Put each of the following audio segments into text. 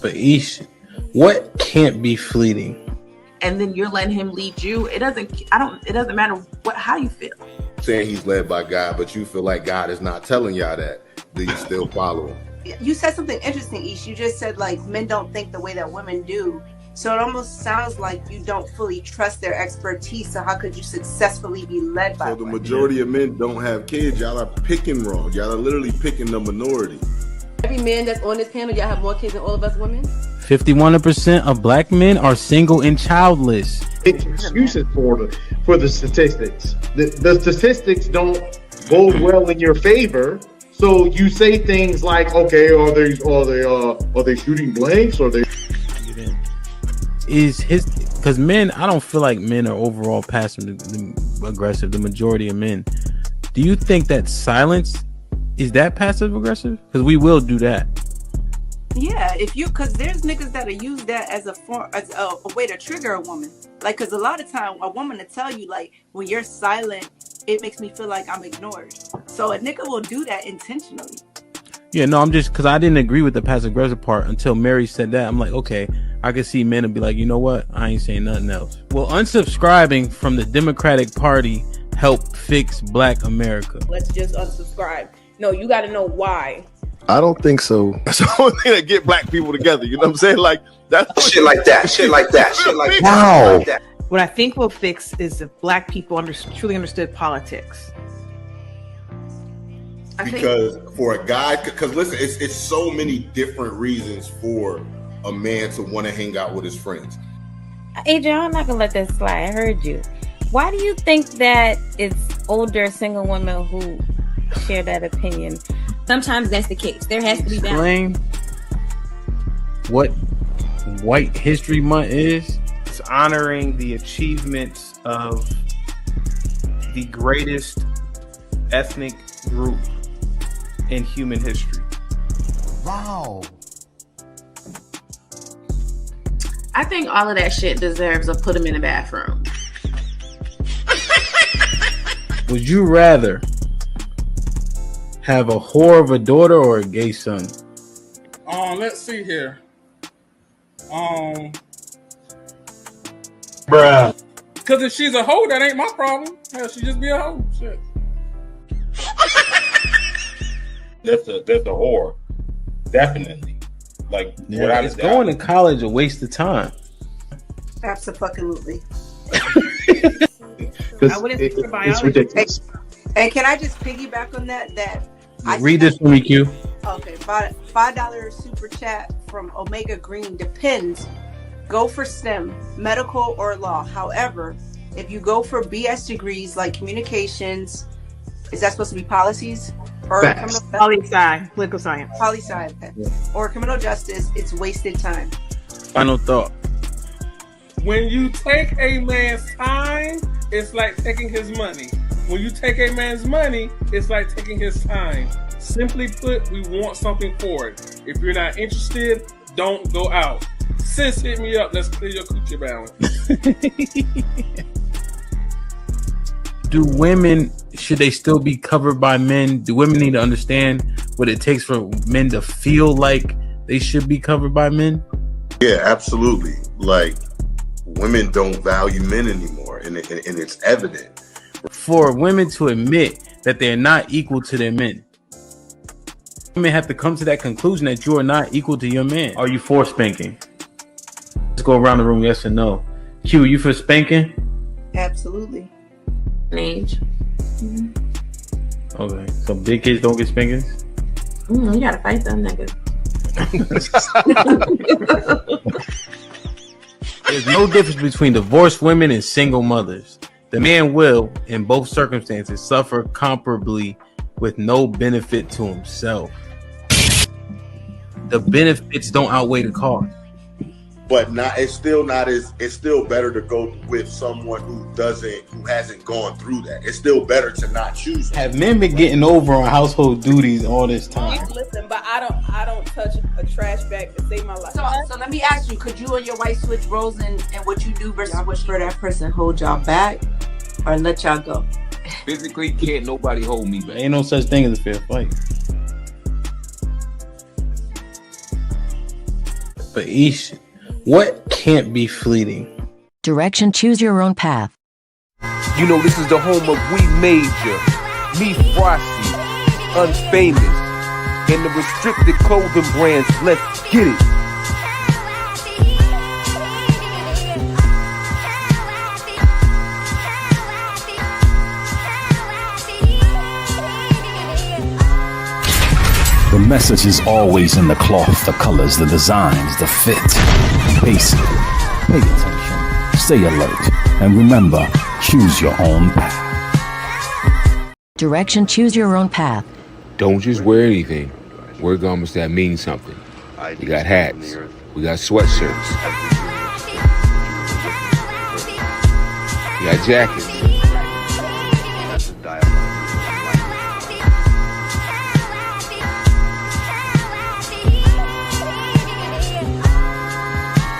But Ish, what can't be fleeting? And then you're letting him lead you. It doesn't matter how you feel. Saying he's led by God, but you feel like God is not telling y'all that. Do you still follow him? You said something interesting, Ish. You just said like men don't think the way that women do. So it almost sounds like you don't fully trust their expertise. So how could you successfully be led by? So the majority of men don't have kids. Y'all are picking wrong. Y'all are literally picking the minority. Every man that's on this panel, y'all have more kids than all of us women. 51% of black men are single and childless. Excuses for the statistics. The statistics don't bode well in your favor. So you say things like, okay, are they shooting blanks? Or they because men, I don't feel like men are overall passive aggressive. The majority of men. Do you think that silence is that passive aggressive? Because we will do that. Yeah, because there's niggas that'll use that as a way to trigger a woman. Like, because a lot of time a woman will tell you, like, when you're silent, it makes me feel like I'm ignored. So a nigga will do that intentionally. Yeah, no, I'm just because I didn't agree with the passive aggressive part until Mary said that. I'm like, okay, I can see men and be like, you know what? I ain't saying nothing else. Will unsubscribing from the Democratic Party help fix Black America? Let's just unsubscribe. No, you got to know why. I don't think so. That's the only thing that get black people together. You know what I'm saying? Like that's shit like that. Shit like that. Shit like that. Wow. Shit like that. What I think will fix is if black people truly understood politics. Because for a guy, because listen, it's so many different reasons for a man to want to hang out with his friends. Adrian, I'm not gonna let that slide. I heard you. Why do you think that it's older single women who share that opinion? Sometimes that's the case. There has to be balance. Explain what White History Month is. It's honoring the achievements of the greatest ethnic group in human history. Wow. I think all of that shit deserves a put him in the bathroom. Would you rather have a whore of a daughter or a gay son? Let's see here. Bruh. Because if she's a hoe, that ain't my problem. Hell, she just be a hoe. Shit. That's a whore. Definitely. Like, yeah, is going to college a waste of time? Absolutely. I wouldn't think for biology. It's ridiculous. And can I just piggyback on that? Read this for me, Q. Okay, $5 super chat from Omega Green. Depends. Go for STEM, medical or law. However, if you go for BS degrees like communications, is that supposed to be policies? Or poli-sci, political science. Poli-sci, okay. Yeah. Or criminal justice, it's wasted time. Final thought. When you take a man's time, it's like taking his money. When you take a man's money, it's like taking his time. Simply put, we want something for it. If you're not interested, don't go out. Sis, hit me up. Let's clear your coochie balance. Do women, should they still be covered by men? Do women need to understand what it takes for men to feel like they should be covered by men? Yeah, absolutely. Like, women don't value men anymore, and it's evident. For women to admit that they're not equal to their men, women have to come to that conclusion that you are not equal to your man. Are you for spanking? Let's go around the room, yes or no. Q, you for spanking? Absolutely. Age. Mm-hmm. Okay, so big kids don't get spankings? You gotta fight them niggas. There's no difference between divorced women and single mothers. The man will, in both circumstances, suffer comparably with no benefit to himself. The benefits don't outweigh the cost. But it's still better to go with someone who hasn't gone through that. It's still better to not choose them. Have men been getting over on household duties all this time? Listen, but I don't touch a trash bag to save my life. So let me ask you, could you and your wife switch roles in what you do versus what for that person? Hold y'all back or let y'all go? Physically, can't nobody hold me back. Ain't no such thing as a fair fight. but Ish, what can't be fleeting? Direction, choose your own path. You know, this is the home of We Major, Me Frosty, Unfamous, and the restricted clothing brands. Let's get it. The message is always in the cloth, the colors, the designs, the fit. Basic. Pay attention, stay alert, and remember, choose your own path. Direction, choose your own path. Don't just wear anything. Wear garments that mean something. We got hats. We got sweatshirts. We got jackets.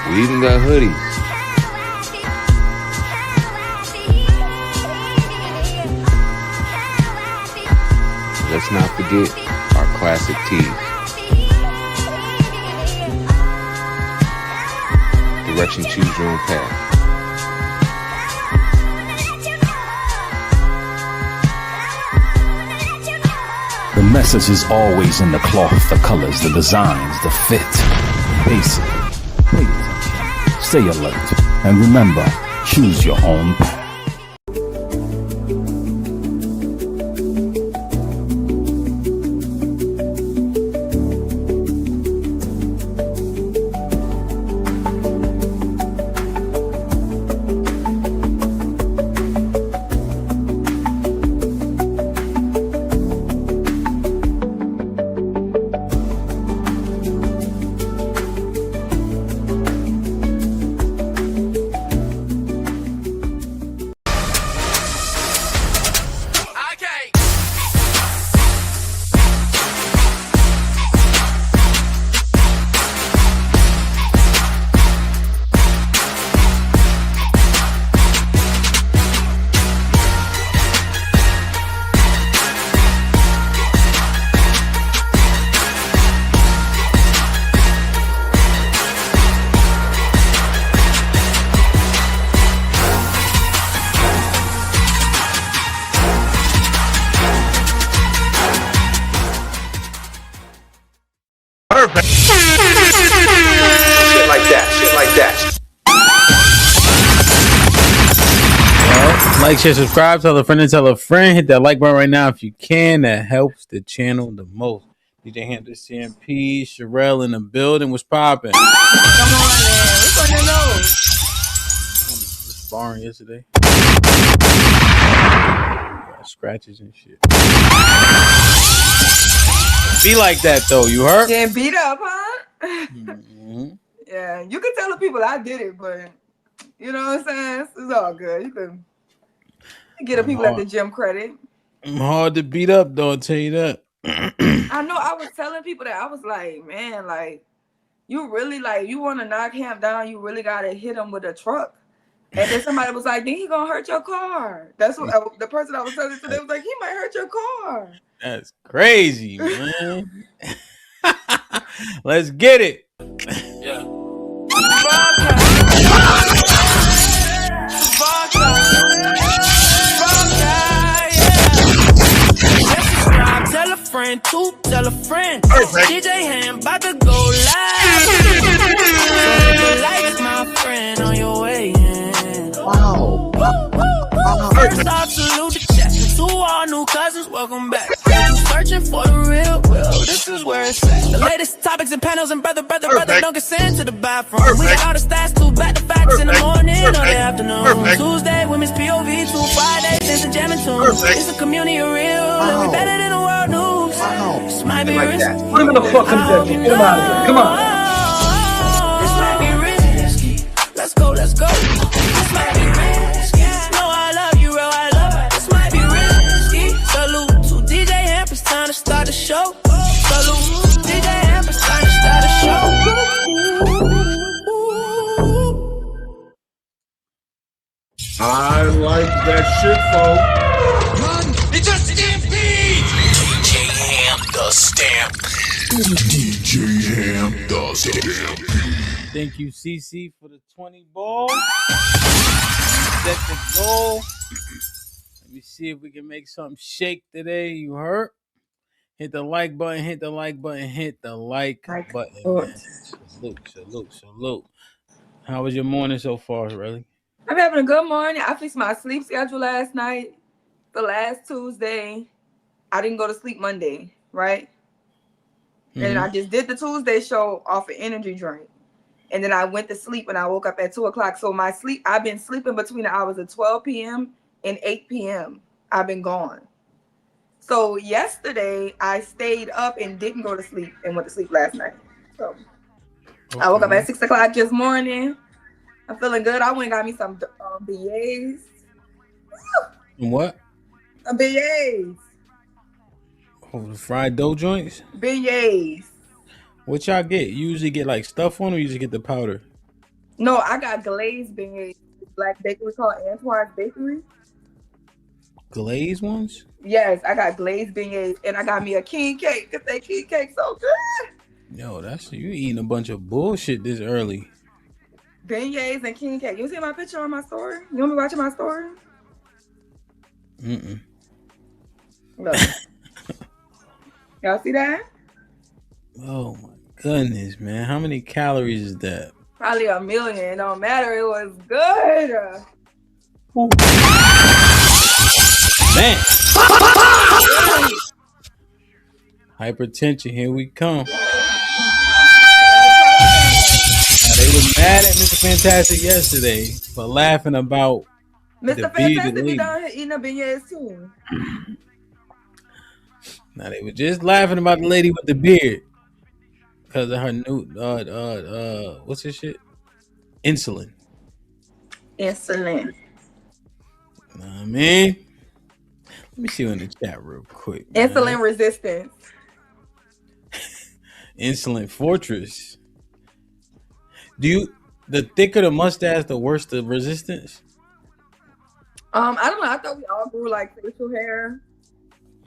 We even got hoodies. Let's not forget our classic tees. Direction, choose your own path. The message is always in the cloth, the colors, the designs, the fit. Basic. Pay attention, stay alert, and remember, choose your own path. Like, share, subscribe, tell a friend and tell a friend. Hit that like button right now if you can. That helps the channel the most. DJ HAMP, the CMP, Sherelle in the building. What's popping? Come on, man. What's on your nose? I was sparring yesterday. Got scratches and shit. Be like that though, you heard? Getting beat up, huh? Mm-hmm. Yeah, you can tell the people I did it, but you know what I'm saying? It's all good. You can get the people at the gym credit. I'm hard to beat up though, I'll tell you that. I know. I was telling people that I was like, man, like you really like you want to knock him down, you really gotta hit him with a truck. And then somebody was like, then he gonna hurt your car. That's what the person I was telling today was like, he might hurt your car. That's crazy, man. Let's get it. Yeah. Tell a friend, tell a friend. DJ HAMP about to go live. So like my friend on your way in. Wow. First off, salute the chat. To all new cousins, welcome back. You searching for the real? Well, this is where it's at. The latest topics and panels and brother, don't get sent to the bathroom. We got all the stats to back the facts in the morning or the afternoon. Tuesday, women's POV, 2 Fridays, it's a jamming tune. It's a community of real, and we better than the world news. This might be risky. Put him in the fucking deck. Get him out of here. Come on. This might be risky. Let's go, let's go. This might be risky. No, I love you, real, I love it. This might be risky. Salute to DJ HAMP, it's time to start the show. Salute to DJ HAMP, it's time to start the show. I like that shit, folks. It's just a damn beat! DJ HAMP, the stamp. DJ HAMP, the Thank you, CC, for the 20 ball. Set the goal. Let me see if we can make something shake today. You heard? Hit the like button, hit the like button, hit the like button, man. Salute. How was your morning so far, really? I'm having a good morning. I fixed my sleep schedule last night. The last Tuesday, I didn't go to sleep Monday, right? And I just did the Tuesday show off an energy drink. And then I went to sleep and I woke up at 2 o'clock. So my sleep, I've been sleeping between the hours of 12 p.m. and 8 p.m. I've been gone. So yesterday I stayed up and didn't go to sleep and went to sleep last night. So I woke up at 6 o'clock this morning. I'm feeling good. I went and got me some beignets. What? Beignets. Oh, the fried dough joints? Beignets. What y'all get? You usually get like stuff on, or you just get the powder? No, I got glazed beignets. Black bakery called Antoine's Bakery. Glazed ones? Yes, I got glazed beignets, and I got me a king cake because that king cake so good. Yo, you eating a bunch of bullshit this early. Beignets and king cake. You see my picture on my story? You want me watching my story? Look. Y'all see that? Oh my goodness, man. How many calories is that? Probably 1 million. It don't matter. It was good. Man. Hypertension, here we come. Now, they were mad at Mr. Fantastic yesterday for laughing about Mr. Fantastic be down here eating a beignets too. Now they were just laughing about the lady with the beard because of her new what's this shit? Insulin. Know what I mean? Let me see in the chat real quick. Insulin resistance. Insulin fortress. The thicker the mustache, the worse the resistance? I don't know. I thought we all grew like facial hair.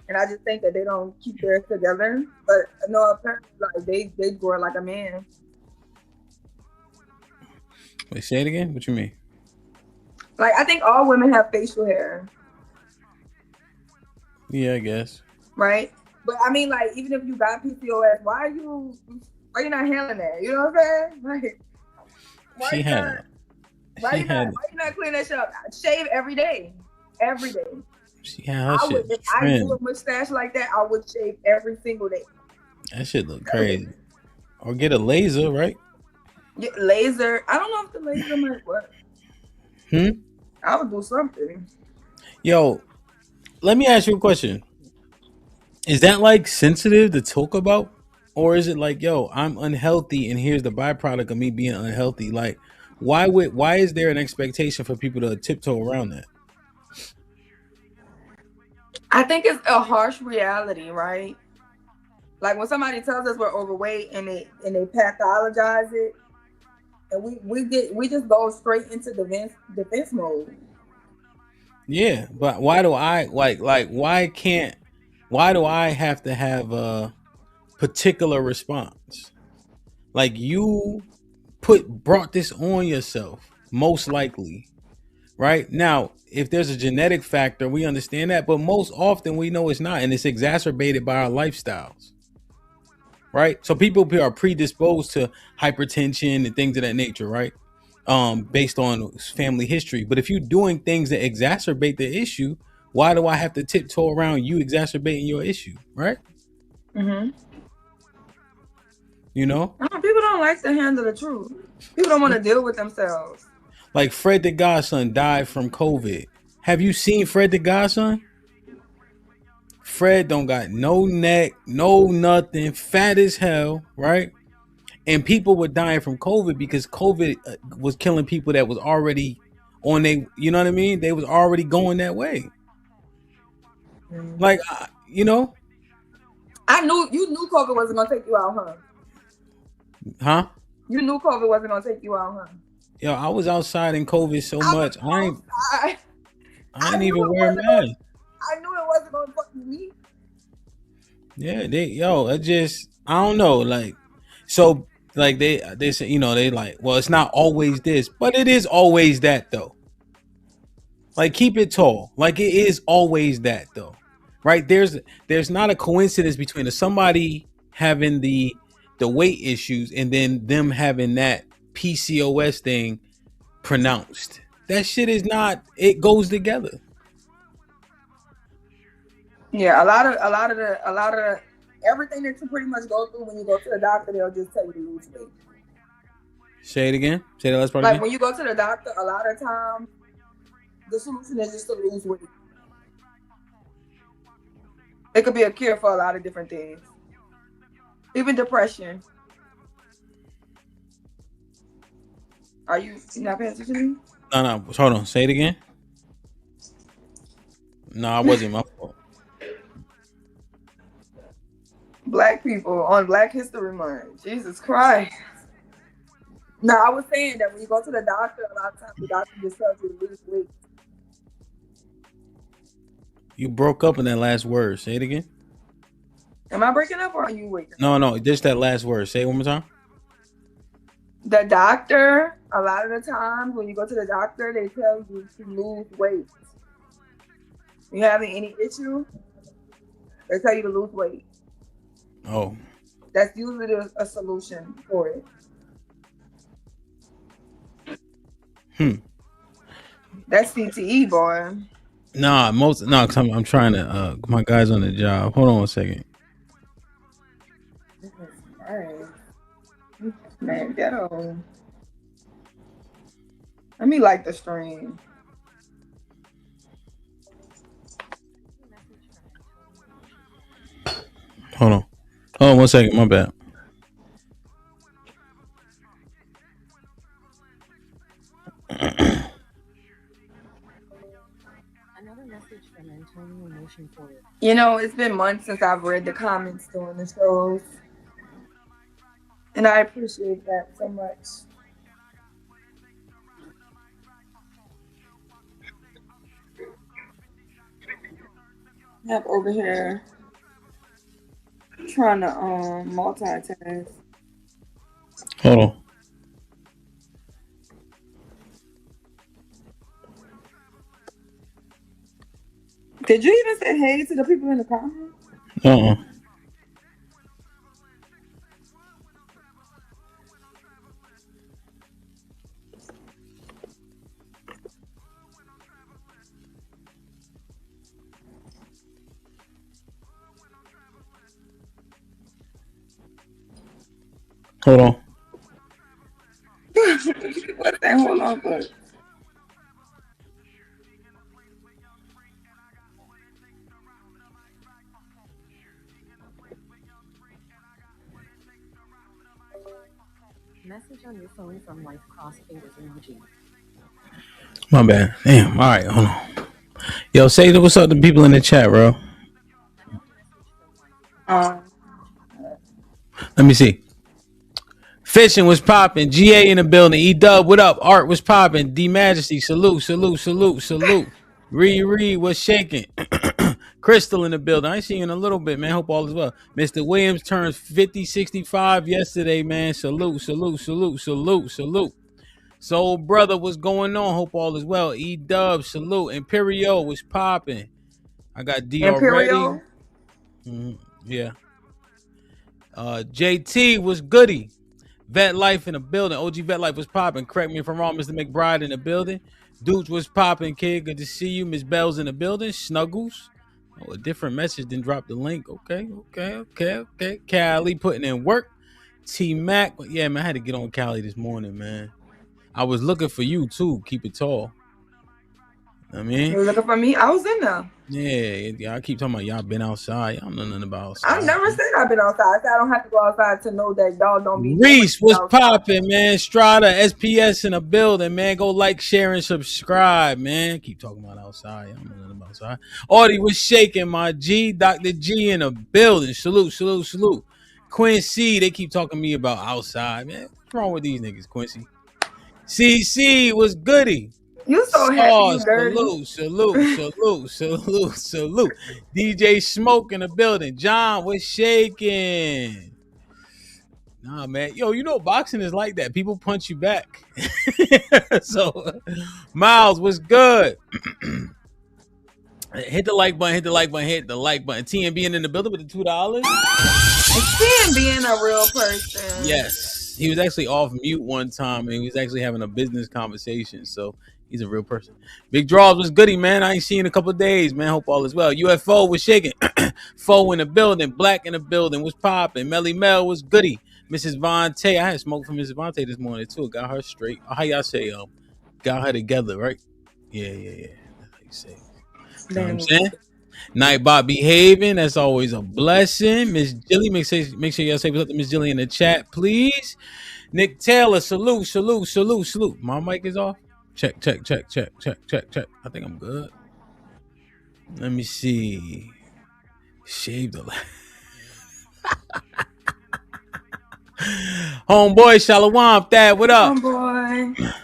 And I just think that they don't keep theirs together. But no, apparently like they grow like a man. Wait, say it again? What you mean? Like I think all women have facial hair. Yeah, I guess. Right? But I mean like even if you got PCOS, why are you not handling that? You know what I'm saying? Like why you not cleaning that shit up? Shave every day. Every day. She had her shit If I grew a mustache like that, I would shave every single day. That shit look crazy. Or get a laser, right? Get laser. I don't know if the laser might work. I would do something. Yo, let me ask you a question. Is that like sensitive to talk about? Or is it like, yo, I'm unhealthy and here's the byproduct of me being unhealthy? Like, why is there an expectation for people to tiptoe around that? I think it's a harsh reality, right? Like when somebody tells us we're overweight and they pathologize it, and we just go straight into defense mode. Yeah, but why do I why do I have to have a particular response? Like you brought this on yourself, most likely. Right? Now, if there's a genetic factor, we understand that, but most often we know it's not, and it's exacerbated by our lifestyles. Right? So people are predisposed to hypertension and things of that nature, right? Based on family history. But if you're doing things that exacerbate the issue, why do I have to tiptoe around you exacerbating your issue, right? You know? People don't like to handle the truth. People don't want to deal with themselves. Like Fred the Godson died from COVID. Have you seen Fred the Godson? Fred don't got no neck, no nothing, fat as hell, right? And people were dying from COVID because COVID was killing people that was already on you know what I mean? They was already going that way. Like, you know? You knew COVID wasn't going to take you out, huh? Huh? You knew COVID wasn't going to take you out, huh? Yo, I was outside in COVID so much. I ain't even wear a mask. I knew it wasn't going to fuck with me. Yeah, I don't know. Like, so Like they say, they like, well, it's not always this, but it is always that though. Like keep it tall. Like it is always that though. Right? There's not a coincidence between somebody having the weight issues and then them having that PCOS thing pronounced. That shit is not, it goes together. Yeah, a lot of everything that you pretty much go through when you go to the doctor, they'll just tell you to lose weight. Say it again. Say the last part Like again. when you go to the doctor, a lot of times the solution is just to lose weight. It could be a cure for a lot of different things, even depression. Are you not paying attention to me? No. Hold on. Say it again. No, I wasn't my fault. Black people on Black History Month. Jesus Christ. No, I was saying that when you go to the doctor, a lot of times the doctor just tells you to lose weight. You broke up in that last word. Say it again. Am I breaking up or are you waking up? No. Just that last word. Say it one more time. The doctor, a lot of the times when you go to the doctor, they tell you to lose weight. You having any issue, they tell you to lose weight. Oh. That's usually a solution for it. That's CTE, boy. Nah, cause I'm trying to my guy's on the job. Hold on a second. Alright. Man, ghetto. Let me like the stream. Hold on. Oh, 1 second. My bad. You know, it's been months since I've read the comments during the shows. And I appreciate that so much. I'm over here trying to multitask. Hold on. Did you even say hey to the people in the comments? Hold on. What's that? Hold on, but Message on your phone from wife cross fingers emoji. My bad. Damn. All right. Hold on. Yo, say what's up to people in the chat, bro. Let me see. Fishing was popping. GA in the building. E-Dub, what up? Art was popping. D Majesty, salute. Reed was shaking. Crystal in the building. I see you in a little bit, man. Hope all is well. Mr. Williams turned 50-65 yesterday, man. Salute. Soul brother, what's going on? Hope all is well. E-Dub, salute. Imperial was popping. I got D already. Yeah. JT was goody. Vet Life in the building. OG Vet Life was popping. Correct me if I'm wrong. Mr. McBride in the building. Dooch was popping, kid. Good to see you. Miss Bell's in the building. Snuggles. Oh, a different message. Then drop the link. Okay. Cali putting in work. T-Mac. Yeah, man, I had to get on Cali this morning, man. I was looking for you, too. Keep it tall. I mean, you were looking for me? I was in there. Yeah, I keep talking about y'all been outside. Y'all know nothing about outside. I never said I've been outside. I said I don't have to go outside to know that y'all don't be. Reese was popping, man. Strata, SPS in the building, man. Go like, share, and subscribe, man. Keep talking about outside. Y'all know nothing about outside. Audie was shaking, my G. Dr. G in the building. Salute. Quincy, they keep talking to me about outside, man. What's wrong with these niggas, Quincy? CC was goody. You so happy, you dirty. Salute. DJ Smoke in the building. John was shaking. Nah, man. Yo, you know boxing is like that. People punch you back. So, Miles, what's good? Hit the like button. Hit the like button. Hit the like button. TM being in the building with the $2. TM being a real person. Yes, he was actually off mute one time, and he was actually having a business conversation. So he's a real person. Big Draws was goody, man. I ain't seen in a couple of days, man. Hope all is well. UFO was shaking. Foe in the building. Black in the building. Was popping. Melly Mel was goody. Mrs. Vontae. I had smoke from Mrs. Vontae this morning too. Got her straight. How y'all say? Got her together, right? Yeah. That's how you say it. You know what I'm saying? Nightbot behaving. That's always a blessing. Miss Jilly, make sure y'all say what's up to Miss Jilly in the chat, please. Nick Taylor, salute. My mic is off. Check. I think I'm good. Let me see. Shave the homeboy Shalom Thad, what up? Homeboy.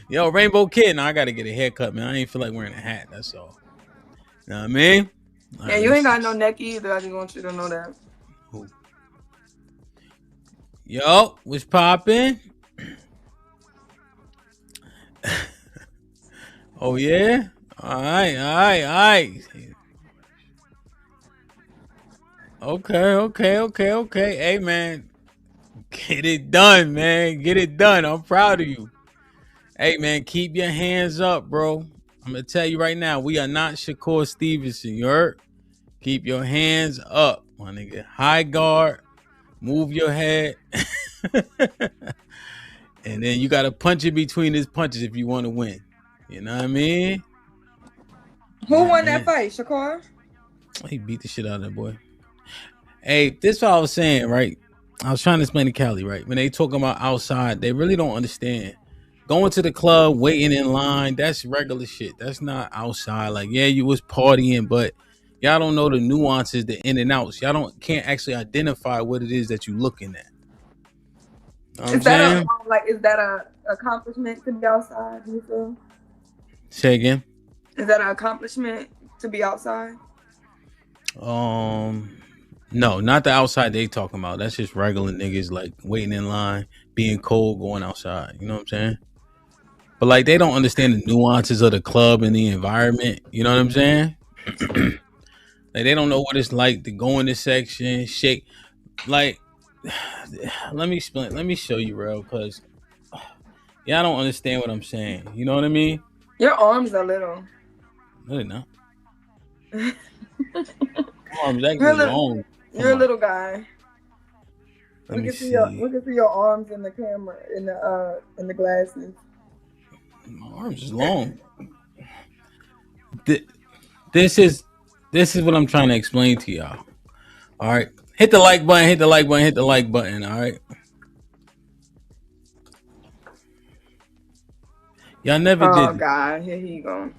Yo, Rainbow Kid. Now I gotta get a haircut, man. I ain't feel like wearing a hat. That's all. Know what I mean? Yeah, you ain't got no neck either. I just want you to know that. Yo, what's poppin'? Oh yeah? All right. Okay. Hey man, get it done, man. Get it done. I'm proud of you. Hey man, keep your hands up, bro. I'm gonna tell you right now, we are not Shakur Stevenson. You heard? Keep your hands up, my nigga. High guard, move your head, and then you gotta punch it between his punches if you want to win. You know what I mean? Who won that fight, Shakur? He beat the shit out of that boy. Hey, this is what I was saying, right? I was trying to explain to Callie, right? When they talking about outside, they really don't understand. Going to the club, waiting in line, that's regular shit. That's not outside. Like, yeah, you was partying, but y'all don't know the nuances, the in and outs. Y'all can't actually identify what it is that you're looking at. Is that a accomplishment to be outside? You feel? Say again. Is that an accomplishment to be outside? No, not the outside they talking about. That's just regular niggas like waiting in line, being cold, going outside. You know what I'm saying? But like they don't understand the nuances of the club and the environment. You know what I'm saying? Like they don't know what it's like to go in this section, shake. Like, let me explain. Let me show you, bro, because y'all don't understand what I'm saying. You know what I mean? Your arms are little. No, they're not. Arms actually long. You're a little guy. Let me see. We can see your arms in the camera, in the glasses. My arms is long. This is what I'm trying to explain to y'all. All right, hit the like button. Hit the like button. All right. Y'all never did. Oh God, here he go.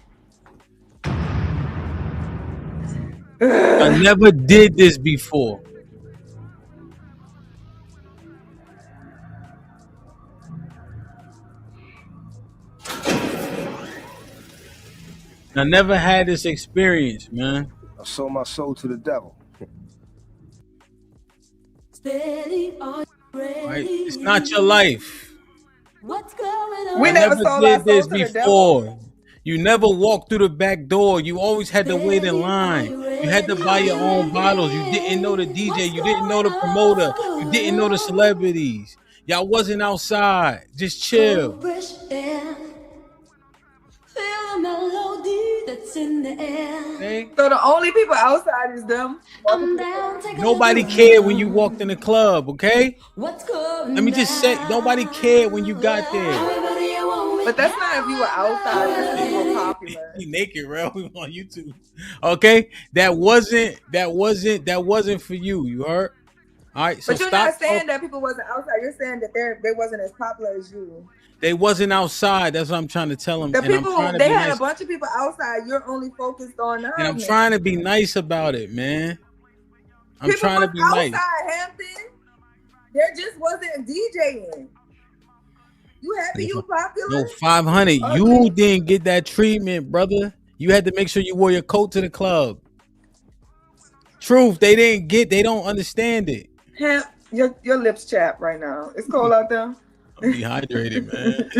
I never did this before. I never had this experience, man. I sold my soul to the devil. Right? It's not your life. We never did this before. You never walked through the back door. You always had to wait in line. You had to buy your own bottles. You didn't know the DJ. You didn't know the promoter. You didn't know the celebrities. Y'all wasn't outside. Just chill. Okay? So the only people outside is them. Nobody cared when you walked in the club, okay? Let me just say, nobody cared when you got there. But that's not if you were outside. That's if you were popular. He naked, bro. We on YouTube. Okay? That wasn't for you. You heard? All right. So but you're not saying that people wasn't outside. You're saying that they wasn't as popular as you. They wasn't outside. That's what I'm trying to tell them. The people, they had a bunch of people outside. You're only focused on them. And I'm trying to be nice about it, man. I'm people trying to be nice. Outside Hampton, there just wasn't DJing. You happy you popular? No, 500. Okay. You didn't get that treatment, brother. You had to make sure you wore your coat to the club. Truth, they don't understand it. Your lips chapped right now. It's cold out there. I'm dehydrated, man.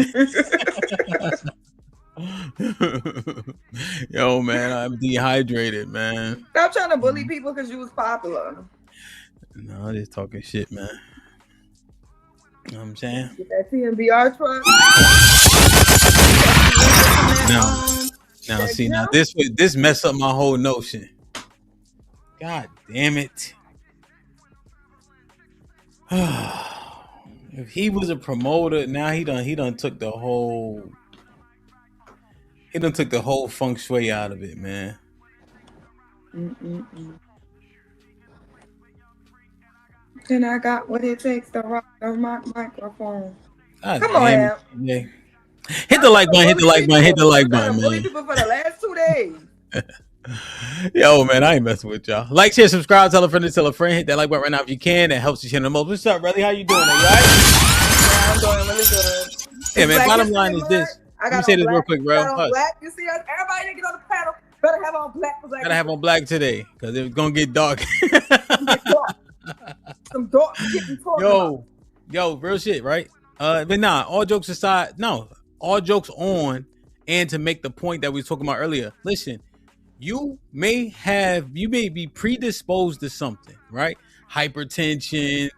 Yo, man, I'm dehydrated, man. Stop trying to bully people because you was popular. No, I'm just talking shit, man. You know what I'm saying? Get that TMBR truck. Now, see, now this mess up my whole notion. God damn it! If he was a promoter, now he done took the whole feng shui out of it, man. And I got what it takes to rock the microphone. God Come on, damn it. Yeah. Hit the like button, hit the like button, hit the like button, bully man. people for the last 2 days. Yo, man, I ain't messing with y'all. Like, share, subscribe, tell a friend, hit that like button right now if you can. That helps the channel the most. What's up, Relly? How you doing? Are you all right? Yeah, I'm doing really good. Yeah, man, bottom line is this. Let me say this real quick, bro. Black. You see us? Everybody that get on the panel better have on black. Gotta have on black today because it's gonna get dark. Some dark shit we talking about. Yo, real shit, right? But nah, all jokes aside, all jokes on, and to make the point that we were talking about earlier. Listen, you may be predisposed to something, right? Hypertension,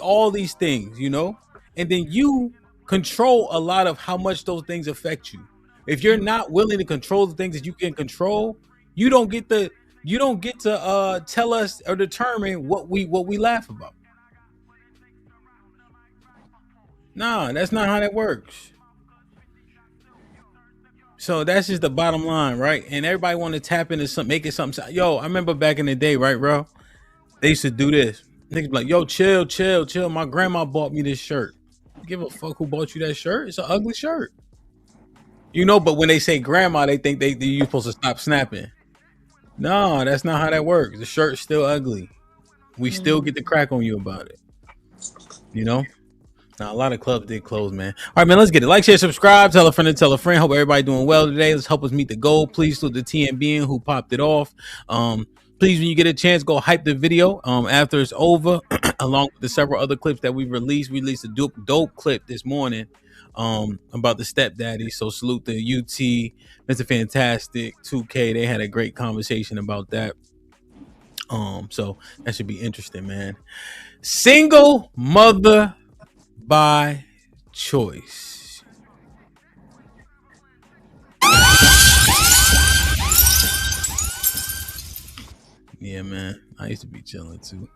all these things, you know, and then you control a lot of how much those things affect you. If you're not willing to control the things that you can control, you don't get to tell us or determine what we laugh about. Nah, that's not how that works. So that's just the bottom line, right? And everybody want to tap into something, make it something. Yo, I remember back in the day, right, bro? They used to do this. Niggas be like, yo, chill. My grandma bought me this shirt. Give a fuck who bought you that shirt. It's an ugly shirt. You know, but when they say grandma, they think you supposed to stop snapping. No, that's not how that works. The shirt's still ugly. We still get the crack on you about it. You know? Now, a lot of clubs did close, man. All right, man, let's get it. Like, share, subscribe, tell a friend and tell a friend. Hope everybody doing well today. Let's help us meet the goal. Please to the TMB who popped it off. Please, when you get a chance, go hype the video after it's over, along with the several other clips that we've released. We released a dope clip this morning about the stepdaddy. So salute to UT, Mr. Fantastic, 2K. They had a great conversation about that. So that should be interesting, man. Single mother by choice. Yeah, man. I used to be chilling too.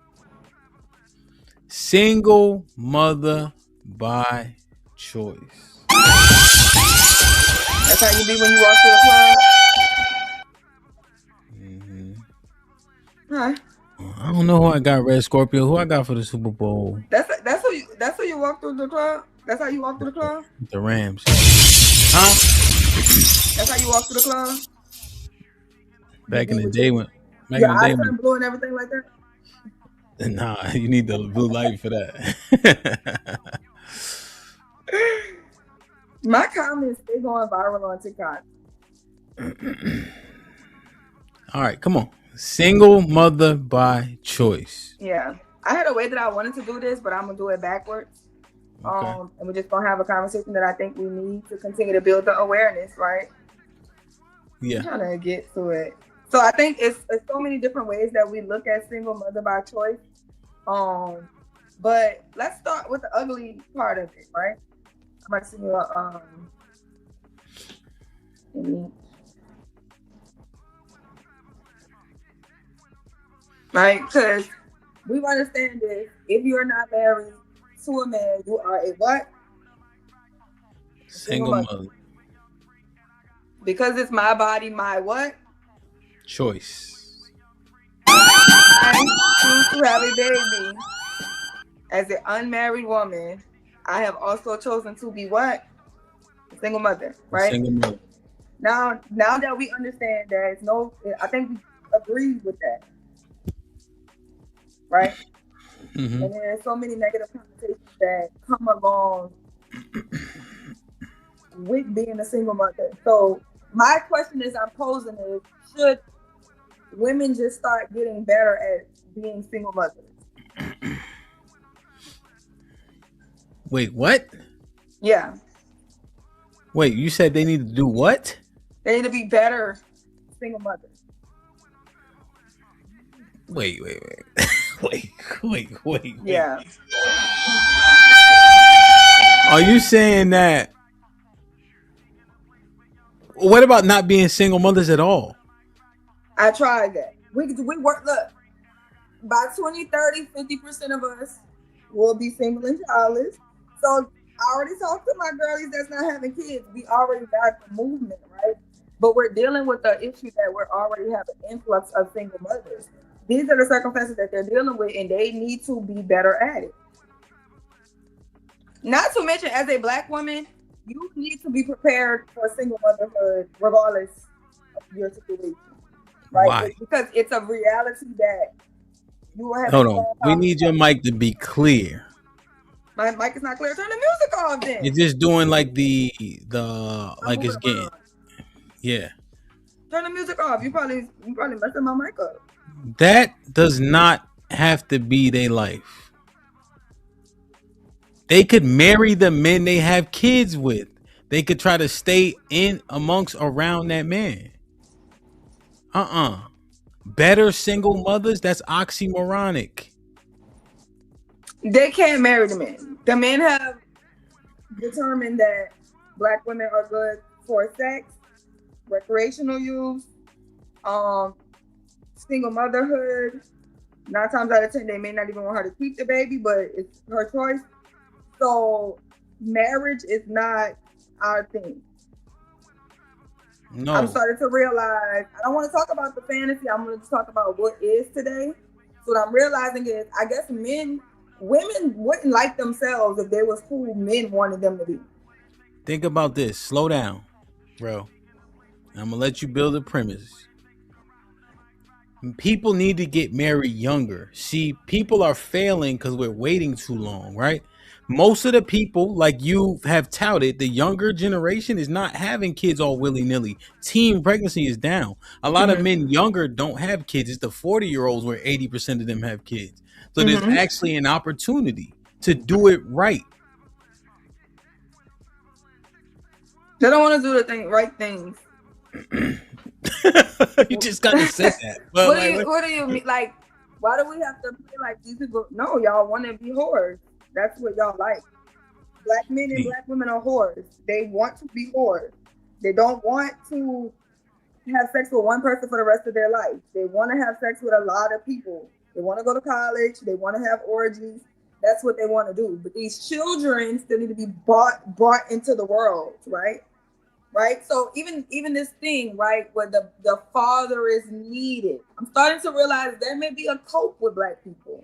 Single mother by choice. That's how you be when you walk through the club. All right. I don't know who I got, Red Scorpio. Who I got for the Super Bowl? That's how you walk through the club. That's how you walk through the club. The Rams. Huh? That's how you walk through the club. Back in the day when. Your eyes turn blue and everything like that. Nah, you need the blue light for that. My comments, they going viral on TikTok. All right, come on. Single mother by choice. Yeah. I had a way that I wanted to do this, but I'm going to do it backwards. Okay. And we're just going to have a conversation that I think we need to continue to build the awareness, right? Yeah. I'm trying to get to it. So I think it's so many different ways that we look at single mother by choice. But let's start with the ugly part of it, right? I'm going to send you right? Because we understand this. If you're not married to a man, you are a what? Single mother. Because it's my body, my what? Choice. I choose to have a baby. As an unmarried woman, I have also chosen to be what? A single mother, right? Single mother. Now that we understand that it's no, I think we agree with that. Right? Mm-hmm. And there's so many negative connotations that come along with being a single mother. So my question is I'm posing is, should women just start getting better at being single mothers? Wait, what? Yeah, Wait, you said they need to do what? they need to be better single mothers. Wait. wait. Yeah. Are you saying that? What about not being single mothers at all? I tried that. We work. Look, by 2030, 50% of us will be single and childless. So I already talked to my girlies that's not having kids. We already got the movement, right? But we're dealing with the issue that we're already having influx of single mothers. These are the circumstances that they're dealing with, and they need to be better at it. Not to mention, as a Black woman, you need to be prepared for single motherhood, regardless of your situation, right? Why? Because it's a reality that you will have. Hold on. We need your mic to be clear. My mic is not clear. Turn the music off, then. You're just doing like the like it's getting. Yeah. Turn the music off. You probably messing my mic up. That does not have to be their life. They could marry the men they have kids with. They could try to stay in amongst around that man. Better single mothers, that's oxymoronic. They can't marry the men. The men have determined that Black women are good for sex, recreational use, single motherhood. 9 times out of 10, they may not even want her to keep the baby, but it's her choice. So marriage is not our thing. No. I'm starting to realize, I don't want to talk about the fantasy. I'm going to talk about what is today. So what I'm realizing is, I guess women wouldn't like themselves if they was who men wanted them to be. Think about this. Slow down, bro. I'm going to let you build a premise. People need to get married younger. See, people are failing because we're waiting too long, right? Most of the people, like you have touted, the younger generation is not having kids all willy-nilly. Teen pregnancy is down. A lot of men younger don't have kids. It's the 40-year-olds where 80% of them have kids. So there's actually an opportunity to do it right. They don't want to do the right things. You just got to say that. But what do you mean? Like, why do we have to be like these people? No, y'all want to be whores. That's what y'all like. Black men and Black women are whores. They want to be whores. They don't want to have sex with one person for the rest of their life. They want to have sex with a lot of people. They want to go to college. They want to have orgies. That's what they want to do. But these children still need to be brought into the world, right? Right. So even this thing, right, where the father is needed. I'm starting to realize there may be a cope with Black people.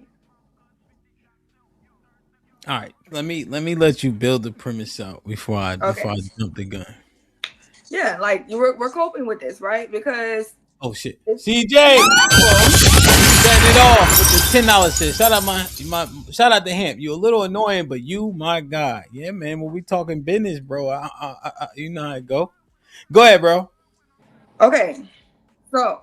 All right, let me let you build the premise out before I jump the gun. Yeah, like we're coping with this, right? Because shit, CJ, setting it off with the $10 shit. Shout out to HAMP. You a little annoying, but you, my God, yeah, man. When we talking business, bro, I you know how it go. Go ahead, bro. Okay, so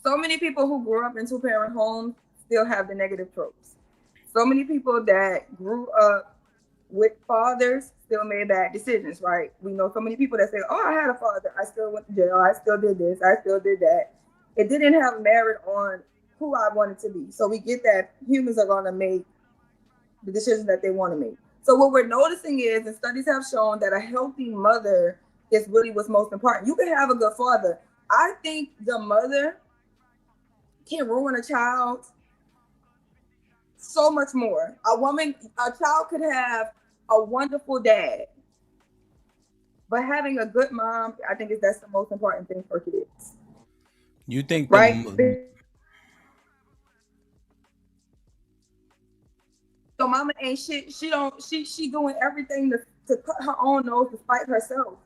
many people who grew up in 2-parent homes still have the negative tropes. So many people that grew up with fathers still made bad decisions, right? We know so many people that say, oh, I had a father. I still went to jail. I still did this. I still did that. It didn't have merit on who I wanted to be. So we get that humans are going to make the decisions that they want to make. So what we're noticing is, and studies have shown, that a healthy mother is really what's most important. You can have a good father. I think the mother can ruin a child so much more. A child could have a wonderful dad, but having a good mom, I think that's the most important thing for kids. You think, right? So mama ain't shit. She doing everything to cut her own nose to spite herself,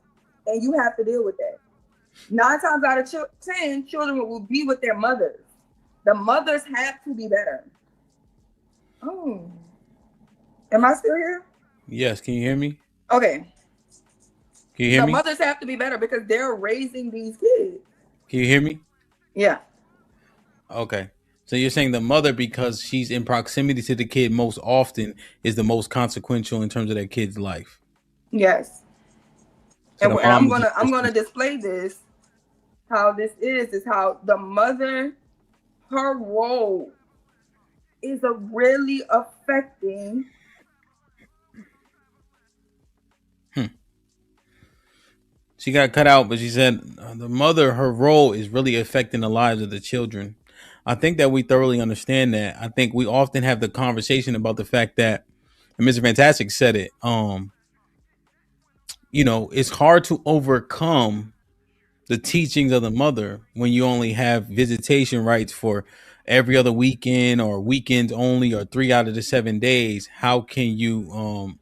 and you have to deal with that. 9 times out of 10, children will be with their mothers. The mothers have to be better. Oh, am I still here? Yes. Can you hear me? Okay. Can you hear me? Mothers have to be better because they're raising these kids. Can you hear me? Yeah. Okay. So you're saying the mother, because she's in proximity to the kid most often, is the most consequential in terms of that kid's life. Yes. So And, the and mom I'm gonna display this. How this is how the mother, her role is really affecting. She got cut out, but she said the mother, her role is really affecting the lives of the children. I think that we thoroughly understand that. I think we often have the conversation about the fact that, and Mr. Fantastic said it, it's hard to overcome the teachings of the mother when you only have visitation rights for every other weekend or weekends only or 3 out of the 7 days. How can you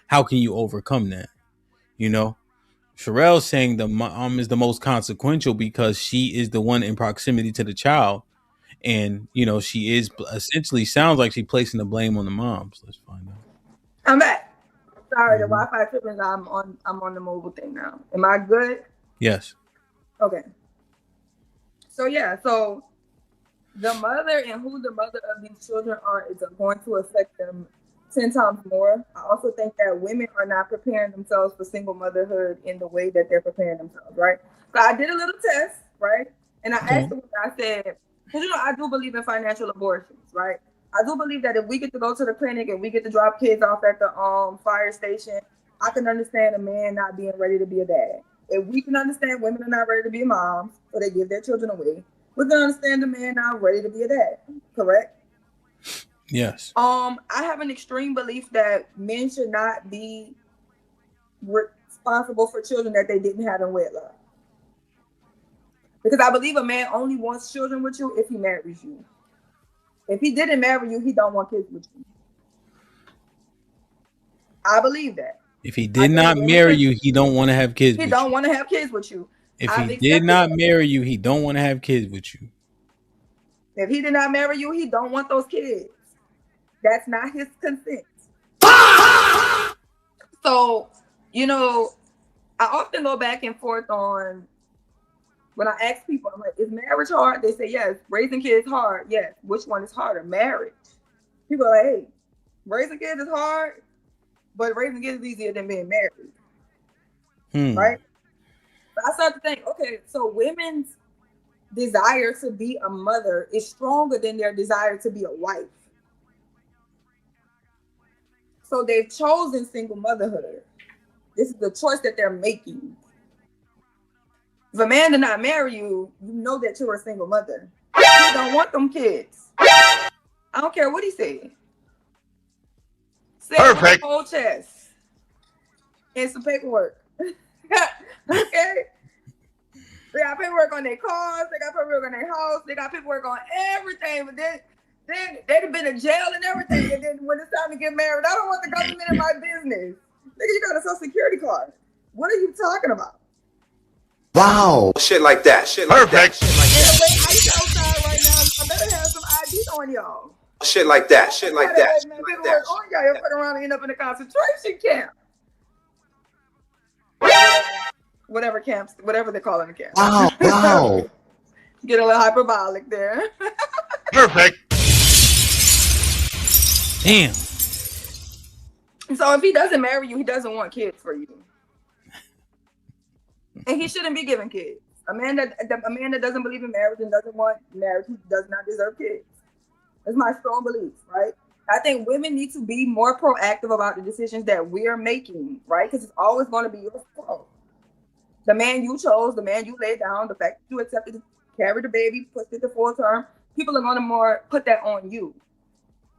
how can you overcome that? Sherelle's saying the mom is the most consequential because she is the one in proximity to the child, and she is essentially, sounds like she's placing the blame on the moms. Let's find out. I'm back. Sorry, the Wi-Fi tripping. I'm on the mobile thing now. Am I good? Yes. Okay. So the mother and who the mother of these children are is going to affect them 10 times more. I also think that women are not preparing themselves for single motherhood in the way that they're preparing themselves, right? So I did a little test, right? And I asked them, I said, because I do believe in financial abortions, right? I do believe that if we get to go to the clinic and we get to drop kids off at the fire station, I can understand a man not being ready to be a dad. If we can understand women are not ready to be moms, so they give their children away, we can understand the man not ready to be a dad, correct? Yes. I have an extreme belief that men should not be responsible for children that they didn't have in wedlock. Because I believe a man only wants children with you if he marries you. If he didn't marry you, he don't want kids with you. I believe that. If he did not marry you, he don't want to have kids with you. He don't want to have kids with you. If he did not marry you, he don't want to have kids with you. If he did not marry you, he don't want those kids. That's not his consent. So, I often go back and forth on when I ask people, I'm like, is marriage hard? They say, yes. Raising kids hard. Yes. Which one is harder? Marriage. People are like, hey, raising kids is hard, but raising kids is easier than being married. Right? But I start to think, okay, so women's desire to be a mother is stronger than their desire to be a wife. So they've chosen single motherhood. This is the choice that they're making. If a man did not marry you, you know that you're a single mother. You don't want them kids. I don't care what he said. Say it with a whole chest and some paperwork. Okay? They got paperwork on their cars. They got paperwork on their house. They got paperwork on everything. But then they'd have been in jail and everything. And then when it's time to get married, I don't want the government in my business. Nigga, you got a Social Security card. What are you talking about? Wow. Shit like that. Shit like that. Shit like And the way ice outside right now, I better have some IDs on y'all. Shit like that. Shit like that. Shit like that. On y'all, you'll fuck around and end up in a concentration camp. Whatever camps, whatever they call it in the camp. Wow. Get a little hyperbolic there. Perfect. Damn. So if he doesn't marry you, he doesn't want kids for you. And he shouldn't be giving kids. A man that doesn't believe in marriage and doesn't want marriage, he does not deserve kids. That's my strong belief, right? I think women need to be more proactive about the decisions that we're making, right? Because it's always going to be your fault. The man you chose, the man you laid down, the fact that you accepted to carry the baby, pushed it to full term, people are going to more put that on you.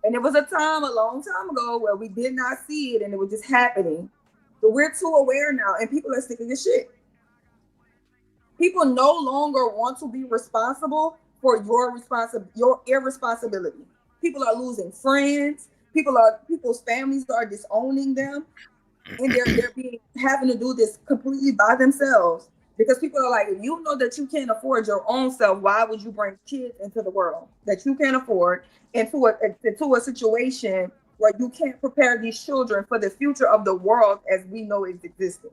And it was a time a long time ago where we did not see it and it was just happening. But we're too aware now and people are sick of your shit. People no longer want to be responsible for your irresponsibility. People are losing friends. People's families are disowning them. And they're having to do this completely by themselves because people are like, if you know that you can't afford your own self, why would you bring kids into the world that you can't afford into a situation where you can't prepare these children for the future of the world as we know it's existing?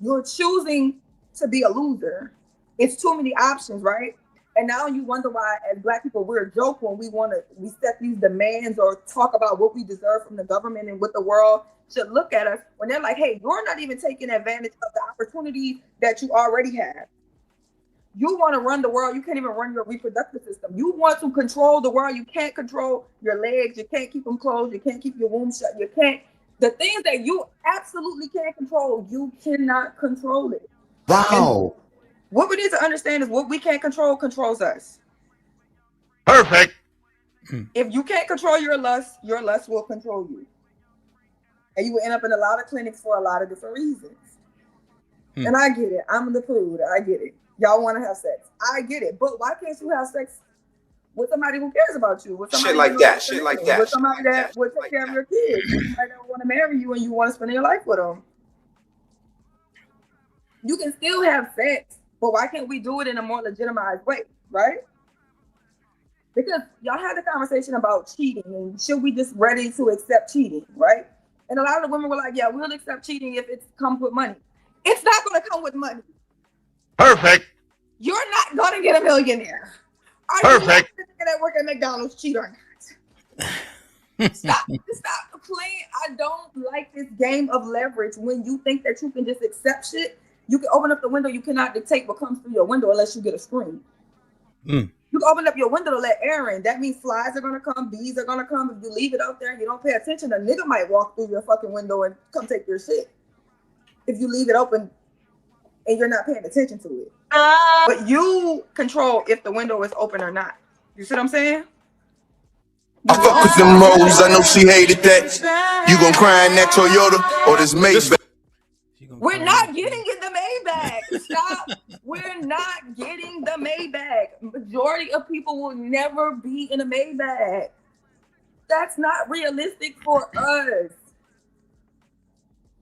You're choosing to be a loser. It's too many options, right? And now you wonder why, as Black people, we're a joke when we set these demands or talk about what we deserve from the government and what the world should look at us when they're like, hey, you're not even taking advantage of the opportunities that you already have. You want to run the world. You can't even run your reproductive system. You want to control the world. You can't control your legs. You can't keep them closed. You can't keep your womb shut. You can't. The things that you absolutely can't control, you cannot control it. Wow. And what we need to understand is what we can't control controls us. Perfect. If you can't control your lust will control you. And you will end up in a lot of clinics for a lot of different reasons. And I get it. I'm the prude. I get it. Y'all want to have sex. I get it. But why can't you have sex with somebody who cares about you? With somebody Shit like that. Shit like that. With somebody that will take care of your kids. With somebody that want to marry you and you want to spend your life with them. You can still have sex, but why can't we do it in a more legitimized way, right? Because y'all had the conversation about cheating and should we just ready to accept cheating, right? And a lot of the women were like, yeah, we'll accept cheating if it comes with money. It's not going to come with money. Perfect. You're not going to get a millionaire. Are Perfect. you that work at McDonald's cheat or not? Stop playing. I don't like this game of leverage when you think that you can just accept shit. You can open up the window. You cannot dictate what comes through your window unless you get a screen. You can open up your window to let air in. That means flies are going to come. Bees are going to come. If you leave it out there and you don't pay attention, a nigga might walk through your fucking window and come take your shit. If you leave it open and you're not paying attention to it. But you control if the window is open or not. You see what I'm saying? I fuck with them hoes. I know she hated that. You gon' cry in that Toyota or this Maybach? We're not getting in the Maybach. Stop. We're not getting the Maybach. Majority of people will never be in a Maybach. That's not realistic for us.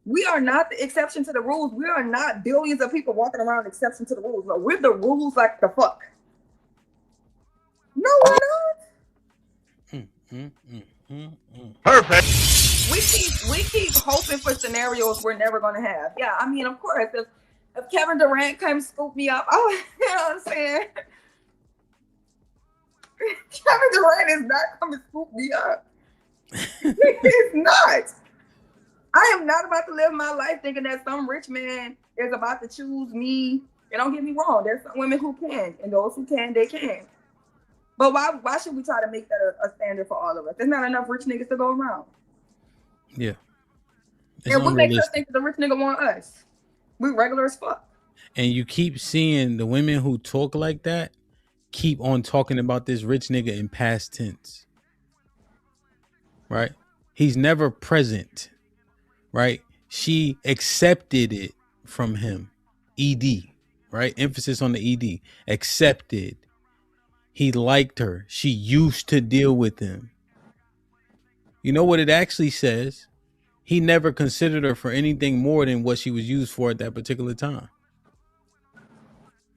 We are not the exception to the rules. We are not billions of people walking around exception to the rules. No, we're the rules like the fuck. No, we're not. Perfect. We keep hoping for scenarios we're never gonna have. Yeah, I mean, of course, if Kevin Durant comes scoop me up, oh, you know what I'm saying? Kevin Durant is not coming to scoop me up. He's not. I am not about to live my life thinking that some rich man is about to choose me. And don't get me wrong, there's some women who can, and those who can, they can. But why should we try to make that a standard for all of us? There's not enough rich niggas to go around. Yeah. And what makes us think that the rich nigga want us? We regular as fuck. And you keep seeing the women who talk like that keep on talking about this rich nigga in past tense. Right? He's never present. Right? She accepted it from him. ED. Right? Emphasis on the ED. Accepted. He liked her. She used to deal with him. You know what it actually says? He never considered her for anything more than what she was used for at that particular time.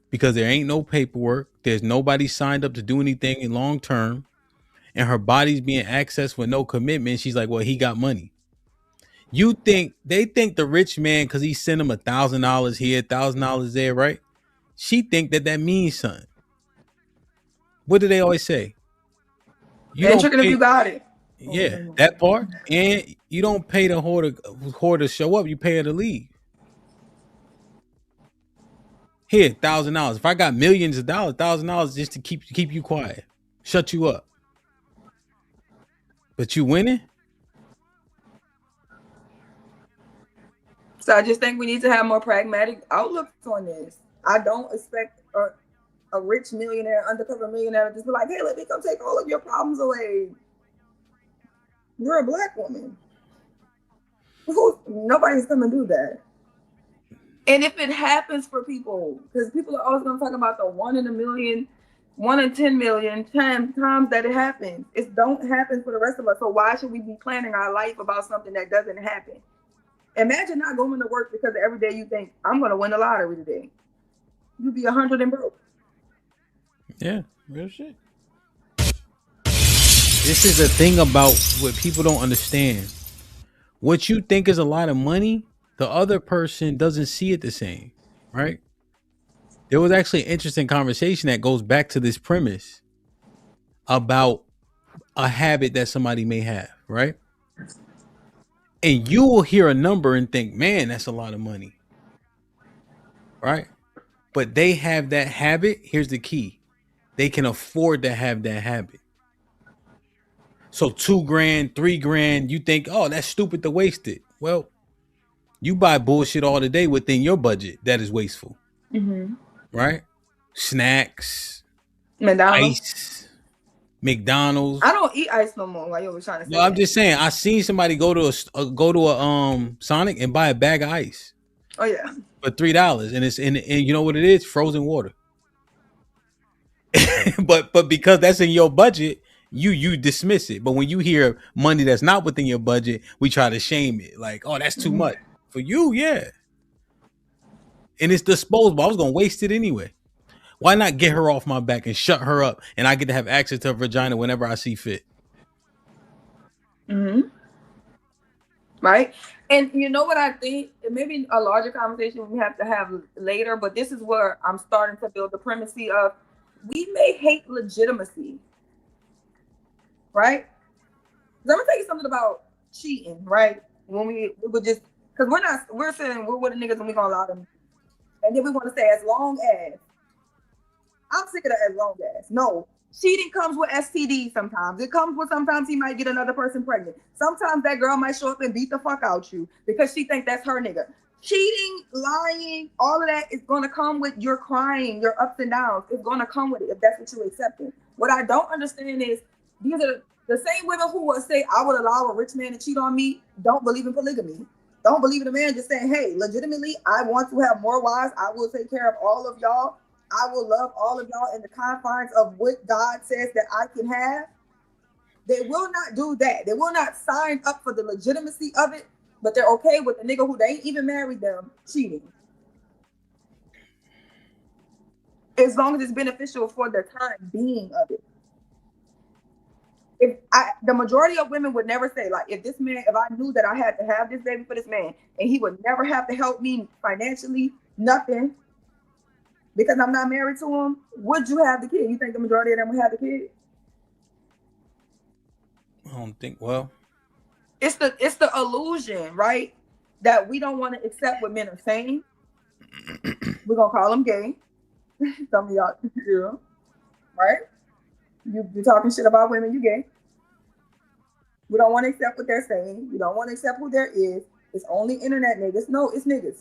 Because there ain't no paperwork. There's nobody signed up to do anything in long term. And her body's being accessed with no commitment. She's like, well, he got money. They think the rich man, because he sent him $1,000 here, $1,000 there, right? She think that means something. What do they always say? You ain't tricking if you got it. Yeah, that part. And you don't pay the whore to show up. You pay her to leave. Here, $1,000. If I got millions of dollars, $1,000 just to keep you quiet, shut you up. But you winning? So I just think we need to have more pragmatic outlooks on this. I don't expect a rich millionaire, undercover millionaire, to just be like, hey, let me come take all of your problems away. You're a black woman. Nobody's gonna do that. And if it happens for people, because people are always gonna talk about the 1 in a million, 1 in 10 million times that it happens. It don't happen for the rest of us. So why should we be planning our life about something that doesn't happen? Imagine not going to work because every day you think, I'm gonna win the lottery today. You'd be 100 and broke. Yeah, real shit. This is the thing about what people don't understand. What you think is a lot of money, the other person doesn't see it the same, right? There was actually an interesting conversation that goes back to this premise about a habit that somebody may have, right? And you will hear a number and think, man, that's a lot of money, right? But they have that habit. Here's the key: they can afford to have that habit. So $2,000, $3,000, you think, oh, that's stupid to waste it. Well, you buy bullshit all the day within your budget that is wasteful, right? Snacks, McDonald's. ice, McDonald's. I don't eat ice no more. Why you always trying to say Well, I'm that? just saying. I seen somebody go to a Sonic and buy a bag of ice Oh yeah. for $3, and it's and you know what it is? Frozen water. but because that's in your budget, you dismiss it. But when you hear money that's not within your budget, we try to shame it. Like, oh, that's too much for you, yeah. And it's disposable. I was gonna waste it anyway. Why not get her off my back and shut her up, and I get to have access to her vagina whenever I see fit? Right? And you know what I think? It may be a larger conversation we have to have later, but this is where I'm starting to build the premise of we may hate legitimacy, right? 'Cause I'm gonna tell you something about cheating, right? When we would just because we're saying we're with the niggas and we gonna allow them, and then we want to say as long as I'm sick of that as long as no. Cheating comes with STD sometimes. It comes with sometimes he might get another person pregnant. Sometimes that girl might show up and beat the fuck out you because she think that's her nigga. Cheating, lying, all of that is going to come with your crying, your ups and downs. It's going to come with it if that's what you're accepting. What I don't understand is these are the same women who will say, I would allow a rich man to cheat on me, don't believe in polygamy. Don't believe in a man just saying, hey, legitimately, I want to have more wives. I will take care of all of y'all. I will love all of y'all in the confines of what God says that I can have. They will not do that. They will not sign up for the legitimacy of it, but they're okay with the nigga who they ain't even married them cheating. As long as it's beneficial for the time being of it. The majority of women would never say, like, if I knew that I had to have this baby for this man and he would never have to help me financially, nothing, because I'm not married to him, would you have the kid? You think the majority of them would have the kid? I don't think. Well, it's the illusion, right? That we don't want to accept what men are saying. We're gonna call them gay. Some of y'all, yeah, right? You talking shit about women, you gay. We don't want to accept what they're saying. We don't want to accept who there is. It's only internet niggas. No, it's niggas.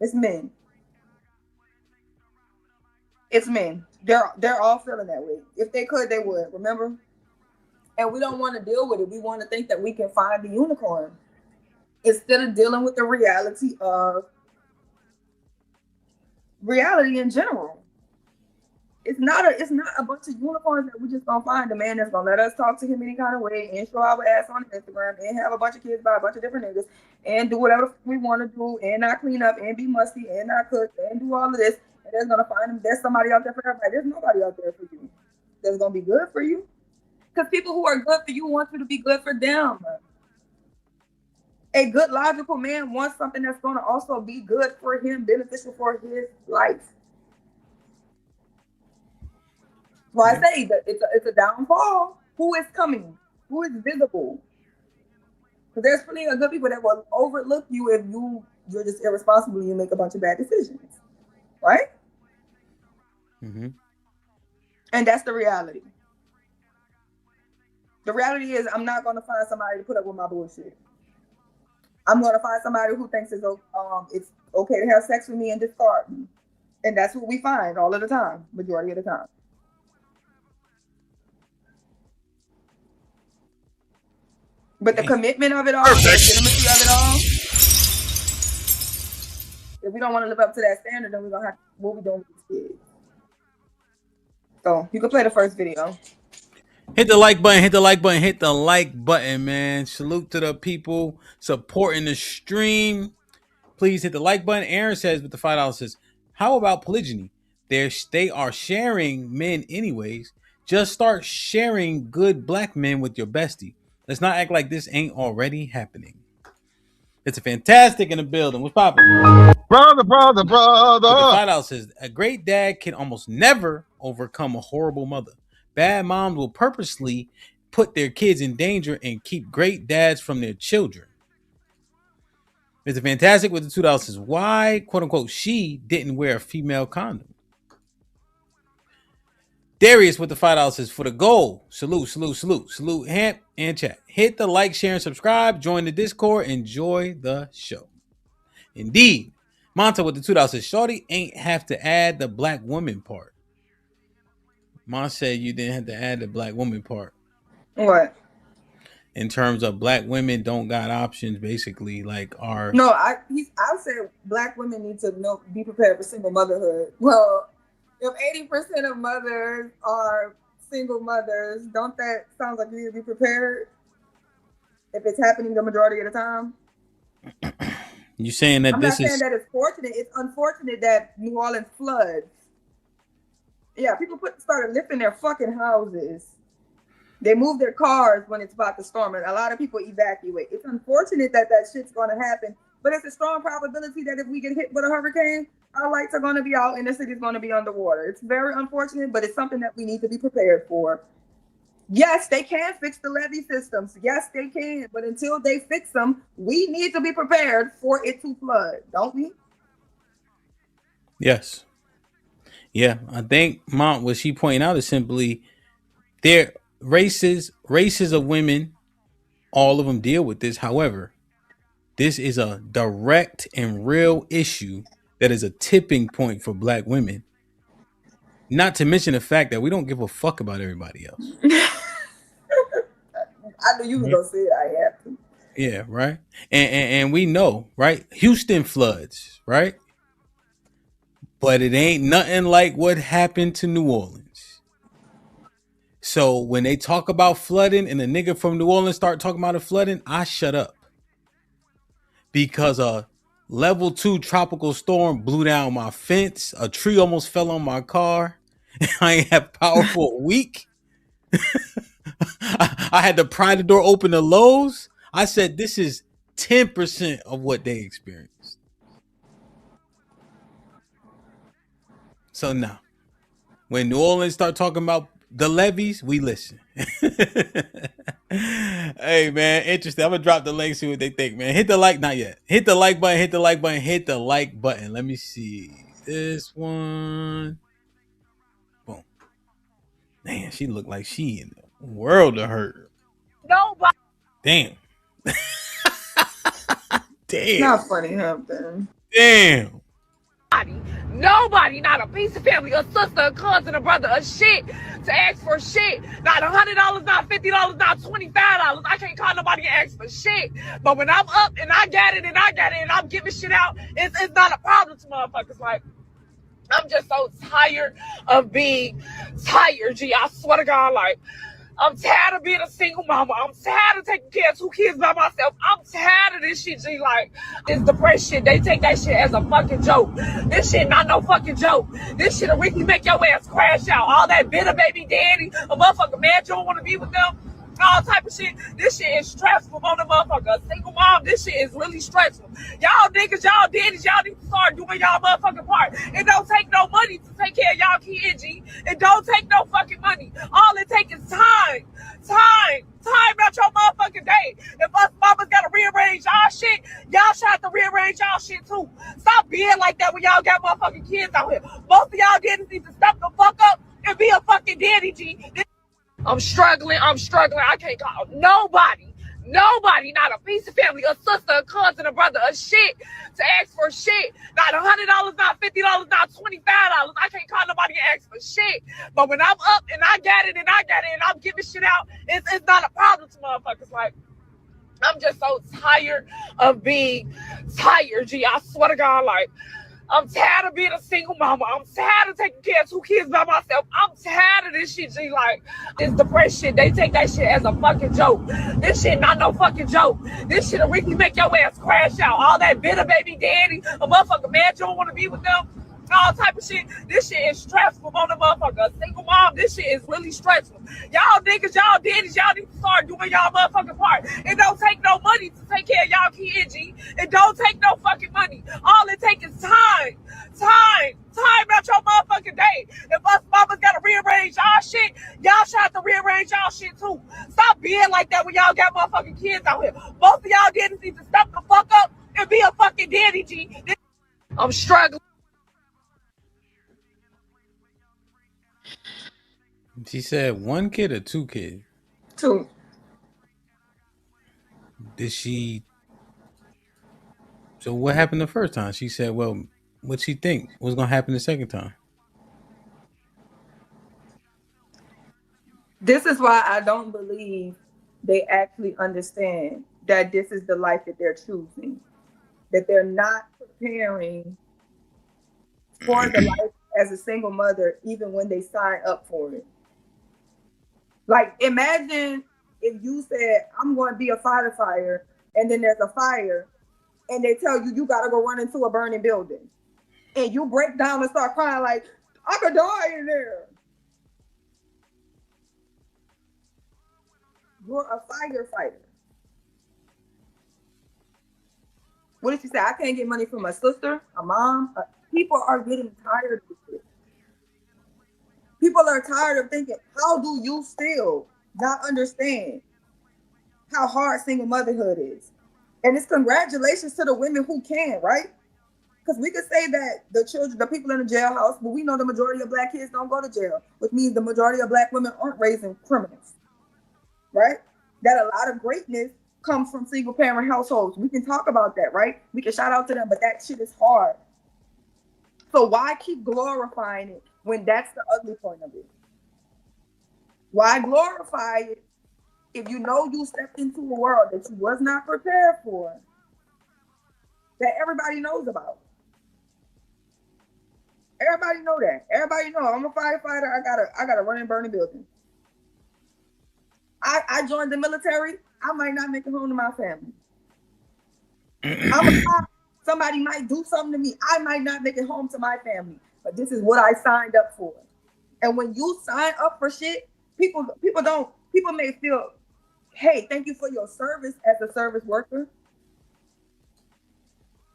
It's men. It's men. They're all feeling that way. If they could, they would. Remember? And we don't want to deal with it. We want to think that we can find the unicorn instead of dealing with the reality of reality in general. It's not a bunch of unicorns that we just gonna find a man that's gonna let us talk to him any kind of way and show our ass on Instagram and have a bunch of kids by a bunch of different niggas and do whatever we want to do and not clean up and be musty and not cook and do all of this. And there's gonna find him. There's somebody out there for everybody. There's nobody out there for you that's gonna be good for you. Because people who are good for you want you to be good for them. A good logical man wants something that's gonna also be good for him, beneficial for his life. So I say that it's a downfall. Who is coming? Who is visible? Because there's plenty of good people that will overlook you if you're just irresponsible and you make a bunch of bad decisions. Right? Mm-hmm. And that's the reality. The reality is I'm not going to find somebody to put up with my bullshit. I'm going to find somebody who thinks it's okay to have sex with me and discard me. And that's what we find all of the time, majority of the time. But the commitment of it all, the legitimacy of it all, if we don't want to live up to that standard, then we're going to have what we doing with these kids. So you can play the first video. Hit the like button, hit the like button, hit the like button, man. Salute to the people supporting the stream. Please hit the like button. Aaron says with the $5 says, how about polygyny? They are sharing men anyways. Just start sharing good black men with your bestie. Let's not act like this ain't already happening. It's a fantastic in the building. What's popping? Brother. But the Fight Out says a great dad can almost never overcome a horrible mother. Bad moms will purposely put their kids in danger and keep great dads from their children. It's a fantastic with the $2 says why, quote unquote, she didn't wear a female condom. Darius with the $5 says for the goal. Salute, Hamp and chat. Hit the like, share, and subscribe. Join the Discord. Enjoy the show. Indeed. Monta with the $2 says Shorty ain't have to add the black woman part. Mon said you didn't have to add the black woman part. What? In terms of black women don't got options, basically, like our. No, I said black women need to be prepared for single motherhood. Well, if 80% of mothers are single mothers, don't that sound like you need to be prepared if it's happening the majority of the time? You saying that I'm this not saying that it's fortunate. It's unfortunate that New Orleans floods. Yeah, people started lifting their fucking houses. They move their cars when it's about to storm, and a lot of people evacuate. It's unfortunate that shit's going to happen, but it's a strong probability that if we get hit with a hurricane, our lights are going to be out and the city's going to be underwater. It's very unfortunate, but it's something that we need to be prepared for. Yes, they can fix the levee systems. Yes, they can, but until they fix them, we need to be prepared for it to flood, don't we? Yes. Yeah, I think Mom, what she pointing out is simply their races of women, all of them deal with this. However, this is a direct and real issue that is a tipping point for black women. Not to mention the fact that we don't give a fuck about everybody else. I knew you were going to say it. I have to. Yeah, right. And we know, right? Houston floods, right? But it ain't nothing like what happened to New Orleans. So when they talk about flooding and a nigga from New Orleans start talking about the flooding, I shut up. Because a level 2 tropical storm blew down my fence. A tree almost fell on my car. I ain't had power for a week. I had to pry the door open to Lowe's. I said, this is 10% of what they experienced. So now, when New Orleans start talking about the levees, we listen. Hey, man, interesting. I'm going to drop the link, see what they think, man. Hit the like, not yet. Hit the like button, hit the like button, hit the like button. Let me see. This one. Boom. Man, she looked like she in the world of hurt. Nobody. Damn. Damn. Not funny, Hampton. Damn. Nobody, not a piece of family, a sister, a cousin, a brother, a shit to ask for shit. Not $100, not $50, not $25. I can't call nobody and ask for shit. But when I'm up and I got it and I'm giving shit out, it's not a problem to motherfuckers. Like, I'm just so tired of being tired, G. I swear to God, like, I'm tired of being a single mama. I'm tired of taking care of 2 kids by myself. I'm tired of this shit, G. Like, this depression, they take that shit as a fucking joke. This shit not no fucking joke. This shit'll really make your ass crash out. All that bitter baby daddy, a motherfucker man, you don't want to be with them. All type of shit. This shit is stressful on the motherfucker. A single mom, this shit is really stressful. Y'all niggas, y'all daddies, y'all need to start doing y'all motherfucking part. It don't take no money to take care of y'all kids, G. It don't take no fucking money. All it takes is time out your motherfucking day. If us mamas gotta rearrange y'all shit, y'all should have to rearrange y'all shit too. Stop being like that when y'all got motherfucking kids out here. Most of y'all daddies need to step the fuck up and be a fucking daddy, G. I'm struggling. I can't call nobody, not a piece of family, a sister, a cousin, a brother, a shit to ask for shit. Not $100, not $50, not $25. I can't call nobody and ask for shit. But when I'm up and I got it and I'm giving shit out, it's not a problem to motherfuckers. Like, I'm just so tired of being tired, G. I swear to God, like, I'm tired of being a single mama. I'm tired of taking care of 2 kids by myself. I'm tired of this shit, G. Like, this depression, they take that shit as a fucking joke. This shit not no fucking joke. This shit'll really make your ass crash out. All that bitter baby daddy, a motherfucker man, you don't want to be with them. All type of shit. This shit is stressful on the motherfucker. A single mom, this shit is really stressful. Y'all niggas, y'all daddies, y'all need to start doing y'all motherfucking part. It don't take no money to take care of y'all kid, G. It don't take no fucking money. All it takes is time. Time out your motherfucking day. If us mamas gotta rearrange our shit, y'all should have to rearrange y'all shit too. Stop being like that when y'all got motherfucking kids out here. Most of y'all didn't need to step the fuck up and be a fucking daddy, G. I'm struggling. She said 1 kid or 2 kids? 2. Did she? So what happened the first time? She said, well, what she think was gonna happen the second time? This is why I don't believe they actually understand that this is the life that they're choosing. That they're not preparing for the life as a single mother, even when they sign up for it. Like, imagine if you said, I'm going to be a firefighter, and then there's a fire, and they tell you, you got to go run into a burning building. And you break down and start crying like, I could die in there. You're a firefighter. What did she say? I can't get money from a sister, a mom. People are getting tired of this. People are tired of thinking, how do you still not understand how hard single motherhood is? And it's congratulations to the women who can, right? Because we could say that the children, the people in the jailhouse, but we know the majority of Black kids don't go to jail, which means the majority of Black women aren't raising criminals, right? That a lot of greatness comes from single parent households. We can talk about that, right? We can shout out to them, but that shit is hard. So why keep glorifying it when that's the ugly point of it? Why glorify it if you know you stepped into a world that you was not prepared for, that everybody knows about? Everybody know that. Everybody know I'm a firefighter. I gotta run and burn a building. I joined the military. I might not make it home to my family. I'm a cop. Somebody might do something to me. I might not make it home to my family. But this is what I signed up for. And when you sign up for shit, people may feel, hey, thank you for your service as a service worker.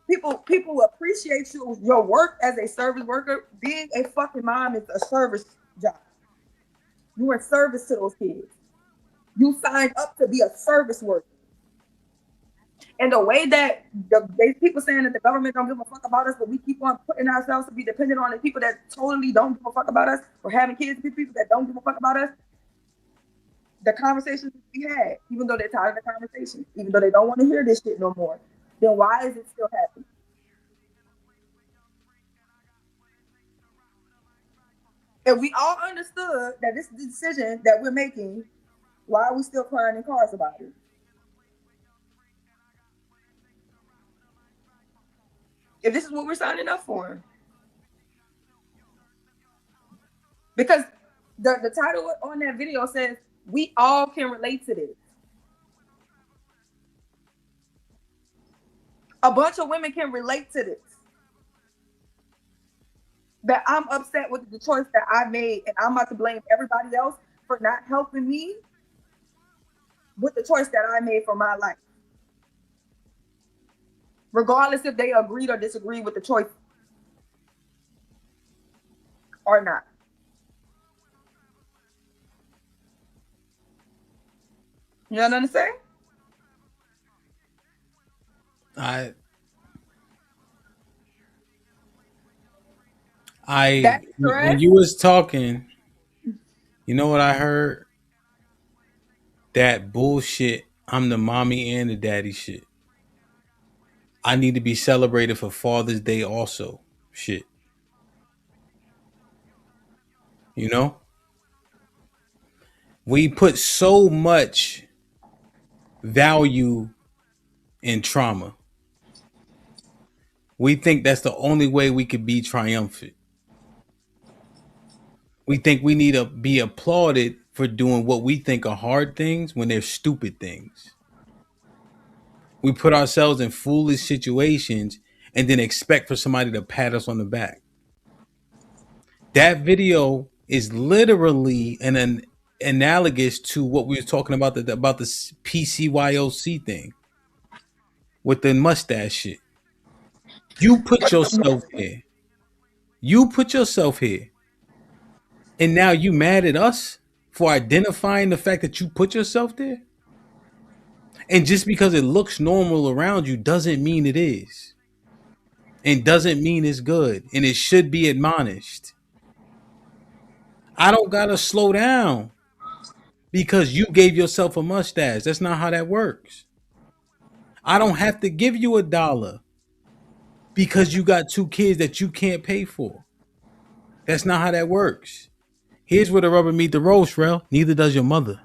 People appreciate your work as a service worker. Being a fucking mom is a service job. You're in service to those kids. You signed up to be a service worker. And the way that people saying that the government don't give a fuck about us, but we keep on putting ourselves to be dependent on the people that totally don't give a fuck about us, or having kids with people that don't give a fuck about us. The conversations we had, even though they're tired of the conversation, even though they don't want to hear this shit no more, then why is it still happening? If we all understood that this is the decision that we're making, why are we still crying in cars about it? If this is what we're signing up for. Because the title on that video says, we all can relate to this. A bunch of women can relate to this. That I'm upset with the choice that I made, and I'm about to blame everybody else for not helping me with the choice that I made for my life. Regardless if they agreed or disagreed with the choice or not. You know what I'm saying? When you was talking, you know what I heard? That bullshit, I'm the mommy and the daddy shit. I need to be celebrated for Father's Day also shit. You know? We put so much value in trauma. We think that's the only way we could be triumphant. We think we need to be applauded for doing what we think are hard things when they're stupid things. We put ourselves in foolish situations and then expect for somebody to pat us on the back. That video is literally an analogous to what we were talking about the PCYOC thing. with the mustache shit. You put yourself here. You put yourself here. And now you mad at us for identifying the fact that you put yourself there? And just because it looks normal around you doesn't mean it is. And doesn't mean it's good. And it should be admonished. I don't gotta slow down because you gave yourself a mustache. That's not how that works. I don't have to give you $1 because you got 2 kids that you can't pay for. That's not how that works. Here's where the rubber meet the road, Shrell. Neither does your mother.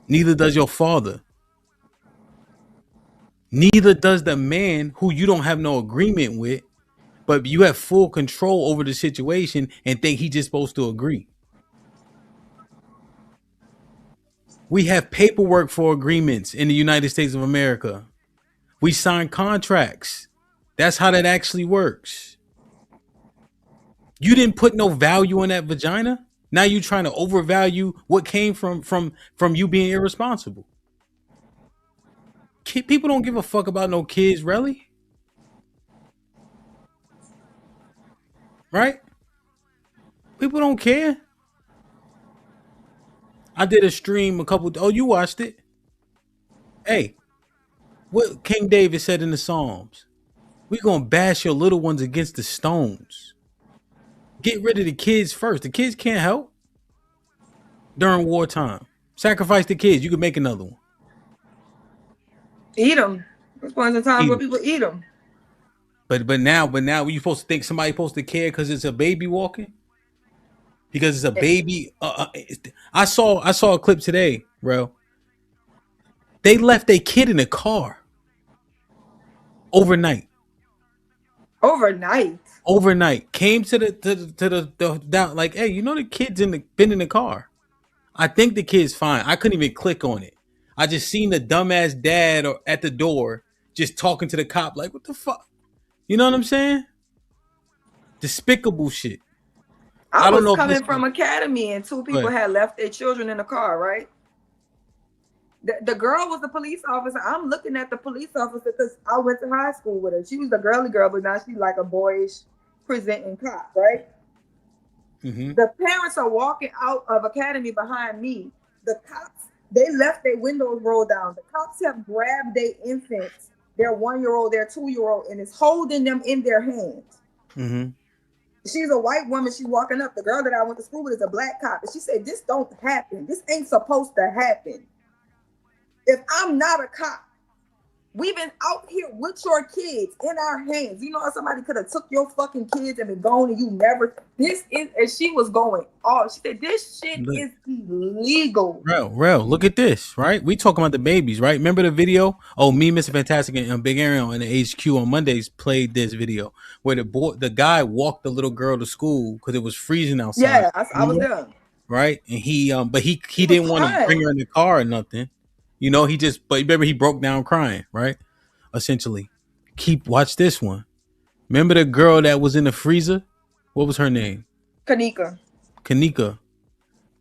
Neither does your father. Neither does the man who you don't have no agreement with, but you have full control over the situation and think he's just supposed to agree. We have paperwork for agreements in the United States of America. We sign contracts. That's how that actually works. You didn't put no value in that vagina. Now you trying to overvalue what came from you being irresponsible. People don't give a fuck about no kids, really. Right? People don't care. I did a stream oh, you watched it. Hey, what King David said in the Psalms. We're gonna bash your little ones against the stones. Get rid of the kids first. The kids can't help during wartime. Sacrifice the kids. You can make another one. Eat them. There's points in time where people eat them. But now you supposed to think somebody's supposed to care because it's a baby walking? Because it's a baby. I saw a clip today, bro. They left a kid in a car overnight. Overnight. Came to the down like, hey, you know the kid's been in the car. I think the kid's fine. I couldn't even click on it. I just seen the dumbass dad at the door just talking to the cop like, what the fuck? You know what I'm saying? Despicable shit. I don't know. Coming from Academy and 2 people had left their children in the car, right? The girl was a police officer. I'm looking at the police officer because I went to high school with her. She was a girly girl, but now she's like a boyish presenting cop, right? Mm-hmm. The parents are walking out of Academy behind me. The cops, they left their windows rolled down. The cops have grabbed their infants, their 1-year-old, their 2-year-old, and is holding them in their hands. Mm-hmm. She's a white woman. She's walking up. The girl that I went to school with is a black cop. And she said, this don't happen. This ain't supposed to happen. If I'm not a cop, we've been out here with your kids in our hands. You know how somebody could have took your fucking kids and been gone and you never. This is, and she was going off. She said, this shit is illegal. Real, look at this, right? We talking about the babies, right? Remember the video? Oh, me, Mr. Fantastic, and Big Aaron in the HQ on Mondays played this video where the guy walked the little girl to school because it was freezing outside. Yeah, I was there. Right? And he didn't want to bring her in the car or nothing. You know, but remember he broke down crying, right? Essentially. Watch this one. Remember the girl that was in the freezer? What was her name? Kanika.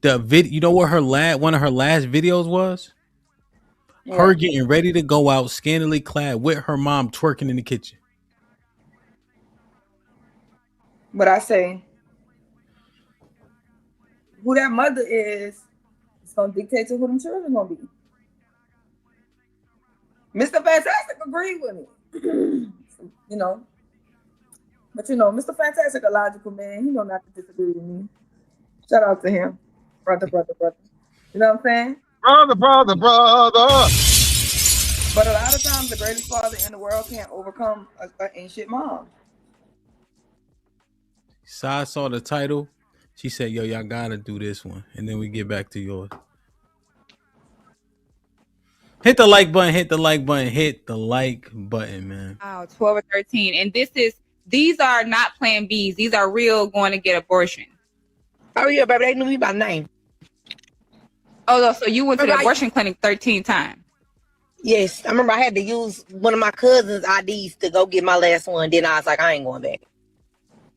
You know what one of her last videos was? Yeah. Her getting ready to go out, scantily clad, with her mom twerking in the kitchen. But I say, who that mother is, it's gonna dictate to who them children gonna be. Mr. Fantastic agreed with me. You know. But you know, Mr. Fantastic, a logical man. He know not to disagree with me. Shout out to him. Brother. You know what I'm saying? Brother. But a lot of times the greatest father in the world can't overcome an ain't shit mom. Sai saw the title. She said, yo, y'all gotta do this one. And then we get back to yours. Hit the like button, man. Wow, 12 or 13. And these are not plan Bs. These are real going to get abortion. Oh, yeah, baby. They knew me by name. Oh, so you went to the abortion clinic 13 times? Yes. I remember I had to use one of my cousin's IDs to go get my last one. Then I was like, I ain't going back.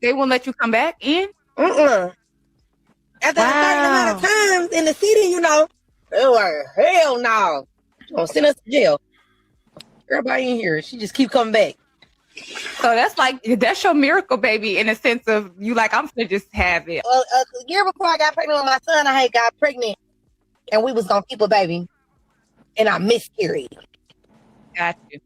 They won't let you come back in? After a certain amount of times in the city, you know, they were, hell no. Gonna send us to jail. Everybody in here, she just keep coming back. So that's your miracle baby in a sense of you like, I'm gonna just have it. A year before I got pregnant with my son, I had got pregnant and we was gonna keep a baby. And I miscarried. Got you.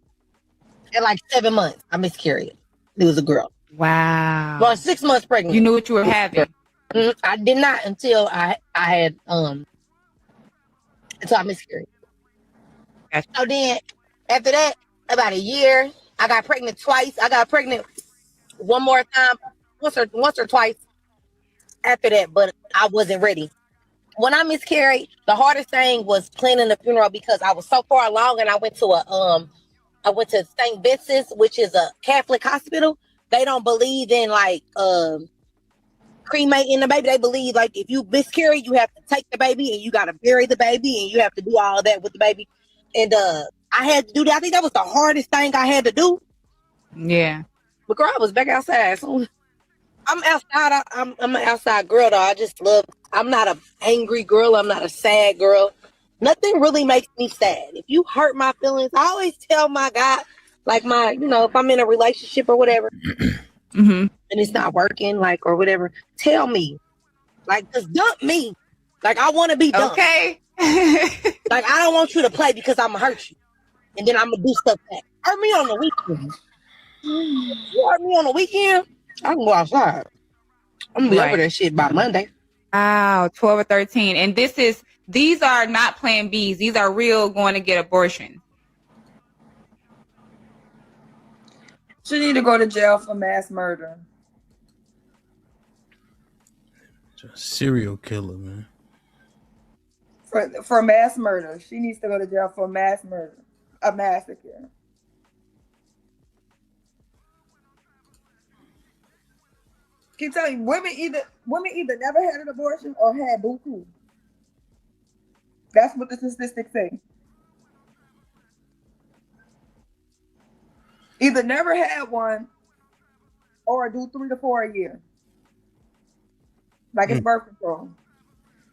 At like 7 months, I miscarried. It was a girl. Wow. Well, 6 months pregnant. You knew what you were having. I did not until I had until I miscarried. Gotcha. So then after that, about a year, I got pregnant twice. I got pregnant one more time, once or twice after that, but I wasn't ready. When I miscarried, the hardest thing was planning the funeral because I was so far along, and I went to St. Vincent's, which is a Catholic hospital. They don't believe in like cremating the baby. They believe like if you miscarry, you have to take the baby and you got to bury the baby and you have to do all of that with the baby. And I had to do that. I think that was the hardest thing I had to do. Yeah. But girl, I was back outside. So I'm outside. I'm an outside girl though. I just love. I'm not an angry girl. I'm not a sad girl. Nothing really makes me sad. If you hurt my feelings, I always tell my guy, like if I'm in a relationship or whatever, and it's not working, like or whatever, tell me, like just dump me. Like I want to be dumped. Okay. Like I don't want you to play because I'm gonna hurt you, and then I'm gonna do stuff back. Hurt me on the weekend. You hurt me on the weekend, I can go outside. I'm gonna be over that shit by Monday. Wow, 12 or 13. And these are not plan Bs. These are real going to get abortion. She need to go to jail for mass murder. Serial killer, man. For mass murder. She needs to go to jail for mass murder. A massacre. Keep telling you, women either never had an abortion or had buku. That's what the statistics say. Either never had one or do 3 to 4 a year. Like it's birth control.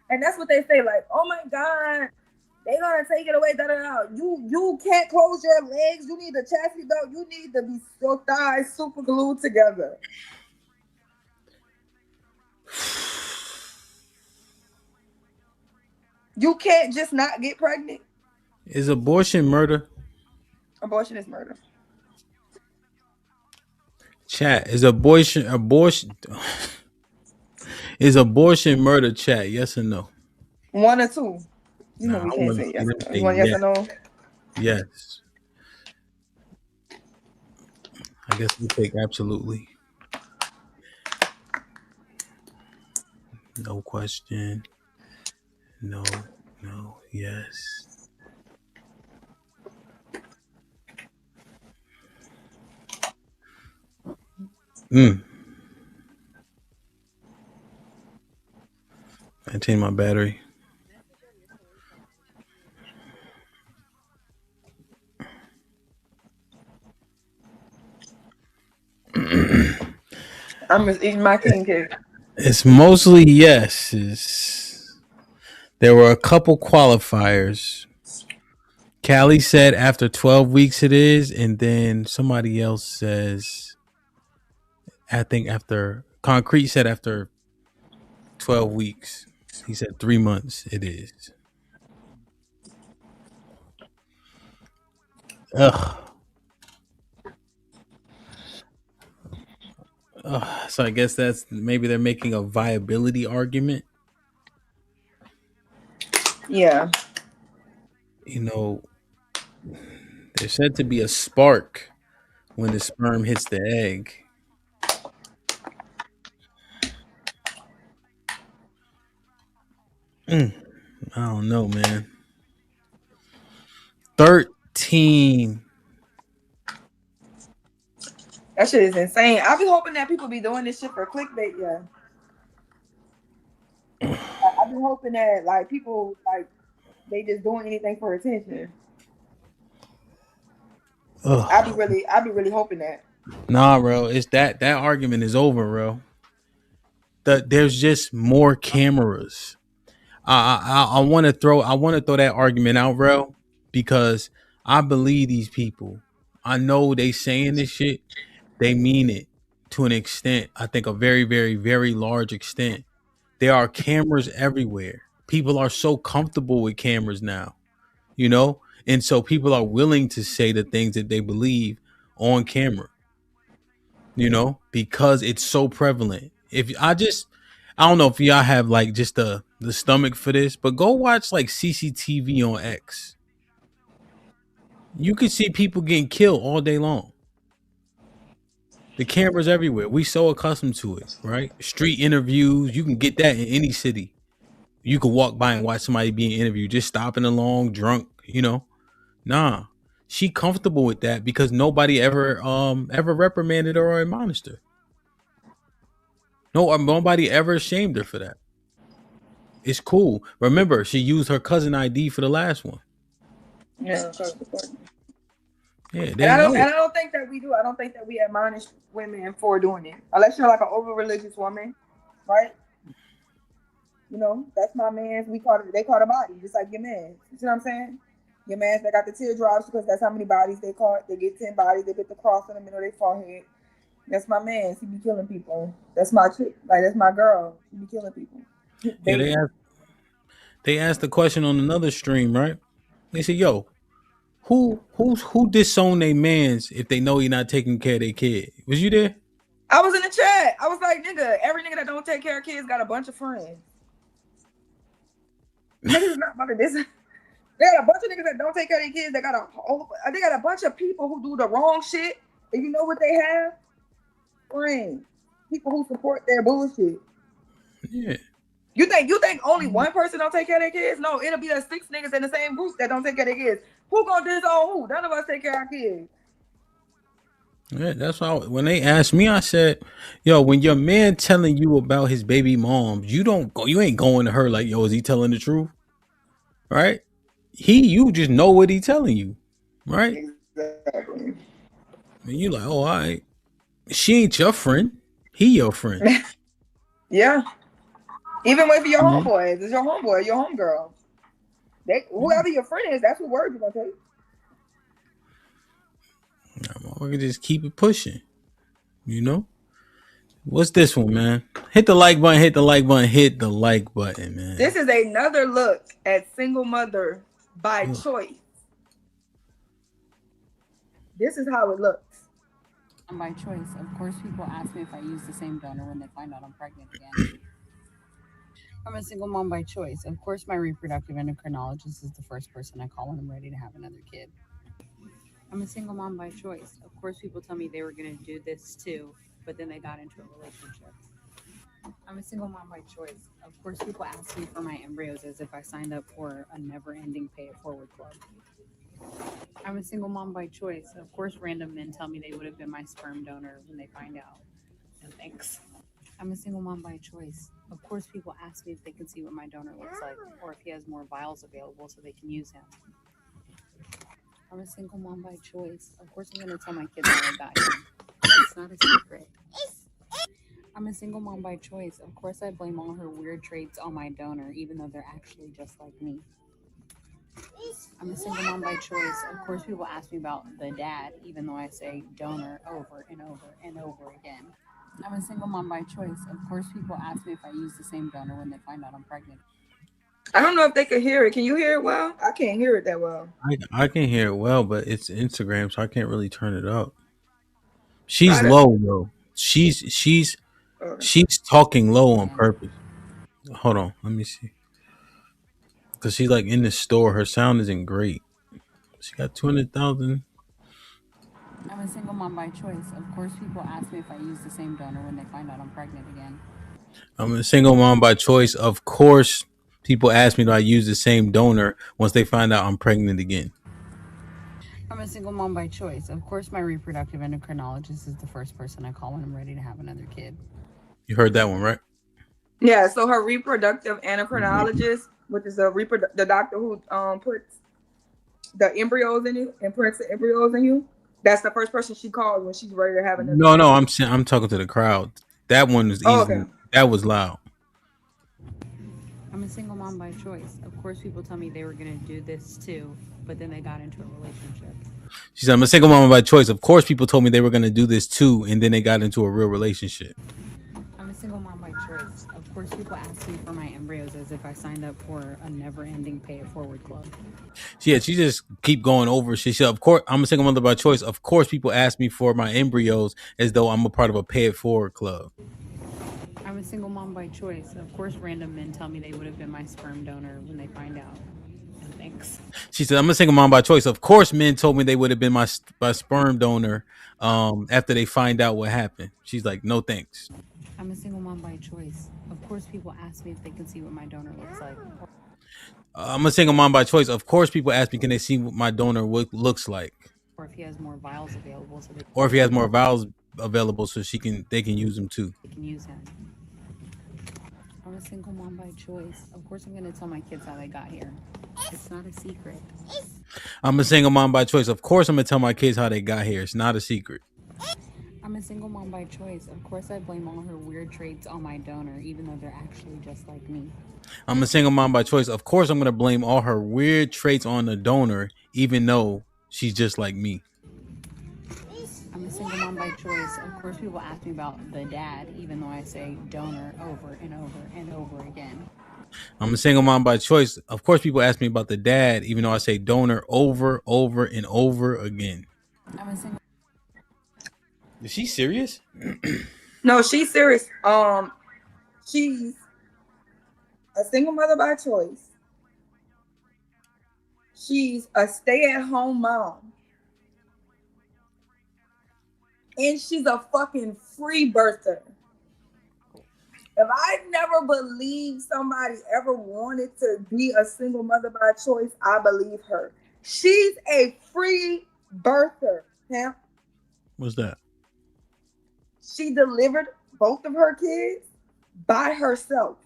And that's what they say, like, oh my God, they're gonna take it away. Da, da, da. You can't close your legs. You need a chastity belt. You need to be your thighs super glued together. You can't just not get pregnant. Is abortion murder? Abortion is murder. Chat, is abortion is abortion murder, chat? Yes or no? 1 or 2. You know Nah, we I can't wanna say yes. say You want yes yes. or no? Yes. I guess we take absolutely. No question. No, yes. I changed my battery. I'm just eating my king cake. It's mostly yes. There were a couple qualifiers. Callie said after 12 weeks it is, and then somebody else says, I think after Concrete said after 12 weeks. He said 3 months it is. Ugh. So I guess that's maybe they're making a viability argument. Yeah. You know, there's said to be a spark when the sperm hits the egg. I don't know, man. 13. That shit is insane. I be hoping that people be doing this shit for clickbait, yeah. I be hoping that like people like they just doing anything for attention. Ugh. I be really hoping that. Nah, bro. It's that argument is over, bro. There's just more cameras. I want to throw that argument out, bro, because I believe these people. I know they saying this shit. They mean it to an extent. I think a very, very, very large extent. There are cameras everywhere. People are so comfortable with cameras now, you know? And so people are willing to say the things that they believe on camera, you know, because it's so prevalent. I don't know if y'all have like just the stomach for this, but go watch like CCTV on X. You can see people getting killed all day long. The cameras everywhere. We so accustomed to it, right? Street interviews, you can get that in any city. You can walk by and watch somebody being interviewed, just stopping along drunk, you know. Nah. She comfortable with that because nobody ever reprimanded her or admonished her. Nobody ever ashamed her for that. It's cool. Remember, she used her cousin ID for the last one. Yeah. Yeah, And I don't think that we do. I don't think that we admonish women for doing it, unless you're like an over religious woman, right? You know, that's my man's. They call it a body, just like your man. You see what I'm saying? Your man's that got the teardrops because that's how many bodies they call it. They get 10 bodies. They put the cross in the middle of their forehead. That's my man. He be killing people. That's my chick. Like that's my girl. She be killing people. Yeah, they asked the question on another stream, right? They said, "Yo, who disown their mans if they know you're not taking care of their kid?" Was you there? I was in the chat. I was like, nigga, every nigga that don't take care of kids got a bunch of friends. Niggas is not about to this. They got a bunch of niggas that don't take care of their kids. They got a bunch of people who do the wrong shit. And you know what they have? Friends. People who support their bullshit. Yeah. You think only one person don't take care of their kids? No, it'll be the 6 niggas in the same group that don't take care of their kids. Who gonna disown who? None of us take care of our kids. Yeah, that's why when they asked me, I said, "Yo, when your man telling you about his baby moms, you ain't going to her like, yo, is he telling the truth? Right? You just know what he telling you, right? Exactly. And you like, oh, all right. She ain't your friend. He your friend. Yeah. Even if your homeboy is your homeboy, your homegirl. Whoever your friend is, that's what word you're gonna take. We can just keep it pushing. You know? What's this one, man? Hit the like button, hit the like button, hit the like button, man. This is another look at single mother by choice. This is how it looks. By choice. Of course, people ask me if I use the same donor when they find out I'm pregnant again. I'm a single mom by choice. Of course, my reproductive endocrinologist is the first person I call when I'm ready to have another kid. I'm a single mom by choice. Of course, people tell me they were going to do this too, but then they got into a relationship. I'm a single mom by choice. Of course, people ask me for my embryos as if I signed up for a never-ending pay-it-forward club. I'm a single mom by choice. Of course, random men tell me they would have been my sperm donor when they find out. No thanks. I'm a single mom by choice. Of course, people ask me if they can see what my donor looks like or if he has more vials available so they can use him. I'm a single mom by choice. Of course, I'm going to tell my kids all about him. It's not a secret. I'm a single mom by choice. Of course, I blame all her weird traits on my donor, even though they're actually just like me. I'm a single mom by choice. Of course, people ask me about the dad, even though I say donor over and over and over again. I'm a single mom by choice. Of course, people ask me if I use the same donor when they find out I'm pregnant. I don't know if they can hear it. Can you hear it well? I can't hear it that well. I can hear it well, but it's Instagram, so I can't really turn it up. She's low, though. She's talking low on purpose. Hold on, let me see. Because she's like in the store. Her sound isn't great. She got 200,000. I'm a single mom by choice. Of course, people ask me if I use the same donor when they find out I'm pregnant again. I'm a single mom by choice. Of course, people ask me do I use the same donor once they find out I'm pregnant again. I'm a single mom by choice. Of course, my reproductive endocrinologist is the first person I call when I'm ready to have another kid. You heard that one, right? Yeah, so her reproductive endocrinologist, which is the doctor who puts the embryos in you, implants the embryos in you, that's the first person she calls when she's ready to have another kid. No, I'm talking to the crowd. That one was easy. Okay. That was loud. a single mom by choice. Of course, people tell me they were going to do this too, but then they got into a relationship. She said, I'm a single mom by choice. Of course, people told me they were going to do this too, and then they got into a real relationship. I'm a single mom by choice. Of course, people ask me for my embryos as if I signed up for a never-ending pay-it-forward club. Yeah, she just keep going over. She said, of course, I'm a single mother by choice. Of course, people ask me for my embryos as though I'm a part of a pay it forward club. I'm a single mom by choice. Of course, random men tell me they would have been my sperm donor when they find out. And thanks. She said, I'm a single mom by choice. Of course, men told me they would have been my sperm donor after they find out what happened. She's like, no thanks. I'm a single mom by choice. Of course, people ask me if they can see what my donor looks like. I'm a single mom by choice. Of course, people ask me, can they see what my donor looks like? Or if he has more vials available, so they can use them too. They can use him. I'm a single mom by choice. Of course, I'm going to tell my kids how they got here. It's not a secret. I'm a single mom by choice. Of course, I'm going to tell my kids how they got here. It's not a secret. I'm a single mom by choice. Of course, I blame all her weird traits on my donor, even though they're actually just like me. I'm a single mom by choice. Of course, I'm going to blame all her weird traits on the donor, even though she's just like me. I'm a single mom by choice. Of course, people ask me about the dad, even though I say donor over and over and over again. I'm a single mom by choice. Of course, people ask me about the dad, even though I say donor over and over again. I'm a single. Is she serious? No, she's serious. She's a single mother by choice. She's a stay-at-home mom. And she's a fucking free birther. If I never believed somebody ever wanted to be a single mother by choice, I believe her. She's a free birther. Yeah. What's that? She delivered both of her kids by herself.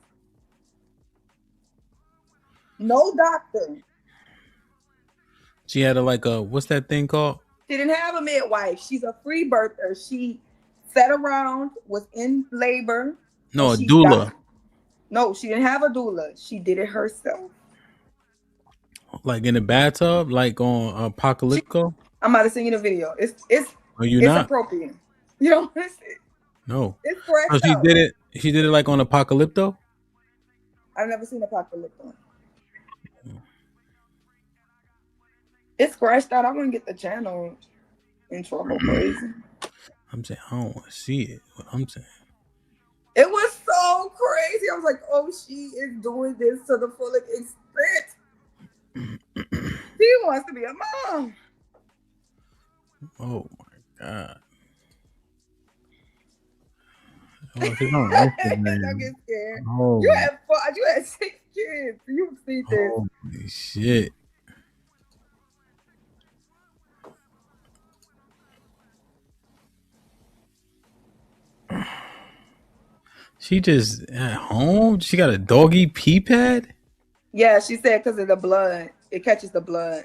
No doctor. She had what's that thing called? She didn't have a midwife. She's a free birther. She sat around, was in labor. No, a doula. No, she didn't have a doula. She did it herself. Like in the bathtub, like on Apocalypto? I'm about to send you the video. It's Are you not? appropriate. You don't listen. No. It's correct. So she did it like on Apocalypto? I've never seen Apocalypto. It's scratched out. I'm gonna get the channel in trouble crazy. I'm saying I don't want to see it. What I'm saying. It was so crazy. I was like, oh, she is doing this to the full extent. She wants to be a mom. Oh my God. Don't get scared. Oh. You had 6 kids. You see this. Holy shit. She just at home? She got a doggy pee pad? Yeah, she said because of the blood. It catches the blood.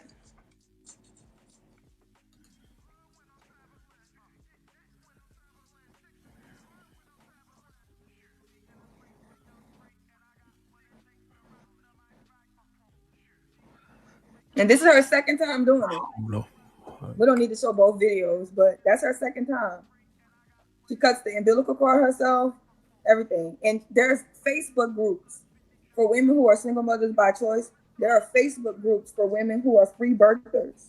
And this is her second time doing it. No. We don't need to show both videos, but that's her second time. She cuts the umbilical cord herself, everything. And there's Facebook groups for women who are single mothers by choice. There are Facebook groups for women who are free birthers.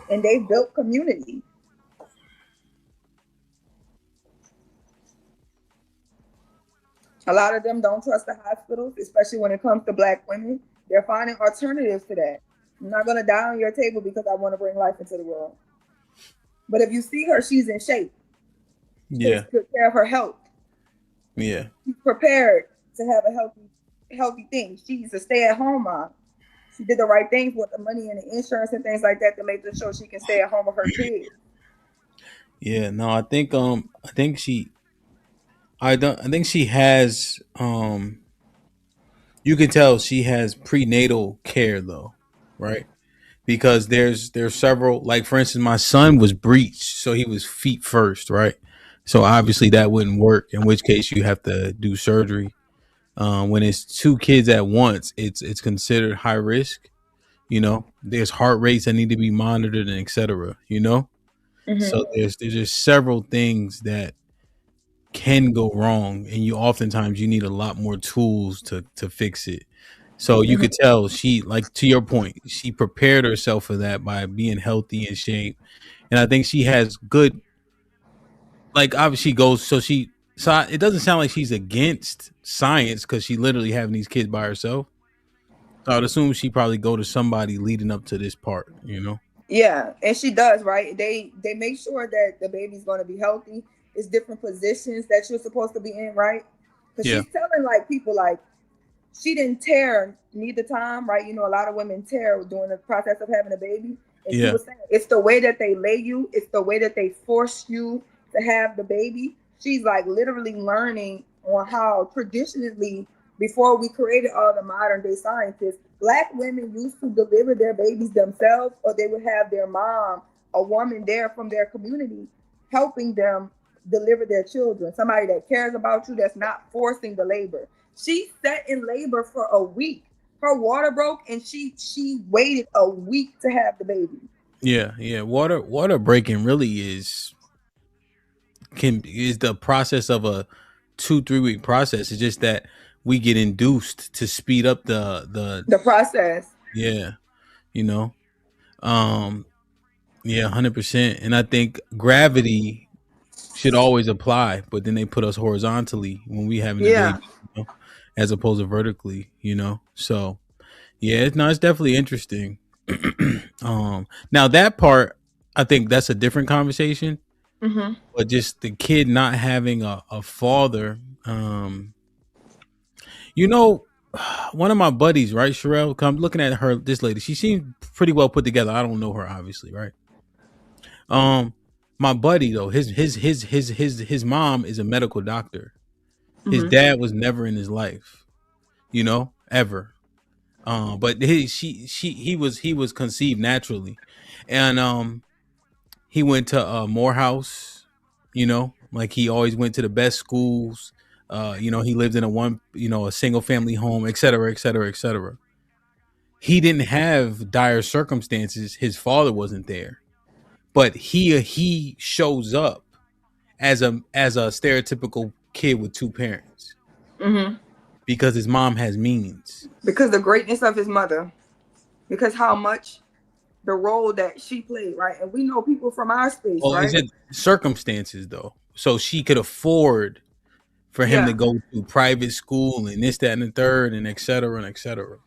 And they've built community. A lot of them don't trust the hospitals, especially when it comes to Black women. They're finding alternatives to that. I'm not going to die on your table because I want to bring life into the world. But if you see her, she's in shape. Yeah. She's took care of her health. Yeah. She's prepared to have a healthy thing. She's a stay-at-home mom. She did the right things with the money and the insurance and things like that to make sure she can stay at home with her kids. Yeah, no, I think she has you can tell she has prenatal care though, right? Because there's several, like for instance, my son was breached, so he was feet first, right? So obviously that wouldn't work, in which case you have to do surgery. When it's two kids at once, it's considered high risk. There's heart rates that need to be monitored and etc. Mhm. So there's just several things that can go wrong, and you need a lot more tools to fix it. So you Mhm. could tell she, like, to your point, she prepared herself for that by being healthy and shape, and I think she has good, like, obviously goes it doesn't sound like she's against science because she literally having these kids by herself. So I would assume she probably go to somebody leading up to this part. Yeah, and she does, right? They make sure that the baby's going to be healthy. It's different positions that you're supposed to be in, right? Because Yeah. she's telling like people like she didn't tear neither time, right? A lot of women tear during the process of having a baby. And she Yeah. was saying it's the way that they lay you, it's the way that they force you to have the baby. She's like literally learning on how traditionally, before we created all the modern day scientists, Black women used to deliver their babies themselves, or they would have their mom, a woman there from their community, helping them deliver their children. Somebody that cares about you, that's not forcing the labor. She sat in labor for a week. Her water broke, and she waited a week to have the baby. Yeah. Water breaking really is the process of a 2-3 week process. It's just that we get induced to speed up the process. yeah, you know. Um yeah, 100%. And I think gravity should always apply, but then they put us horizontally when we having a Yeah. baby, as opposed to vertically. So yeah, it's definitely interesting. Now that part, I think that's a different conversation. Mm-hmm. But just the kid not having a father, you know, one of my buddies, right, Sherelle, come looking at her, this lady, she seems pretty well put together. I don't know her, obviously, right? My buddy though, his mom is a medical doctor. His Mm-hmm. dad was never in his life, ever. But he was conceived naturally, and he went to Morehouse, like he always went to the best schools. He lived in a single family home, et cetera, et cetera, et cetera. He didn't have dire circumstances. His father wasn't there, but he shows up as a stereotypical kid with two parents Mm-hmm. because his mom has means. Because the greatness of his mother, because how much the role that she played, right? And we know people from our space, Well, is right? it circumstances though? So she could afford for him to Yeah. go to private school and this, that, and the third, and et cetera, and et cetera.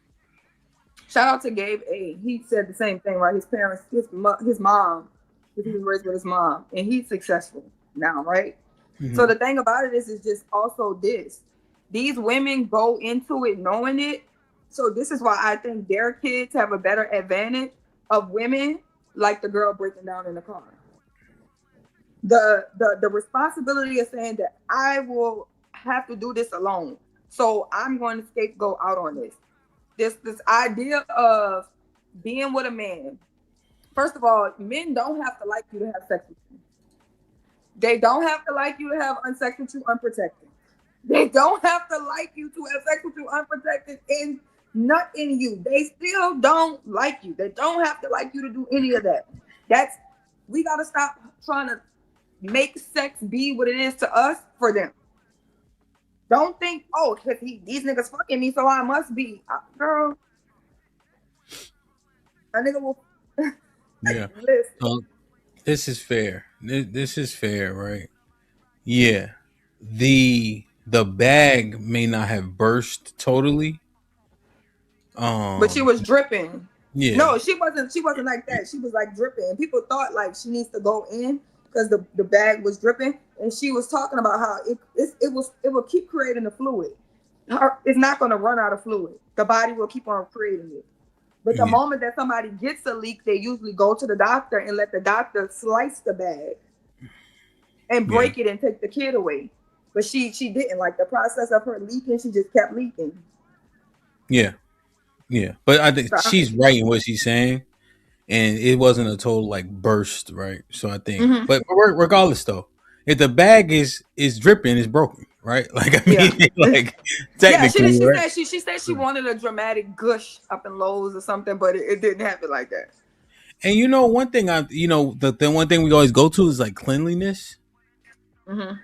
Shout out to Gabe A. He said the same thing, right? His parents, his mom, he was raised with his mom, and he's successful now, right? Mhm. So the thing about it is just also this. These women go into it knowing it. So this is why I think their kids have a better advantage of women like the girl breaking down in the car. The responsibility of saying that I will have to do this alone. So I'm going to scapegoat out on this. This idea of being with a man. First of all, men don't have to like you to have sex with you. They don't have to like you to have sex with you unprotected. They don't have to like you to have sex with you unprotected and nut in you. They still don't like you. They don't have to like you to do any of that. We gotta stop trying to make sex be what it is to us for them. Don't think, oh, because these niggas fucking me, so I must be. Girl, a nigga will. Yeah. Listen. This is fair. This is fair, right? Yeah. The bag may not have burst totally. But she was dripping. Yeah. No, she wasn't like that. She was like dripping. And people thought like she needs to go in because the bag was dripping. And she was talking about how it will keep creating the fluid. It's not going to run out of fluid. The body will keep on creating it. But the moment that somebody gets a leak, they usually go to the doctor and let the doctor slice the bag and break it and take the kid away. But she didn't. Like the process of her leaking, she just kept leaking. Yeah. Yeah. But I think she's right in what she's saying. And it wasn't a total like burst, right? So I think, but regardless though, if the bag is dripping, it's broken. right? Like I mean, like Yeah, technically, right? she said she wanted a dramatic gush up in Lowe's or something, but it didn't happen like that. And you know, one thing the one thing we always go to is like cleanliness. Mm-hmm.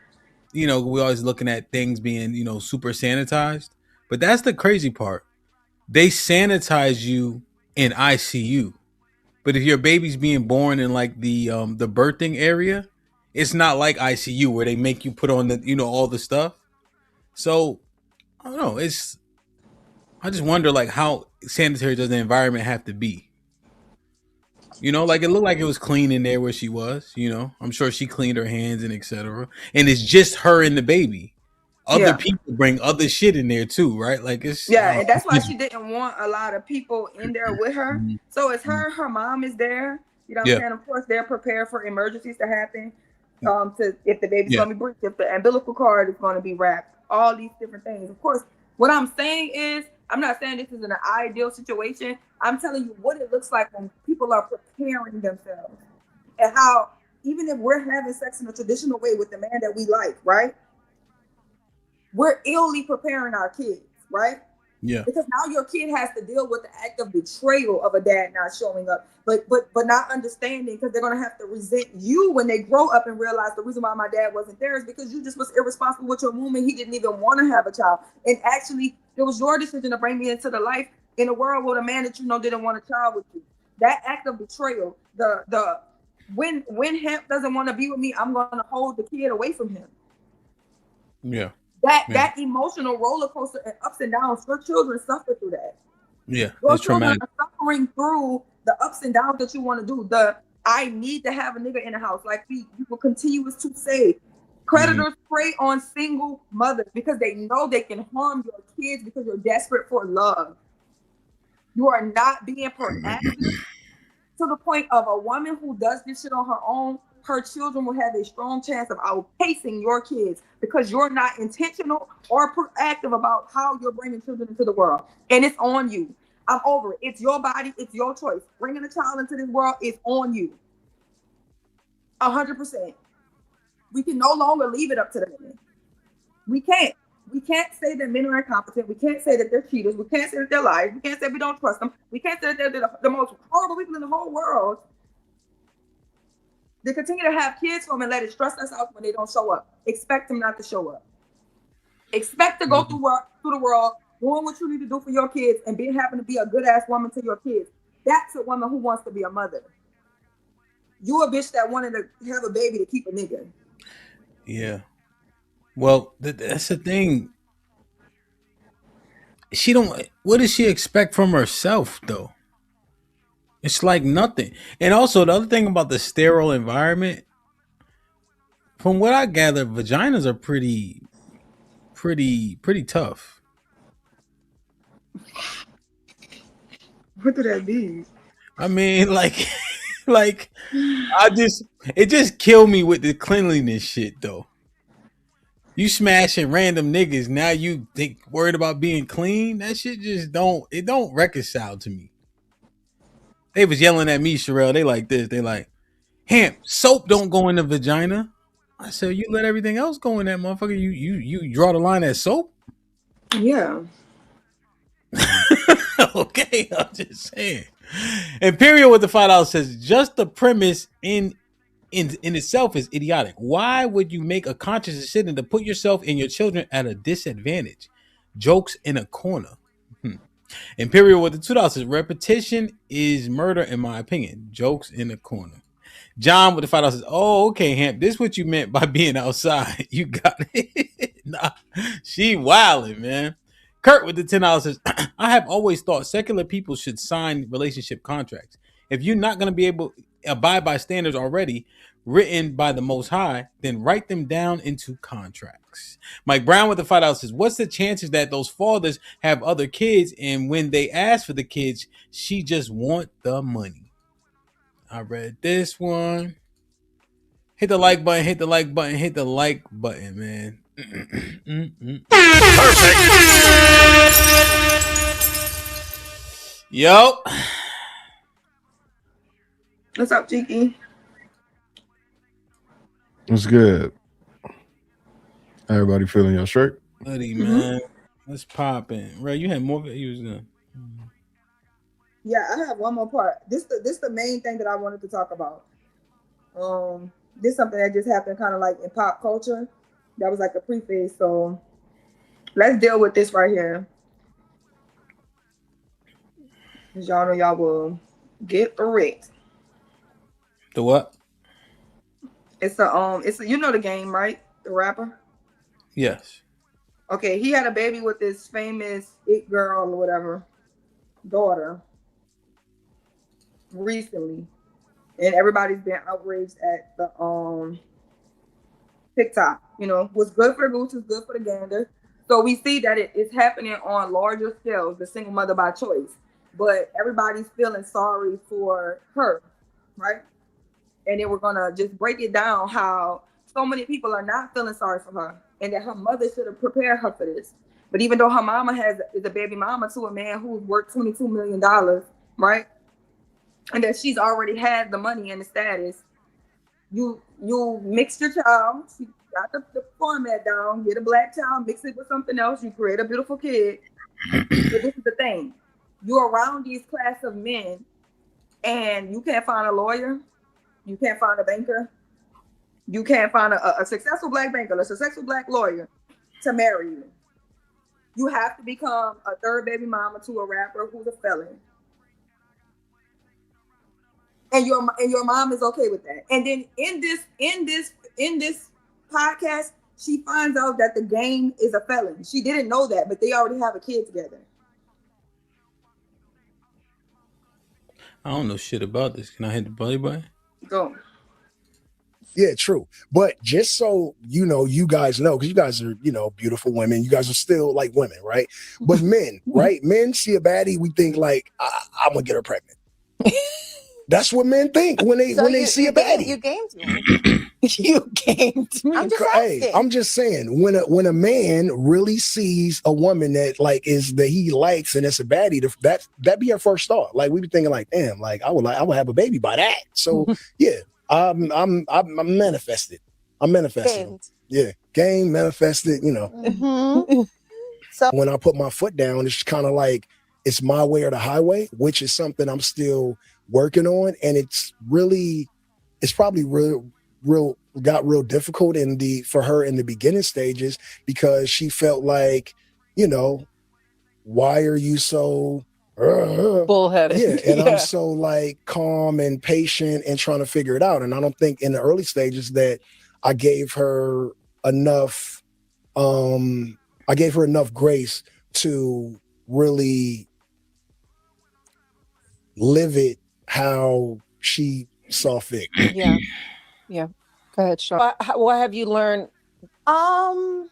You know, we're always looking at things being, super sanitized. But that's the crazy part. They sanitize you in ICU. But if your baby's being born in like the birthing area, it's not like ICU where they make you put on all the stuff. So I don't know. I just wonder like how sanitary does the environment have to be? Like it looked like it was clean in there where she was. I'm sure she cleaned her hands and etc. And it's just her and the baby. Other Yeah. people bring other shit in there too, right? Like it's And that's why she didn't want a lot of people in there with her. So it's her mom is there. You know what I'm saying? Of course, they're prepared for emergencies to happen. To if the baby's gonna be breached, if the umbilical cord is gonna be wrapped, all these different things. Of course, what I'm saying is, I'm not saying this is an ideal situation. I'm telling you what it looks like when people are preparing themselves, and how even if we're having sex in a traditional way with the man that we like, right? We're illy preparing our kids, right? Yeah. Because now your kid has to deal with the act of betrayal of a dad not showing up, but not understanding, because they're gonna have to resent you when they grow up and realize the reason why my dad wasn't there is because you just was irresponsible with your womb and he didn't even want to have a child. And actually, it was your decision to bring me into the life in a world with a man that didn't want a child with you. That act of betrayal, when HAMP doesn't want to be with me, I'm gonna hold the kid away from him. Yeah. That emotional roller coaster and ups and downs, your children suffer through that. Yeah, Your it's children traumatic. are suffering through the ups and downs that you want to do. I need to have a nigga in the house. Like you will continue to say. Predators prey on single mothers because they know they can harm your kids because you're desperate for love. You are not being proactive to the point of a woman who does this shit on her own. Her children will have a strong chance of outpacing your kids because you're not intentional or proactive about how you're bringing children into the world. And it's on you. I'm over it. It's your body. It's your choice. Bringing a child into this world is on you. 100%. We can no longer leave it up to the men. We can't. We can't say that men are incompetent. We can't say that they're cheaters. We can't say that they're liars. We can't say we don't trust them. We can't say that they're the most horrible people in the whole world. They continue to have kids from and let it stress us out when they don't show up. Expect them not to show up. Expect to go through the world, doing what you need to do for your kids and having to be a good ass woman to your kids. That's a woman who wants to be a mother. You a bitch that wanted to have a baby to keep a nigga. Yeah. Well, that's the thing. What does she expect from herself though? It's like nothing. And also the other thing about the sterile environment, from what I gather, vaginas are pretty tough. What do that mean? I mean, like it just killed me with the cleanliness shit though. You smashing random niggas, now you think worried about being clean? That shit just don't reconcile to me. They was yelling at me, Sherelle. They like this. They like, HAMP, soap don't go in the vagina. I said, you let everything else go in that motherfucker. You draw the line at soap? Yeah. Okay, I'm just saying. Imperial with the $5 says, just the premise in itself is idiotic. Why would you make a conscious decision to put yourself and your children at a disadvantage? Jokes in a corner. Imperial with the $2 says, repetition is murder in my opinion. Jokes in a corner. John with the $5 says, oh, okay, HAMP, this is what you meant by being outside. You got it. Nah, she wildin', man. Kurt with the $10 says, I have always thought secular people should sign relationship contracts. If you're not going to be able to abide by standards already written by the Most High, then write them down into contracts. Mike Brown with the $5 says, what's the chances that those fathers have other kids and when they ask for the kids, she just want the money? I read this one. Hit the like button, hit the like button, hit the like button, man. Perfect. Yo. What's up, Cheeky? What's good? Everybody feeling your shirt? Buddy, man. Let's pop in. Right, you had more views than. Yeah, I have one more part. This the main thing that I wanted to talk about. This is something that just happened kind of like in pop culture. That was like a preface. So let's deal with this right here. Cause y'all know y'all will get wrecked. The what? It's a you know the game, right? The rapper. Yes. Okay, he had a baby with this famous it girl or whatever daughter recently, and everybody's been outraged at the TikTok. You know, what's good for the goose is good for the gander. So we see that it's happening on larger scales, the single mother by choice. But everybody's feeling sorry for her, right? And then we're gonna just break it down how so many people are not feeling sorry for her, and that her mother should have prepared her for this. But even though her mama is a baby mama to a man who's worth $22 million, right? And that she's already had the money and the status, you mix your child. She got the format down. Get a black child, mix it with something else. You create a beautiful kid. But this is the thing: you're around these class of men, and you can't find a lawyer. You can't find a banker. You can't find a successful black banker, a successful black lawyer to marry you. You have to become a third baby mama to a rapper who's a felon. And your mom is okay with that. And then in this podcast, she finds out that the game is a felon. She didn't know that, but they already have a kid together. I don't know shit about this. Can I hit the belly button? Go. Yeah, true. But just so you know, you guys know, because you guys are, beautiful women. You guys are still like women, right? But men, right? Men see a baddie, we think like, I'm gonna get her pregnant. That's what men think when they see a baddie. You gamed me. You gamed me. I'm just asking. Hey, I'm just saying, when a man really sees a woman that he likes and it's a baddie, that be our first thought. Like we be thinking like, damn, like I would have a baby by that. So yeah, I'm manifested. I'm manifested. Gamed. Yeah, game manifested. So when I put my foot down, it's kind of like it's my way or the highway, which is something I'm still working on, and it's probably got real difficult for her in the beginning stages, because she felt like, why are you so bullheaded? Yeah, and I'm so like calm and patient and trying to figure it out. And I don't think in the early stages that I gave her enough grace to really live it how she saw fit. Yeah. Go ahead, Sean. What have you learned? Because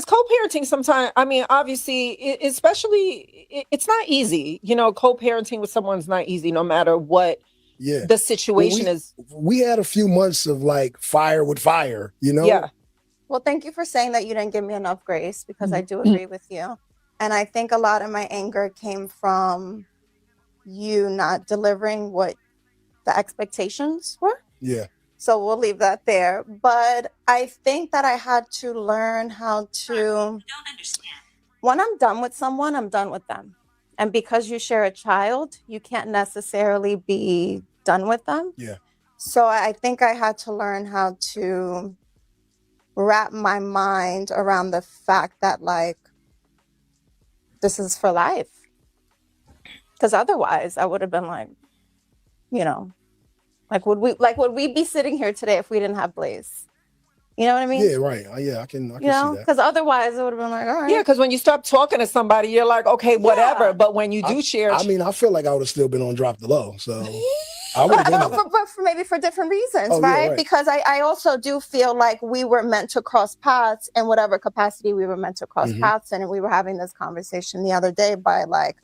co-parenting sometimes, obviously, it's not easy. Co-parenting with someone's not easy, no matter what the situation is. We had a few months of like fire with fire, Yeah. Well, thank you for saying that you didn't give me enough grace, because I do agree with you. And I think a lot of my anger came from you not delivering what the expectations were. Yeah. So we'll leave that there. But I think that I had to learn how to, when I'm done with someone, I'm done with them. And because you share a child, you can't necessarily be done with them. Yeah. So I think I had to learn how to wrap my mind around the fact that like, this is for life. Because otherwise I would have been like, would we be sitting here today if we didn't have Blaze? You know what I mean? Yeah, right. Yeah, I can see that. Because otherwise it would have been like, all right. Yeah, because when you stop talking to somebody, you're like, okay, whatever. Yeah. But when you do share, I feel like I would have still been on Drop the Low. So I would have been. But maybe for different reasons, right? Right? Because I also do feel like we were meant to cross paths in whatever capacity we were meant to cross paths in. And we were having this conversation the other day by like,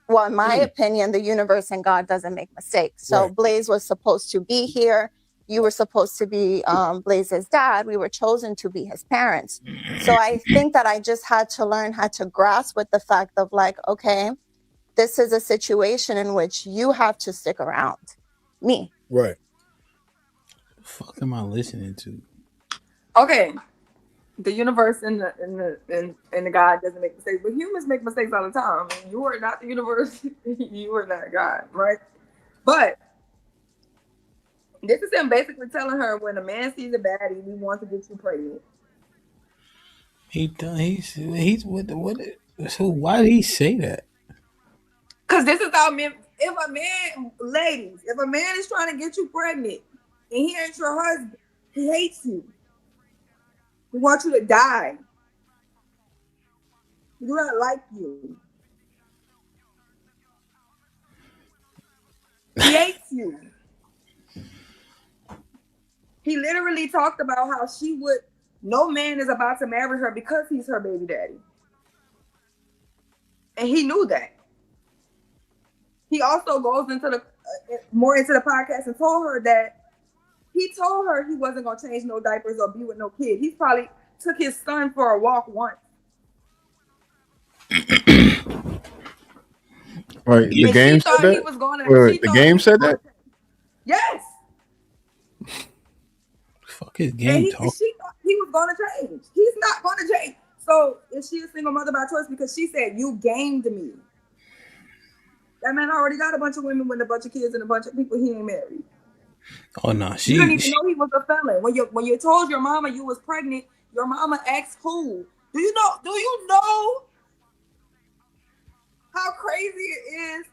well, in my opinion, the universe and God doesn't make mistakes. So Blaze was supposed to be here. You were supposed to be Blaze's dad. We were chosen to be his parents. So I think that I just had to learn how to grasp with the fact of like, okay, this is a situation in which you have to stick around. Me. Right. What the fuck am I listening to? Okay. The universe and the God doesn't make mistakes, but humans make mistakes all the time. And you are not the universe. You are not God, right? But this is him basically telling her, when a man sees a baddie, he wants to get you pregnant. He's with the what? So why did he say that? Because this is how men. If a man, ladies, if a man is trying to get you pregnant and he ain't your husband, he hates you. He wants you to die. He do not like you. He hates you. He literally talked about how no man is about to marry her because he's her baby daddy. And he knew that. He also goes into more into the podcast and told her that he told her he wasn't going to change no diapers or be with no kid. He probably took his son for a walk once. Right, the game said that. The game said that. Yes. Fuck his game She talk. thought he was going to change. He's not going to change. So is she a single mother by choice? Because she said, you gamed me. That man already got a bunch of women with a bunch of kids and a bunch of people he ain't married. Oh no, You didn't even know he was a felon. When you told your mama you was pregnant, your mama asked who? Do you know how crazy it is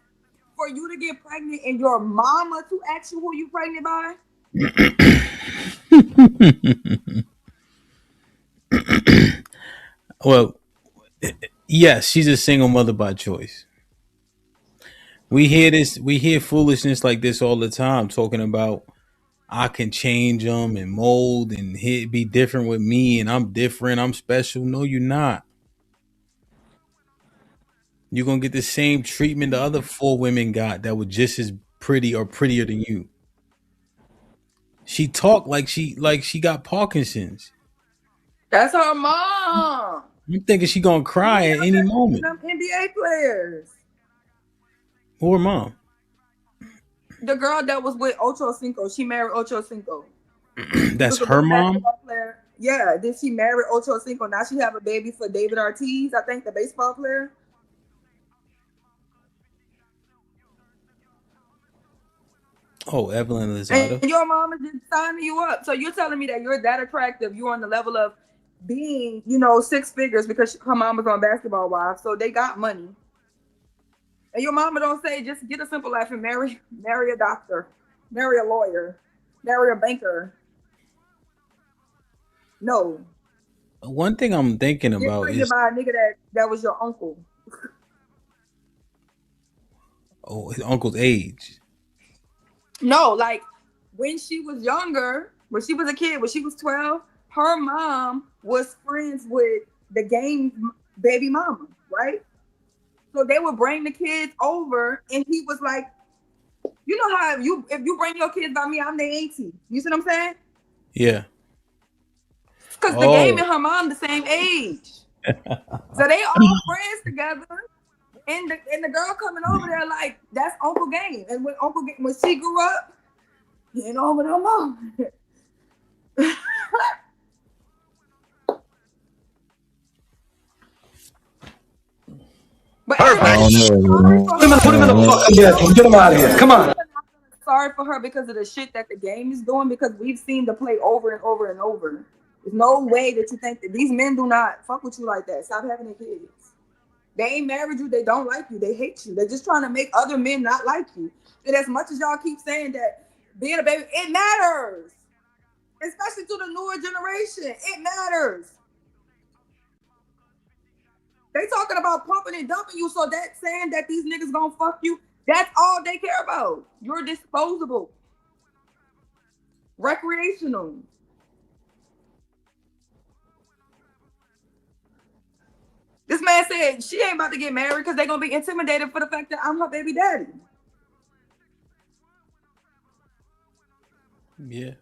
for you to get pregnant and your mama to ask you who you pregnant by? Well, yes, she's a single mother by choice. We hear foolishness like this all the time, talking about I can change them and mold and he'd be different with me and I'm different, I'm special. No, you're not. You're gonna get the same treatment the other 4 women got that were just as pretty or prettier than you. She talked like she got Parkinson's. That's her mom. I'm thinking she gonna cry at any moment. Them NBA players. Who her mom? The girl that was with Ocho Cinco, she married Ocho Cinco. That's her mom? Player. Yeah, then she married Ocho Cinco. Now she have a baby for David Ortiz, I think, the baseball player. Oh, Evelyn Lozado. And your mom is just signing you up. So you're telling me that you're that attractive. You're on the level of being, 6 figures because her mom was on Basketball Wives. So they got money. And your mama don't say, just get a simple life and marry a doctor, marry a lawyer, marry a banker. No. One thing I'm thinking about is by a nigga that was your uncle. Oh, his uncle's age. No, like when she was younger, when she was a kid, when she was 12, her mom was friends with the game baby mama, right? So they would bring the kids over, and he was like, you know how if you bring your kids by me, I'm the auntie. You see what I'm saying? Yeah. Because the game and her mom the same age. So they all friends together. And the girl coming over there like, that's Uncle Game. And when when she grew up, he ain't over no more. But put him in the fucking bedroom. Get him out of here. Come on. Sorry for her because of the shit that the game is doing, because we've seen the play over and over and over. There's no way that you think that these men do not fuck with you like that. Stop having their kids. They ain't married you. They don't like you. They hate you. They're just trying to make other men not like you. And as much as y'all keep saying that being a baby, it matters. Especially to the newer generation. It matters. They talking about pumping and dumping you, so that saying that these niggas gonna fuck you, that's all they care about. You're disposable. Recreational. This man said she ain't about to get married because they're gonna be intimidated for the fact that I'm her baby daddy. Yeah.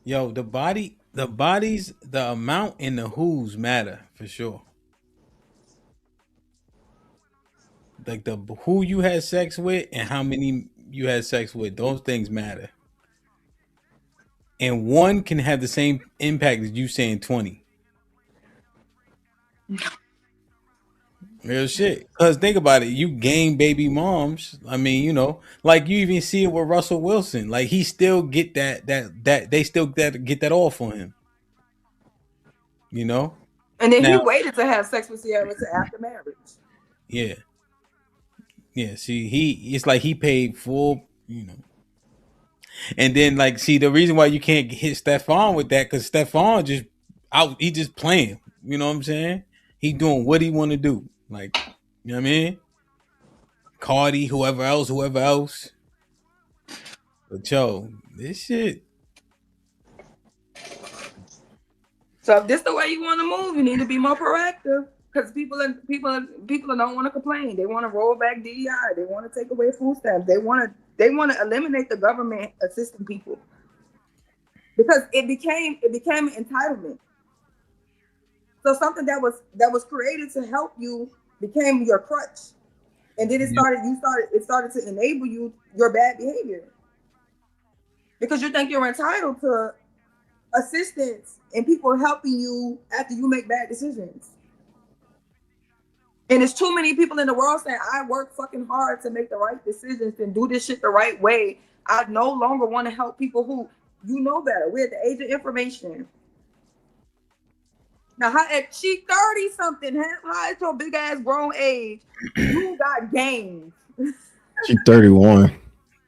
Yo, the bodies, the amount and the who's matter for sure. Like the who you had sex with and how many you had sex with, those things matter. and one can have the same impact as you saying 20. Real shit. Because think about it, you gain baby moms. I mean, like you even see it with Russell Wilson. Like he still get that they still get that off on him. And then he Now, waited to have sex with Sierra to after marriage. yeah. Yeah, see, it's like he paid full, and then like, see, the reason why you can't hit Stefan with that, because Stefan he just playing. You know what I'm saying? He doing what he want to do. Like, you know what I mean? Cardi, whoever else. But yo, this shit. So if this the way you want to move, you need to be more proactive. Because people don't want to complain. They want to roll back DEI. They want to take away food stamps. They want to eliminate the government assisting people. Because it became an entitlement. So something that was created to help you became your crutch. And then it started to enable your bad behavior. Because you think you're entitled to assistance and people helping you after you make bad decisions. And there's too many people in the world saying, I work fucking hard to make the right decisions and do this shit the right way. I no longer want to help people who better. We're at the age of information. Now, she 30 something, how is your big ass grown age? You got games. She 31.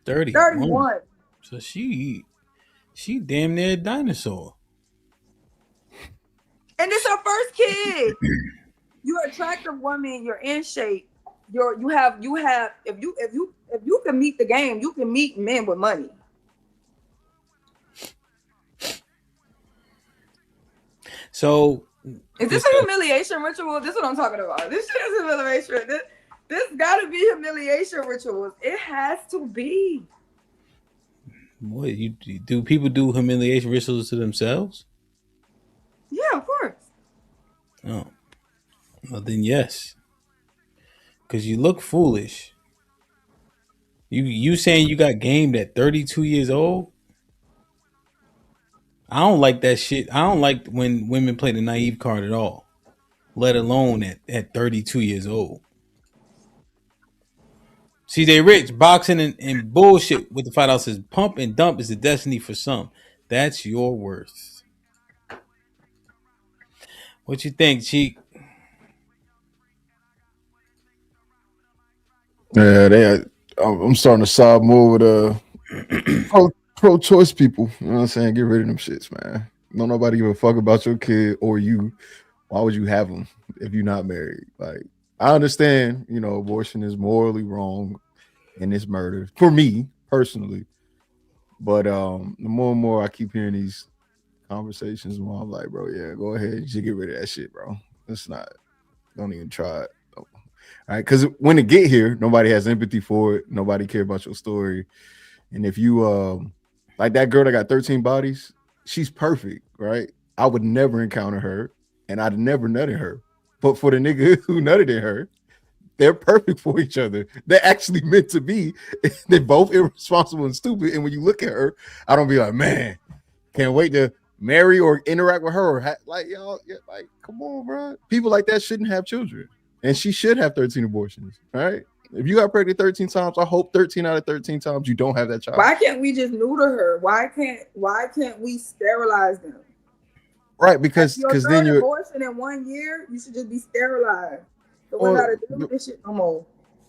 31. So she damn near a dinosaur. And it's her first kid. You're an attractive woman. You're in shape. You have. If you can meet the game, you can meet men with money. So is this a humiliation ritual? This is what I'm talking about. This shit is humiliation. This got to be humiliation rituals. It has to be. What do? People do humiliation rituals to themselves? Yeah, of course. Oh, well then yes, because you look foolish. You saying you got gamed at 32 years old? I don't like that shit. I don't like when women play the naive card at all, let alone at 32 years old. See, they rich, boxing and bullshit with the $5 says pump and dump is the destiny for some. That's your worth. What you think, Cheek? Yeah, I'm starting to side more with pro-choice people. You know what I'm saying? Get rid of them shits, man. Don't nobody give a fuck about your kid or you. Why would you have them if you're not married? Like, I understand, abortion is morally wrong and it's murder for me personally. But the more and more I keep hearing these conversations, more I'm like, bro, yeah, go ahead. You should get rid of that shit, bro. Don't even try it. All right, because when it get here, nobody has empathy for it. Nobody care about your story. And if you like that girl that got 13 bodies, she's perfect, right? I would never encounter her, and I'd never nutted her. But for the nigga who nutted in her, they're perfect for each other. They're actually meant to be. They're both irresponsible and stupid. And when you look at her, I don't be like, man, can't wait to marry or interact with her. Or like, y'all, like, come on, bro. People like that shouldn't have children. And she should have 13 abortions, right? If you got pregnant 13 times, I hope 13 out of 13 times you don't have that child. Why can't we just neuter her? Why can't we sterilize them? Right, because then you're abortion in 1 year, you should just be sterilized. So we gotta deal with this shit no more.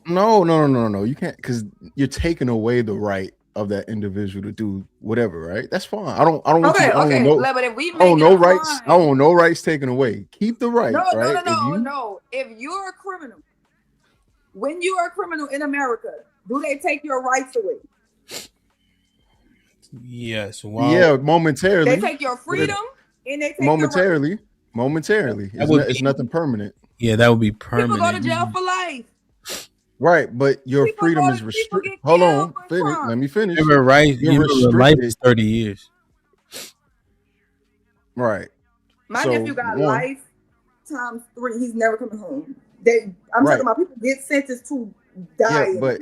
No. You can't, because you're taking away the right of that individual to do whatever, right? That's fine. I don't want okay, you. Okay. But if we make no rights. I want no rights taken away. Keep the right. right? No. If you're a criminal, when you are a criminal in America, do they take your rights away? Yes. Wow. Yeah, momentarily. They take your freedom and they take momentarily. Your momentarily. It's nothing permanent. Yeah, that would be permanent. People go to jail for life. Right, but your freedom is restricted. Hold on, let me finish. Your life is 30 years. Right. My nephew got life times 3. He's never coming home. I'm talking about people get sentenced to die. Yeah, but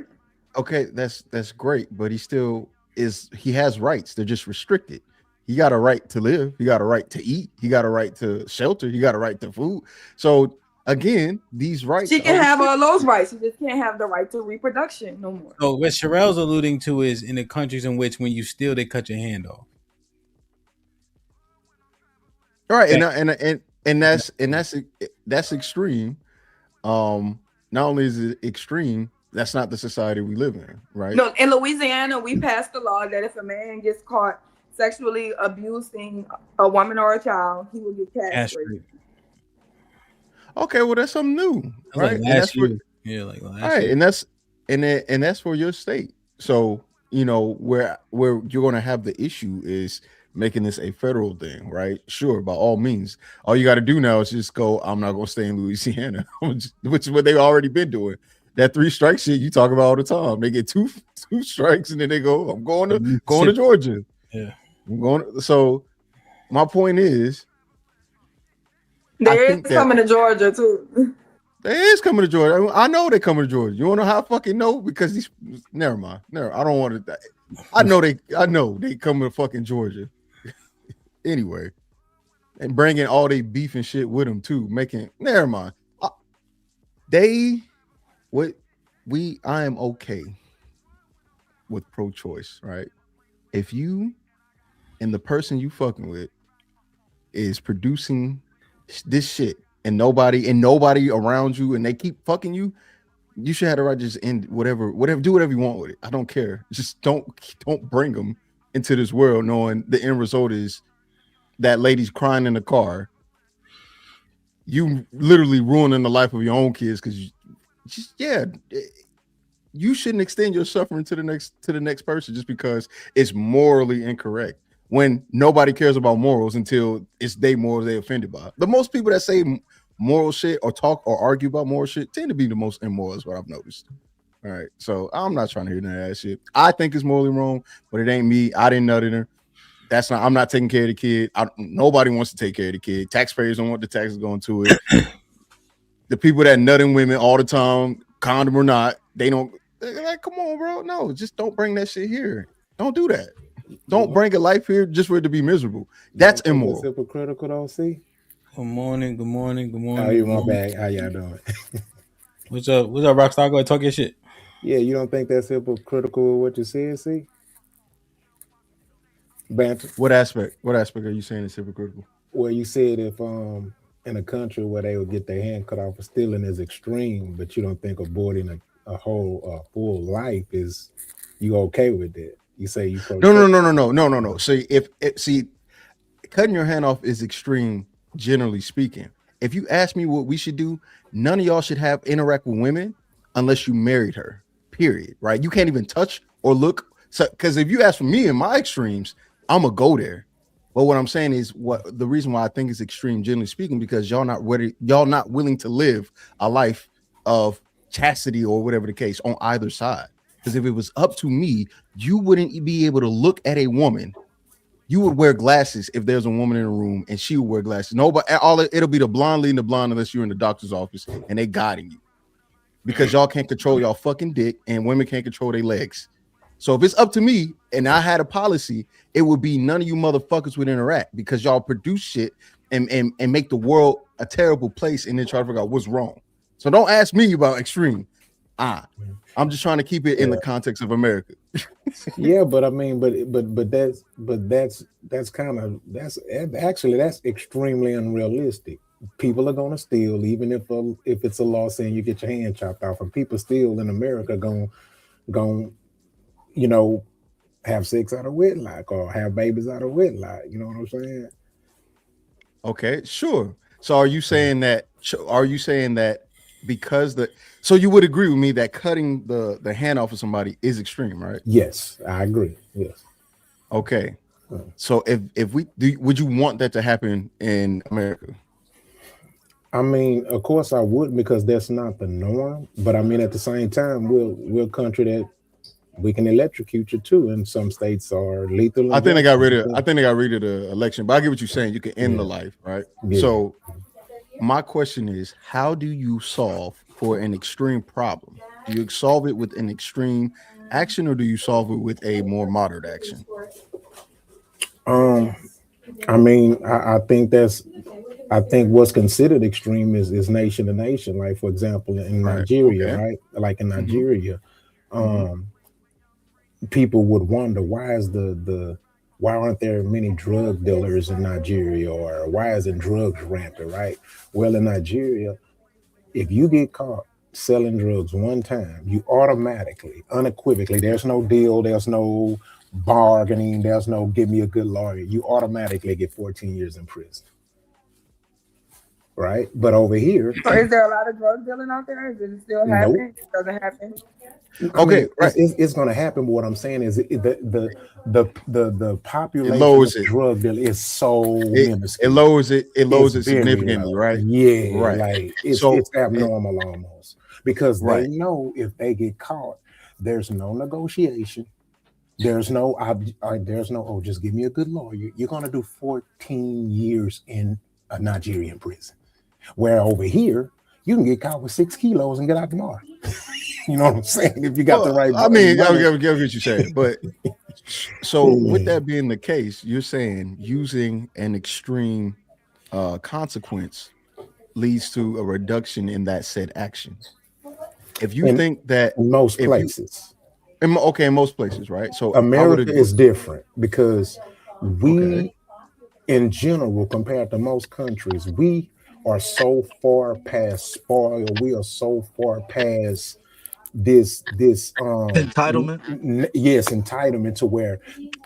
okay, that's great, but he still he has rights. They're just restricted. He got a right to live. He got a right to eat. He got a right to shelter. He got a right to food. So again, these rights. She can have all those rights. She just can't have the right to reproduction no more. So what Sherelle's alluding to is in the countries in which when you steal, they cut your hand off. All right, and that's extreme. Not only is it extreme, that's not the society we live in, right? No, in Louisiana, we passed a law that if a man gets caught sexually abusing a woman or a child, he will get castrated. Okay, well that's something new, right? Like last year. And that's for your state. So where you're going to have the issue is making this a federal thing, right? Sure, by all means. All you got to do now is just go, I'm not going to stay in Louisiana, which is what they've already been doing. That 3 strike shit you talk about all the time. They get two strikes and then they go, I'm going to Georgia. Yeah. I'm going. So my point is, There is coming to Georgia too. They is coming to Georgia. I know they coming to Georgia. You want to know how I fucking know? Because these. Never mind. I don't want to. I know they coming to fucking Georgia. Anyway, and bringing all they beef and shit with them too. Never mind. I am okay with pro-choice, right? If you and the person you fucking with is producing this shit and nobody around you and they keep fucking you, you should have the right to just end whatever, do whatever you want with it. I don't care. Just don't bring them into this world knowing the end result is that lady's crying in the car. You literally ruining the life of your own kids because you shouldn't extend your suffering to the next person just because it's morally incorrect. When nobody cares about morals until it's their morals they offended by. The most people that say moral shit or talk or argue about moral shit tend to be the most immoral is what I've noticed. All right. So I'm not trying to hear none of that shit. I think it's morally wrong, but it ain't me. I didn't nut in her. I'm not taking care of the kid. Nobody wants to take care of the kid. Taxpayers don't want the taxes going to it. The people that nut in women all the time, condom or not, they're like, come on, bro. No, just don't bring that shit here. Don't do that. Don't bring a life here just for it to be miserable. That's immoral. It's hypocritical, don't see. Good morning. How you, my bag? How y'all doing? What's up, Rockstar? Go ahead, talk your shit. Yeah, you don't think that's hypocritical what you said, see? Banter. What aspect are you saying is hypocritical? Well, you said if in a country where they would get their hand cut off for stealing is extreme, but you don't think aborting a whole full life is you okay with that? You say you no. See, cutting your hand off is extreme, generally speaking. If you ask me what we should do, none of y'all should interact with women unless you married her. Period. Right? You can't even touch or look. So, because if you ask for me in my extremes, I'm gonna go there. But what I'm saying is, the reason why I think it's extreme, generally speaking, because y'all not willing to live a life of chastity or whatever the case on either side. Because if it was up to me, you wouldn't be able to look at a woman. You would wear glasses if there's a woman in a room and she would wear glasses. Nobody, it'll be the blonde leading the blonde unless you're in the doctor's office and they guiding you. Because y'all can't control y'all fucking dick and women can't control their legs. So if it's up to me and I had a policy, it would be none of you motherfuckers would interact because y'all produce shit and make the world a terrible place and then try to figure out what's wrong. So don't ask me about extreme. I'm just trying to keep it in the context of America. Yeah, but I mean, that's extremely unrealistic. People are gonna steal, even if it's a law saying you get your hand chopped off, and people still in America going have sex out of wedlock or have babies out of wedlock. You know what I'm saying? Okay, sure. So are you saying that because so you would agree with me that cutting the hand off of somebody is extreme, right? Yes, I agree. Yes. Okay. So would you want that to happen in America? I mean, of course I would, because that's not the norm. But I mean, at the same time, we're a country that we can electrocute you too, and some states are lethal. I think they got rid of the election, but I get what you're saying. You can end the life, right? Yeah. So my question is, how do you solve for an extreme problem? Do you solve it with an extreme action, or do you solve it with a more moderate action? I mean, I think what's considered extreme is nation to nation. Like for example, in Right. Nigeria, Okay. right? Like in Mhm. Nigeria, Mhm. people would wonder why aren't there many drug dealers in Nigeria, or why isn't drugs rampant, right? Well, in Nigeria, if you get caught selling drugs one time, you automatically, unequivocally, there's no deal, there's no bargaining, there's no give me a good lawyer, you automatically get 14 years in prison, right? But over here, So is there a lot of drug dealing out there? Does it still nope. happen? It doesn't happen. I mean, Okay. Right. it's going to happen. But what I'm saying is the It population of lowers it. drug deal is so It minuscule. lowers it. It It's lowers it very significantly. low. Right. Yeah, Right. like So. it's abnormal almost, because they Right. know if they get caught, there's no negotiation. There's no oh, just give me a good lawyer. You're gonna do 14 years in a Nigerian prison. Where over here, you can get caught with 6 kilos and get out tomorrow. You know what I'm saying? If you got the right I mean, I money. get what you're saying, but so with that being the case, you're saying using an extreme consequence leads to a reduction in that said action. If you in think that most if you places, in most places, right? So I would America agree. is different because Okay. we, in general, compared to most countries, we are so far past spoil. We are so far past this Entitlement. yes, entitlement, to where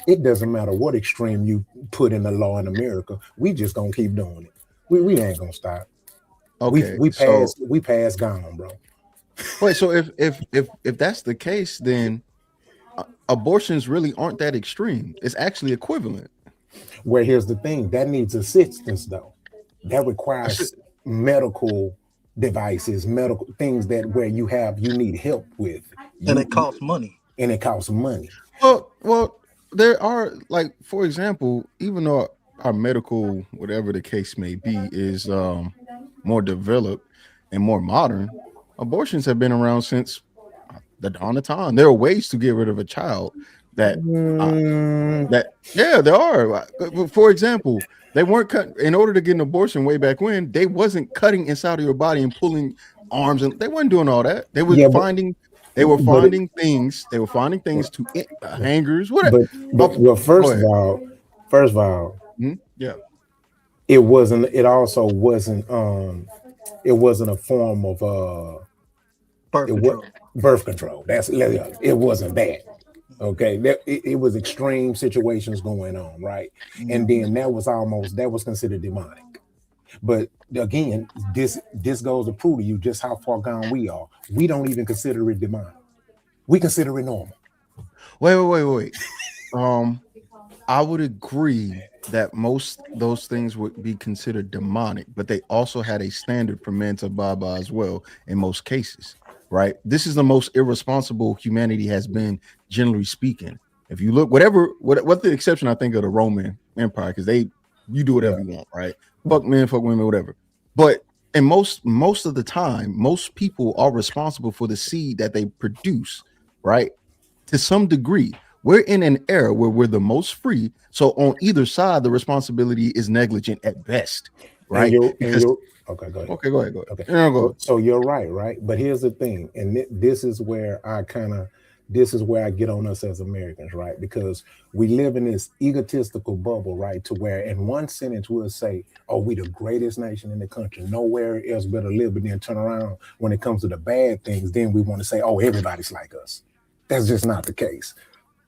it doesn't matter what extreme you put in the law in America, we just gonna keep doing it. We ain't gonna stop. Okay. We So pass gone, bro. wait, so if that's the case, then abortions really aren't that extreme. It's actually equivalent. Where here's the thing, that needs assistance though. That That's it. requires medical devices, medical things that where you need help with. And it costs money. And it costs money. Well, there are, like, for example, even though our medical, whatever the case may be, is more developed and more modern, abortions have been around since the dawn of time. There are ways to get rid of a child that there are. For example, they weren't cut in order to get an abortion way back when. They wasn't cutting inside of your body and pulling arms, and they weren't doing all that. They were finding. They were finding things. They were finding things to hangers. Whatever. Well, first of all, yeah, it wasn't. It also wasn't. It wasn't a form of birth control. It wasn't that. Okay, it was extreme situations going on, right? And then that was considered demonic. But again, this goes to prove to you just how far gone we are. We don't even consider it demonic. We consider it normal. Wait. I would agree that most those things would be considered demonic, but they also had a standard for men to abide by as well in most cases, right? This is the most irresponsible humanity has been, generally speaking. If you look, what the exception, I think, of the Roman Empire, because you do whatever you want, right? Fuck men, fuck women, whatever. But in most of the time, most people are responsible for the seed that they produce, right? To some degree. We're in an era where we're the most free. So on either side, the responsibility is negligent at best, right? Okay, go ahead. Okay, go ahead. Okay. Go. So you're right? But here's the thing, and this is where I get on us as Americans, right? Because we live in this egotistical bubble, right? To where in one sentence we'll say, oh, we the greatest nation in the country. Nowhere else better live, but then turn around when it comes to the bad things, then we want to say, oh, everybody's like us. That's just not the case.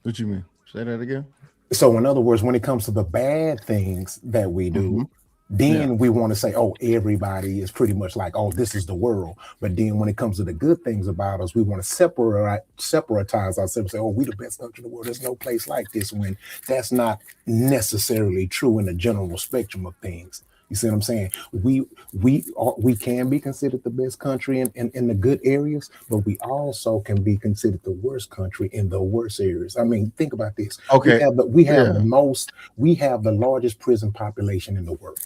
What you mean? Say that again. So in other words, when it comes to the bad things that we do, then we want to say, oh, everybody is pretty much like, oh, this is the world. But then when it comes to the good things about us, we want to separatize ourselves and say, oh, we the best country in the world. There's no place like this, when that's not necessarily true in the general spectrum of things. You see what I'm saying? We can be considered the best country in the good areas, but we also can be considered the worst country in the worst areas. I mean, think about this. Okay. We have the largest prison population in the world.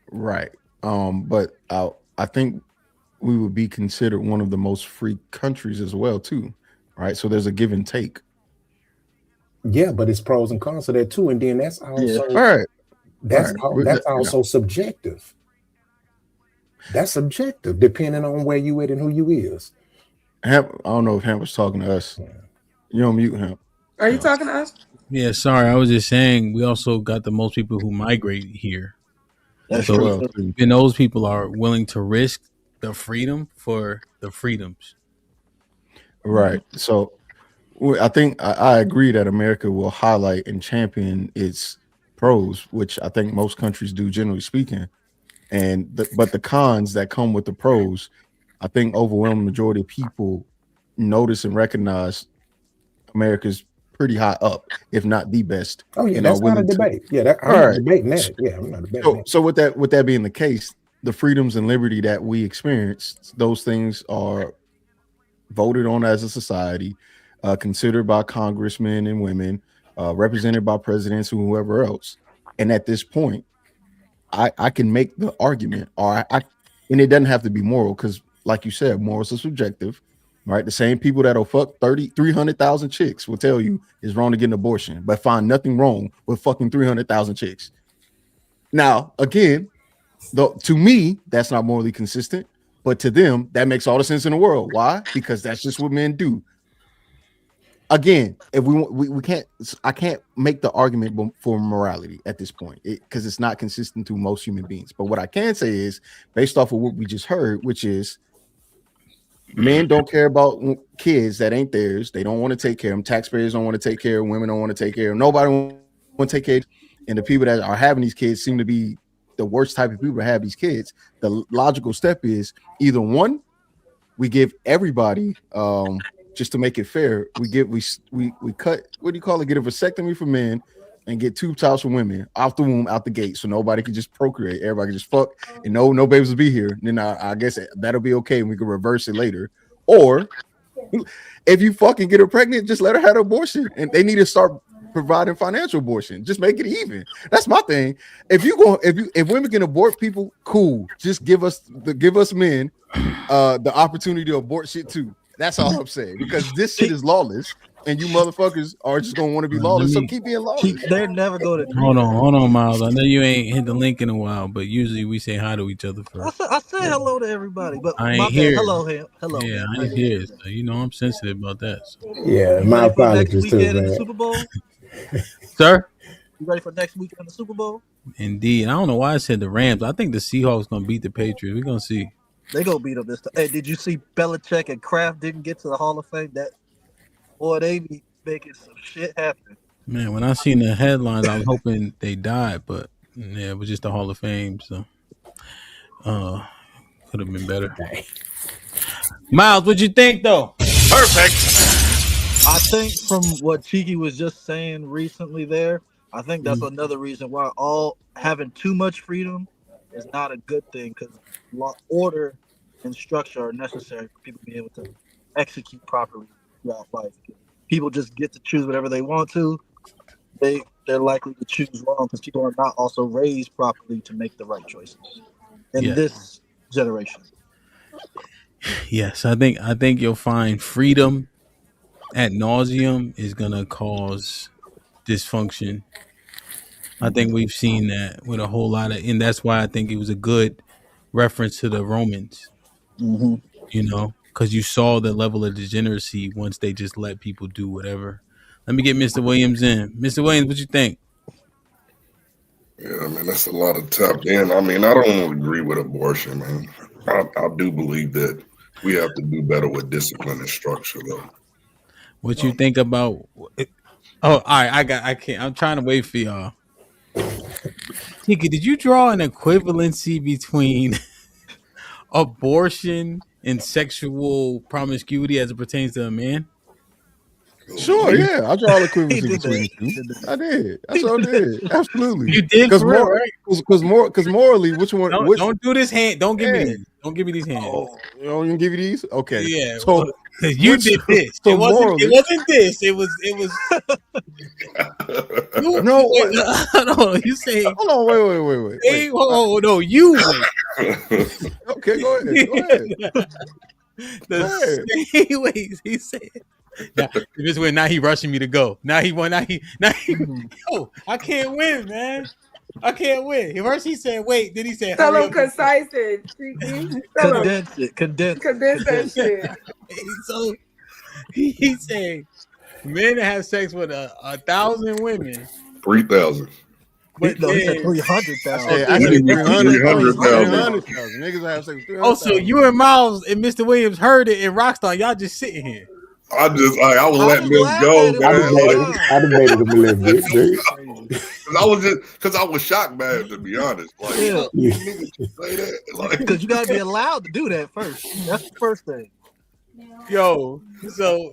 Right. But I think we would be considered one of the most free countries as well, too. Right. So there's a give and take. Yeah, but it's pros and cons to that too, and then that's also Right. that's Right. that's also subjective. That's subjective, depending on where you at and who you is. Hamp, I don't know if Hamp was talking to us. You're on mute, Hamp. Are you talking to us? Yeah, sorry. I was just saying we also got the most people who migrate here. That's So well, and those people are willing to risk the freedom for the freedoms. Right. So I think I agree that America will highlight and champion its pros, which I think most countries do, generally speaking. But the cons that come with the pros, I think overwhelming majority of people notice and recognize America's pretty high up, if not the best. Oh yeah, and are that's not a willing to- debate. Yeah, I'm not debating that. Yeah, I'm not debating that. So with that being the case, the freedoms and liberty that we experience, those things are voted on as a society, considered by congressmen and women, represented by presidents and whoever else. And at this point, I can make the argument, and it doesn't have to be moral, because like you said, morals are subjective, right? The same people that'll fuck 300,000 chicks will tell you it's wrong to get an abortion, but find nothing wrong with fucking 300,000 chicks. Now, again, to me, that's not morally consistent, but to them, that makes all the sense in the world. Why? Because that's just what men do. Again, if we can't, I can't make the argument for morality at this point because it's not consistent to most human beings. But what I can say is, based off of what we just heard, which is men don't care about kids that ain't theirs. They don't want to take care of them. Taxpayers don't want to take care of them. Women don't want to take care of them. Nobody want to take care of them. And the people that are having these kids seem to be the worst type of people to have these kids. The logical step is either one, we give everybody, just to make it fair, we cut, what do you call it? Get a vasectomy for men and get tube tops for women out the womb, out the gate, so nobody can just procreate. Everybody can just fuck and no babies will be here. And then I guess that'll be okay, and we can reverse it later. Or if you fucking get her pregnant, just let her have an abortion, and they need to start providing financial abortion. Just make it even. That's my thing. If women can abort people, cool. Just give us men the opportunity to abort shit too. That's all I'm saying, because this shit is lawless, and you motherfuckers are just gonna want to be lawless. So keep being lawless. They're never going to. Hold on, Miles. I know you ain't hit the link in a while, but usually we say hi to each other first. I say hello to everybody, but I ain't my bad. here. Hello, hello. Yeah, I ain't here. So, I'm sensitive about that. So. Yeah, my apologies too, in the man. Super Bowl? Sir? You ready for next weekend in the Super Bowl? Indeed. I don't know why I said the Rams. I think the Seahawks gonna beat the Patriots. We're gonna see. They gonna beat them this time. Hey, did you see Belichick and Kraft didn't get to the Hall of Fame? They be making some shit happen. Man, when I seen the headlines, I was hoping they died, but yeah, it was just the Hall of Fame, so could have been better. Miles, what'd you think though? Perfect. I think from what Cheeky was just saying recently there, I think that's another reason why having too much freedom is not a good thing, because order and structure are necessary for people to be able to execute properly throughout life. People just get to choose whatever they want to. They're likely to choose wrong because people are not also raised properly to make the right choices in this generation. Yes, I think you'll find freedom ad nauseum is gonna cause dysfunction. I think we've seen that with a whole lot of, and that's why I think it was a good reference to the Romans. Mm-hmm. Because you saw the level of degeneracy once they just let people do whatever. Let me get Mr. Williams in. Mr. Williams, what you think? Yeah, man, that's a lot of tapped in. I mean, I don't agree with abortion, man. I do believe that we have to do better with discipline and structure, though. What you think about? Oh, all right. I can't. I'm trying to wait for y'all. Tika, did you draw an equivalency between abortion and sexual promiscuity as it pertains to a man? Sure, yeah. I draw equivalency between the two. I did. I sure did. Absolutely. You did, because for real, right? Because morally, which one? Don't do this hand. Don't give me these. Don't give me these hands. Oh, you don't even give you these? Okay. Yeah. So you did this. So it wasn't this. It was. No. No. You say. Hold on. Wait. Hey, no. You wait. Okay. Go ahead. The same ways he said. This way, now he rushing me to go. Now he won. Yo, I can't win, man. I can't win. First he said, wait. Then he said, Tell hurry him up. concise it, Cheeky. Tell him. Condense it. Condense that shit. So he said, men that have sex with 1,000 women. 3,000. But no, he said then 300,000. I said 300,000. 300,000. Niggas have sex with 300,000. Oh, so you and Miles and Mr. Williams heard it in Rockstar. Y'all just sitting here. I was letting this go, man. I debated him a little bit, dude. Because I was shocked, man, to be honest. Like, Yeah. niggas say that. Like, Because you gotta be allowed to do that first. That's the first thing. Yo, so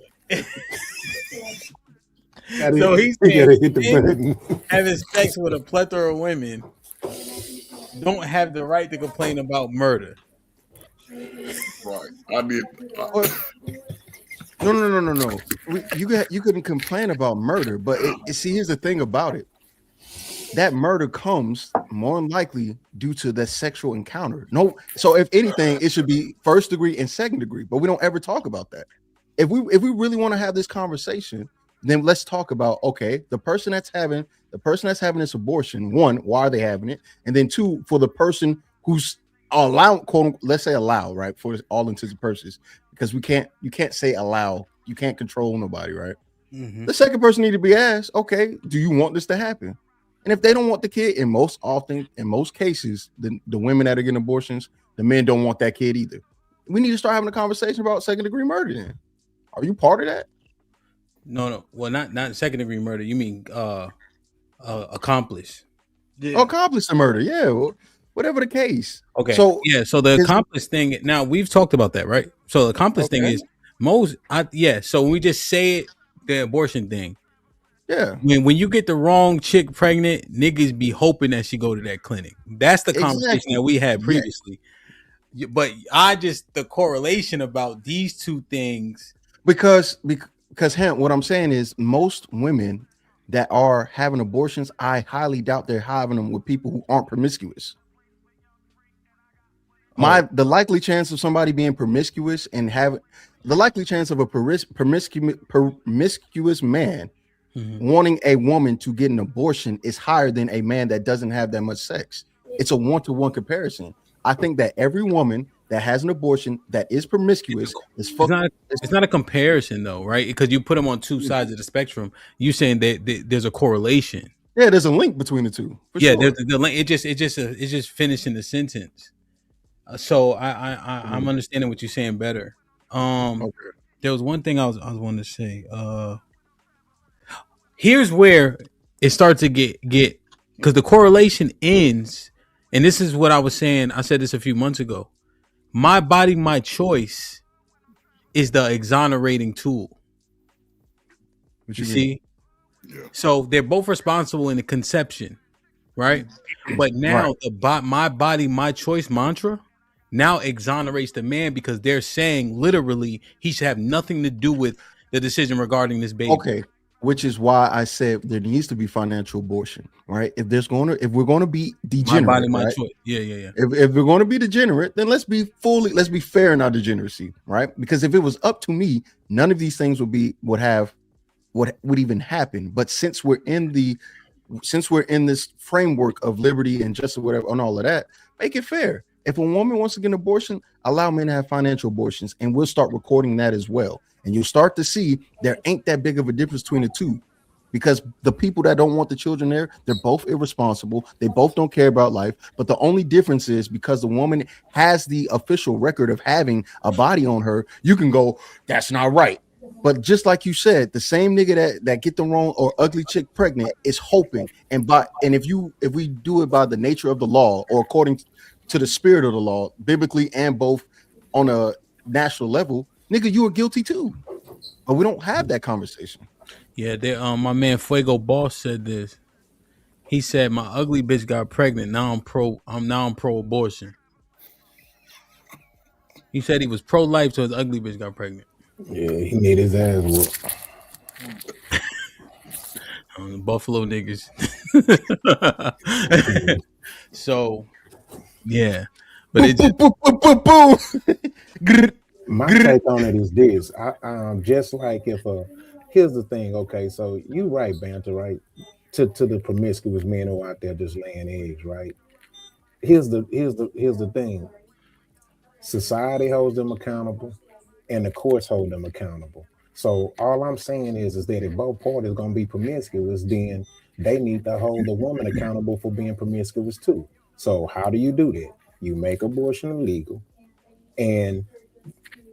So he's saying having sex with a plethora of women don't have the right to complain about murder. right. I did. No. You couldn't complain about murder, but see, here's the thing about it. That murder comes more than likely due to the sexual encounter. No, so if anything, it should be first degree and second degree, but we don't ever talk about that. If we really want to have this conversation, then let's talk about, okay, the person that's having this abortion, one, why are they having it? And then two, for the person who's allowed, let's say allow, right? For all intents and purposes, because you can't say allow, you can't control nobody, right? Mm-hmm. The second person need to be asked, okay, do you want this to happen? And if they don't want the kid, in most cases, the women that are getting abortions, the men don't want that kid either. We need to start having a conversation about second degree murder then. Are you part of that? No. Well, not second degree murder. You mean accomplice. Yeah. Accomplice the murder, yeah. Well, whatever the case. Okay. So the accomplice thing, now we've talked about that, right? So the accomplice thing is so when we just say it, the abortion thing. Yeah. When you get the wrong chick pregnant, niggas be hoping that she go to that clinic. That's the conversation that we had previously. Yeah. But the correlation about these two things. Because Hamp, what I'm saying is most women that are having abortions, I highly doubt they're having them with people who aren't promiscuous. The likely chance of somebody being promiscuous and the likely chance of a promiscuous man wanting a woman to get an abortion is higher than a man that doesn't have that much sex. It's a one-to-one comparison. I think that every woman that has an abortion that is promiscuous is it's not a comparison though, right? Because you put them on two sides of the spectrum. You saying that there's a correlation. Yeah, there's a link between the two. Sure. There's the link. It's just finishing the sentence. So I'm understanding what you're saying better. There was one thing I was wanting to say. Here's where it starts to get because the correlation ends, and this is what I was saying. I said this a few months ago. My body, my choice is the exonerating tool. You see? Yeah. So they're both responsible in the conception, right? But now my body, my choice mantra now exonerates the man because they're saying literally he should have nothing to do with the decision regarding this baby. Okay. Which is why I said there needs to be financial abortion, right? If we're going to be degenerate, my body, my right? choice. Yeah. If we're going to be degenerate, then let's be fair in our degeneracy, right? Because if it was up to me, none of these things would even happen. But since we're in this framework of liberty and justice, whatever, and all of that, make it fair. If a woman wants to get an abortion, allow men to have financial abortions, and we'll start recording that as well. And you'll start to see there ain't that big of a difference between the two, because the people that don't want the children there, they're both irresponsible. They both don't care about life. But the only difference is because the woman has the official record of having a body on her, you can go, that's not right. But just like you said, the same nigga that get the wrong or ugly chick pregnant is hoping. And if we do it by the nature of the law or according to the spirit of the law, biblically and both on a national level, nigga, you are guilty too. But we don't have that conversation. Yeah, my man Fuego Boss said this. He said my ugly bitch got pregnant. Now I'm pro abortion. He said he was pro life till his ugly bitch got pregnant. Yeah, he made his ass whoop. Buffalo niggas. So yeah. But it just, My take on it is this. Just like if here's the thing, okay, so you right, Banter, right? To the promiscuous men who are out there just laying eggs, right? Here's the thing. Society holds them accountable and the courts hold them accountable. So all I'm saying is that if both parties gonna be promiscuous, then they need to hold the woman accountable for being promiscuous too. So how do you do that? You make abortion illegal and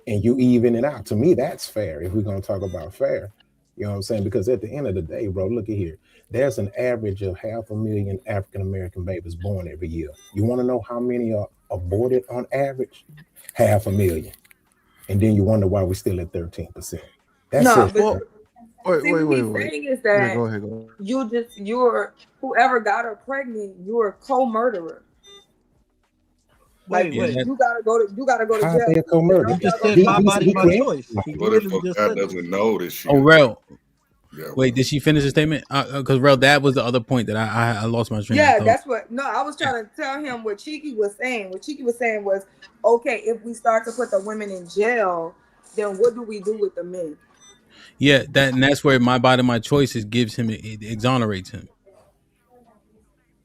you even it out. To me, that's fair if we're gonna talk about fair. You know what I'm saying? Because at the end of the day, bro, look at here. There's an average of 500,000 African American babies born every year. You want to know how many are aborted on average? 500,000. And then you wonder why we're still at 13%. That's No, it. but see, what he's Wait. saying is Yeah, that go ahead. you're whoever got her pregnant, you're a co-murderer. Like Wait. you gotta go to How they jail. a co-murderer? He just said my body, my choice. He But if literally a just guy said that. doesn't know that she, Rel. Yeah, Wait, did she finish the statement? Because Rel, that was the other point that I lost my train of Yeah, thought. that's what. No, I was trying to tell him what Cheeky was saying. What Cheeky was saying was, okay, if we start to put the women in jail, then what do we do with the men? Yeah, that's where my body, my choices gives him, it exonerates him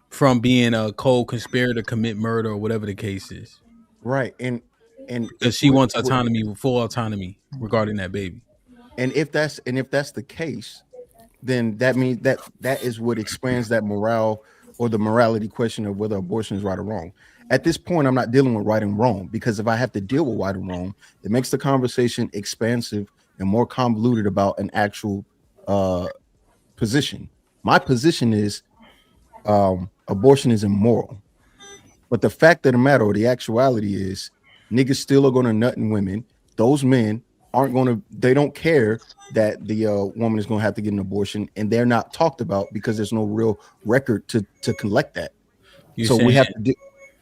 from being a co-conspirator, commit murder, or whatever the case is. Right, and because she wants autonomy, full autonomy regarding that baby. And if that's the case, then that means that is what expands that morale or the morality question of whether abortion is right or wrong. At this point, I'm not dealing with right and wrong, because if I have to deal with right and wrong, it makes the conversation expansive and more convoluted about an actual position. My position is abortion is immoral. But the fact of the matter, or the actuality is, niggas still are going to nut in women. Those men aren't going to, they don't care that the woman is going to have to get an abortion, and they're not talked about because there's no real record to collect that. So we have to do.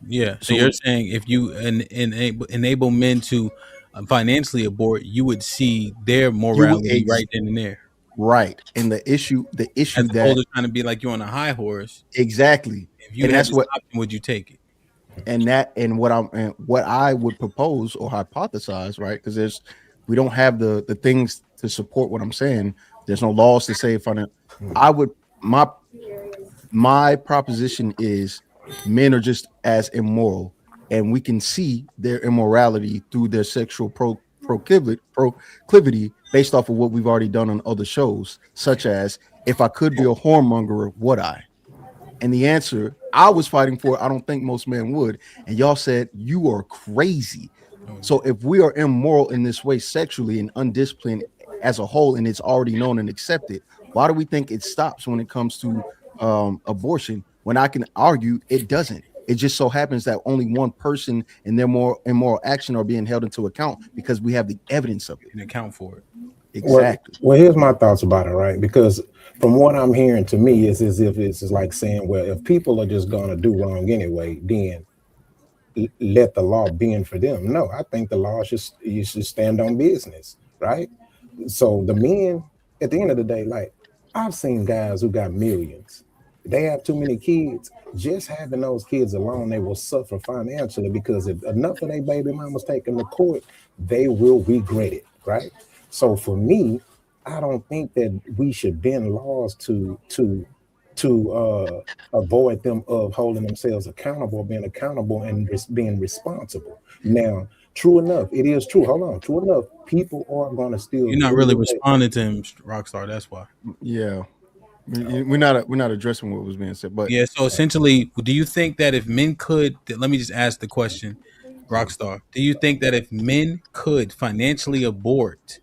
Yeah. So you're saying if you enable men to financially abort, you would see their morality right then and there. Right. And the issue As that opposed to trying to be like you're on a high horse. Exactly. If you and had that's this what option, would you take it? And what I would propose or hypothesize, right? Because we don't have the things to support what I'm saying. There's no laws to say if I would my proposition is men are just as immoral, and we can see their immorality through their sexual proclivity based off of what we've already done on other shows, such as if I could be a whoremonger, would I? And the answer I was fighting for, I don't think most men would. And y'all said you are crazy. So if we are immoral in this way sexually and undisciplined as a whole, and it's already known and accepted, why do we think it stops when it comes to abortion? When I can argue it doesn't. It just so happens that only one person and their more immoral action are being held into account because we have the evidence of it. And account for it. Exactly. Well, here's my thoughts about it, right? Because from what I'm hearing, to me, it's as if it's like saying, well, if people are just going to do wrong anyway, then let the law bend for them. No, I think the law should stand on business, right? So the men, at the end of the day, like I've seen guys who got millions. They have too many kids. Just having those kids alone, they will suffer financially, because if enough of their baby mamas take them to court, they will regret it, right? So for me, I don't think that we should bend laws to avoid them of holding themselves accountable, being accountable, and being responsible. Now, true enough, it is true. Hold on, true enough, people are going to still. You're not really responding to him, Rockstar. That's why. Yeah, we're not addressing what was being said. But yeah, so essentially, do you think that if men could? Let me just ask the question, Rockstar. Do you think that if men could financially abort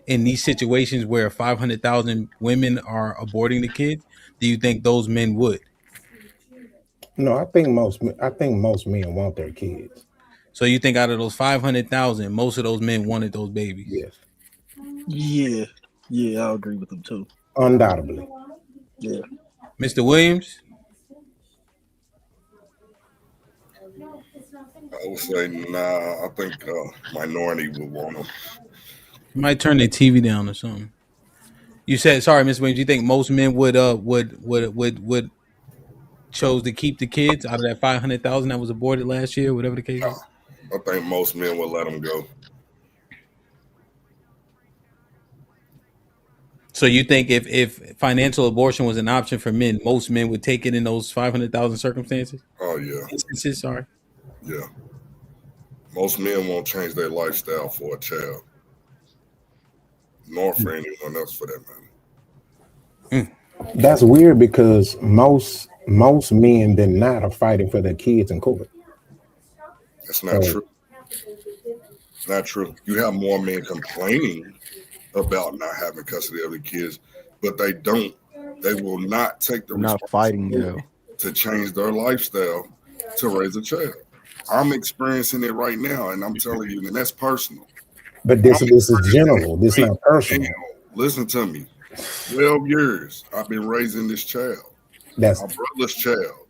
in these situations where 500,000 women are aborting the kids, do you think those men would? No, I think most men want their kids. So you think out of those 500,000, most of those men wanted those babies? Yes. Yeah, I agree with them too. Undoubtedly. Yeah. Mr. Williams? I would say nah. I think minority would want them. You might turn their TV down or something. You said, sorry, Mr. Williams. You think most men would chose to keep the kids out of that 500,000 that was aborted last year, whatever the case is? I think most men would let them go. So you think if financial abortion was an option for men, most men would take it in those 500,000 circumstances? Oh yeah, Instances, sorry. yeah. Most men won't change their lifestyle for a child, nor for anyone else for that matter. That's weird because most men than not are fighting for their kids in court. That's not true. Not true. You have more men complaining about not having custody of the kids, but they will not take the Not fighting, responsibility to change their lifestyle to raise a child. I'm experiencing it right now, and I'm telling you, and that's personal. But this is general. This is not personal. Listen to me. 12 years I've been raising this child. That's my brother's child.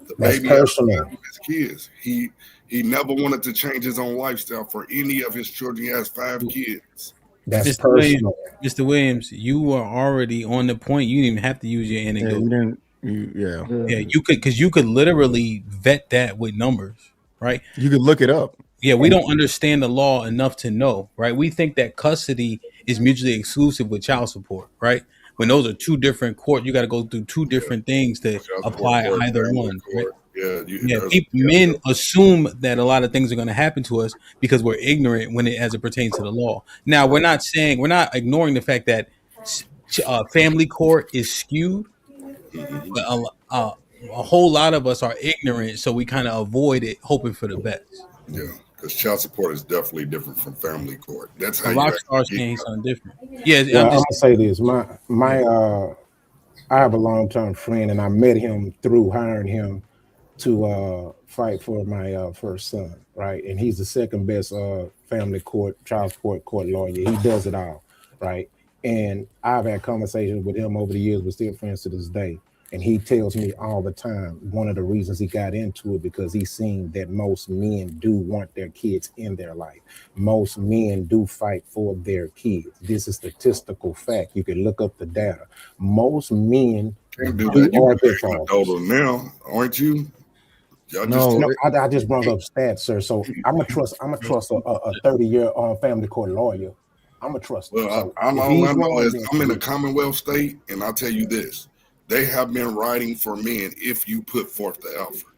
The that's baby personal. his kids. He never wanted to change his own lifestyle for any of his children. He has 5 kids. That's Mr. personal. Mr. Williams, you were already on the point. You didn't even have to use your anecdote. Yeah, you could, because you could literally vet that with numbers, right? You could look it up. Yeah, we don't understand the law enough to know, right? We think that custody is mutually exclusive with child support, right? When those are two different court, you got to go through two different things to apply either one. Right? Men assume that a lot of things are going to happen to us because we're ignorant as it pertains to the law. Now, we're not ignoring the fact that family court is skewed, but a whole lot of us are ignorant, so we kind of avoid it, hoping for the best. Yeah, because child support is definitely different from family court. That's how a you rock star saying something different. Yeah, Well, I'm gonna say this. I have a long-term friend, and I met him through hiring him to fight for my first son, right? And he's the second best family court, child support court lawyer. He does it all, right? And I've had conversations with him over the years. We're still friends to this day. And he tells me all the time, one of the reasons he got into it because he's seen that most men do want their kids in their life. Most men do fight for their kids. This is statistical fact. You can look up the data. Most men do are their fathers. Now, aren't you? I just brought up stats, sir. So I'm gonna trust a 30-year family court lawyer. I'm gonna trust him. Well, So all if he's I know wrong, is then- I'm in a Commonwealth state, and I'll tell you this. They have been writing for men if you put forth the effort.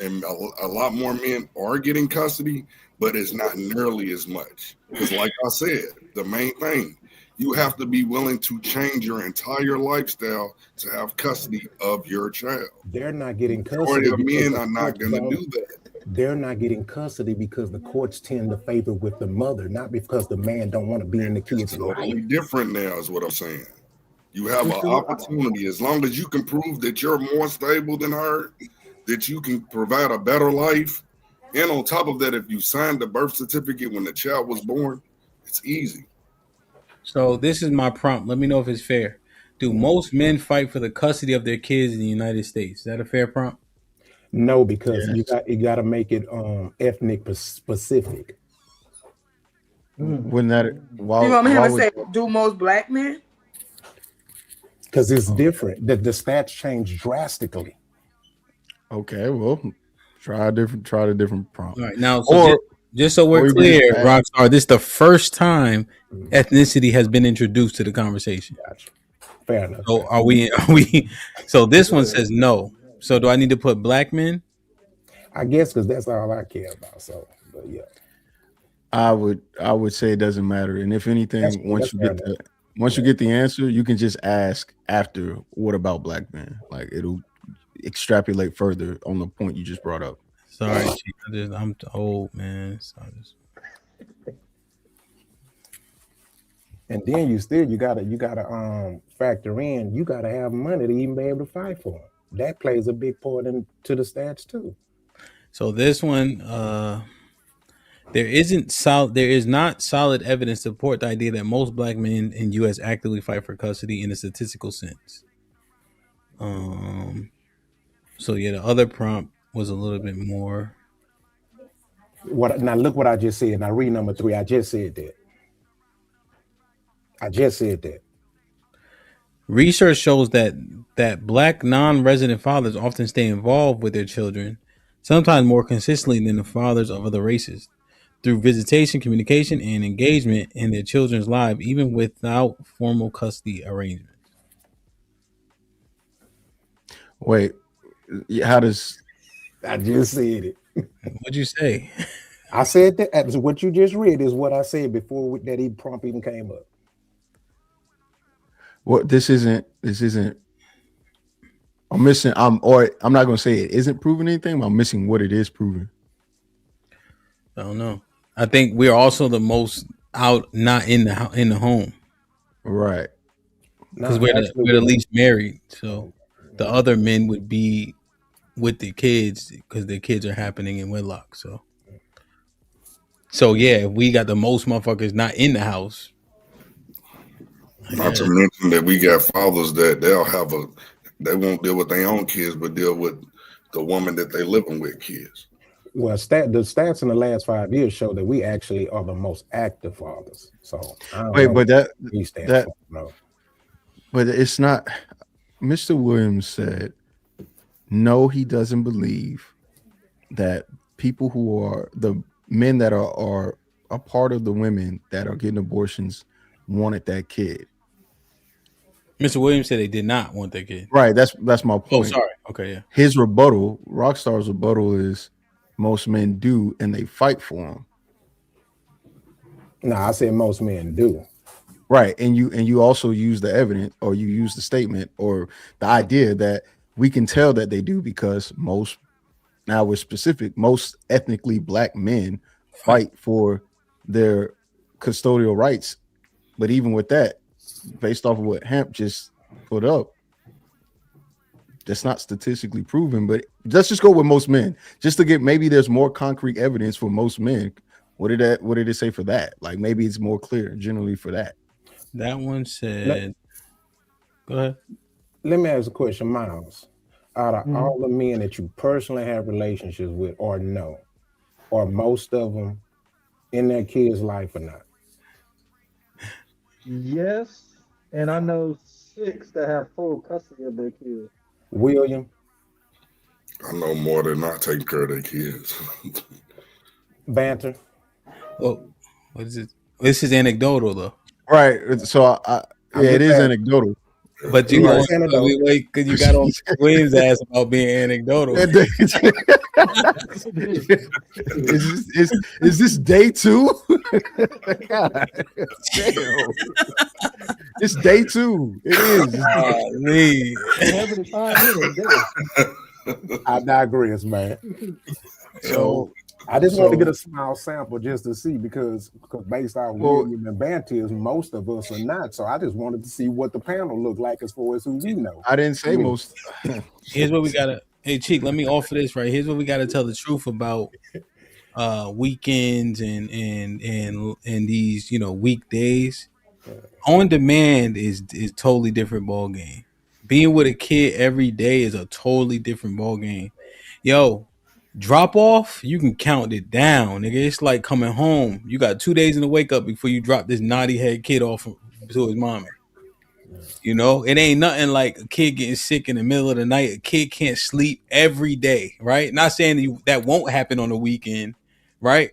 And a lot more men are getting custody, but it's not nearly as much. Because like I said, the main thing, you have to be willing to change your entire lifestyle to have custody of your child. They're not getting Majority custody. of because men the are not courts going to don't- do that. They're not getting custody because the courts tend to favor with the mother, not because the man don't want to be in the kid's life. Totally different now is what I'm saying. You have an opportunity as long as you can prove that you're more stable than her, that you can provide a better life. And on top of that, if you signed the birth certificate when the child was born, it's easy. So this is my prompt. Let me know if it's fair. Do most men fight for the custody of their kids in the United States? Is that a fair prompt? No, because you got to make it ethnic specific. Wouldn't that? You want me to say, do most black men? Because it's different. The stats change drastically. Okay, well, try the different prompt. All right, now, so just so we're clear, Rockstar, this is the first time ethnicity has been introduced to the conversation. Gotcha. Fair enough. So are we? So this one says no. So do I need to put black men? I guess because that's all I care about. So, but yeah, I would say it doesn't matter. And if anything, once you get the answer, you can just ask after, what about black men? Like it'll extrapolate further on the point you just brought up. Sorry, Chief, I'm old, man. So and then you gotta factor in, you gotta have money to even be able to fight for them. That plays a big part into the stats too. So this one, there is not solid evidence to support the idea that most black men in U.S. actively fight for custody in a statistical sense. So yeah, the other prompt was a little bit more. Now look what I just said. Now read number 3. I just said that. Research shows that black non-resident fathers often stay involved with their children, sometimes more consistently than the fathers of other races. through visitation, communication, and engagement in their children's lives, even without formal custody arrangements. Wait, how does? I just said it. What'd you say? I said that. What you just read is what I said before that prompt even came up. What this isn't. I'm missing. I'm not gonna say it isn't proving anything. But I'm missing what it is proving. I don't know. I think we're also the most out, not in the home, right? Because we're the least married. So the other men would be with the kids because their kids are happening in wedlock. So yeah, we got the most motherfuckers not in the house. Not to mention that we got fathers that they won't deal with their own kids, but deal with the woman that they living with kids. Well, the stats in the last 5 years show that we actually are the most active fathers. So but it's not. Mr. Williams said, no, he doesn't believe that people who are the men that are a part of the women that are getting abortions wanted that kid. Mr. Williams said they did not want that kid. Right. That's my point. Oh, sorry. Okay, yeah. His rebuttal, Rockstar's rebuttal, is most men do, and they fight for him. No, I said most men do. Right, and you also use the evidence, or you use the statement, or the idea that we can tell that they do because most ethnically black men fight for their custodial rights. But even with that, based off of what HAMP just put up, that's not statistically proven. But let's just go with most men, just to get maybe there's more concrete evidence for most men. What did it say for that? Like maybe it's more clear generally for that. That one said, go ahead. Let me ask a question, Miles. Out of all the men that you personally have relationships with or know, are most of them in their kids' life or not? Yes, and I know 6 that have full custody of their kids. William? I know more than not taking care of their kids. Banter? Well, what is it? This is anecdotal though. Right. So it is anecdotal. But you know, wait, because you got on Williams' ass about being anecdotal. Is this day 2? God damn. It's day 2. It is. I digress, man. So I just want to get a small sample just to see because based on William and Bantiers, most of us are not. So I just wanted to see what the panel looked like as far as who we know. I didn't say most. Here's what we gotta. Hey, Cheek, let me offer this right. Here's what we gotta tell the truth about weekends and these weekdays. On demand is totally different ball game. Being with a kid every day is a totally different ball game. Yo. Drop off, you can count it down, nigga. It's like coming home. You got 2 days in the wake up before you drop this naughty head kid off to his mommy. It ain't nothing like a kid getting sick in the middle of the night. A kid can't sleep every day, right? Not saying that won't happen on the weekend, right?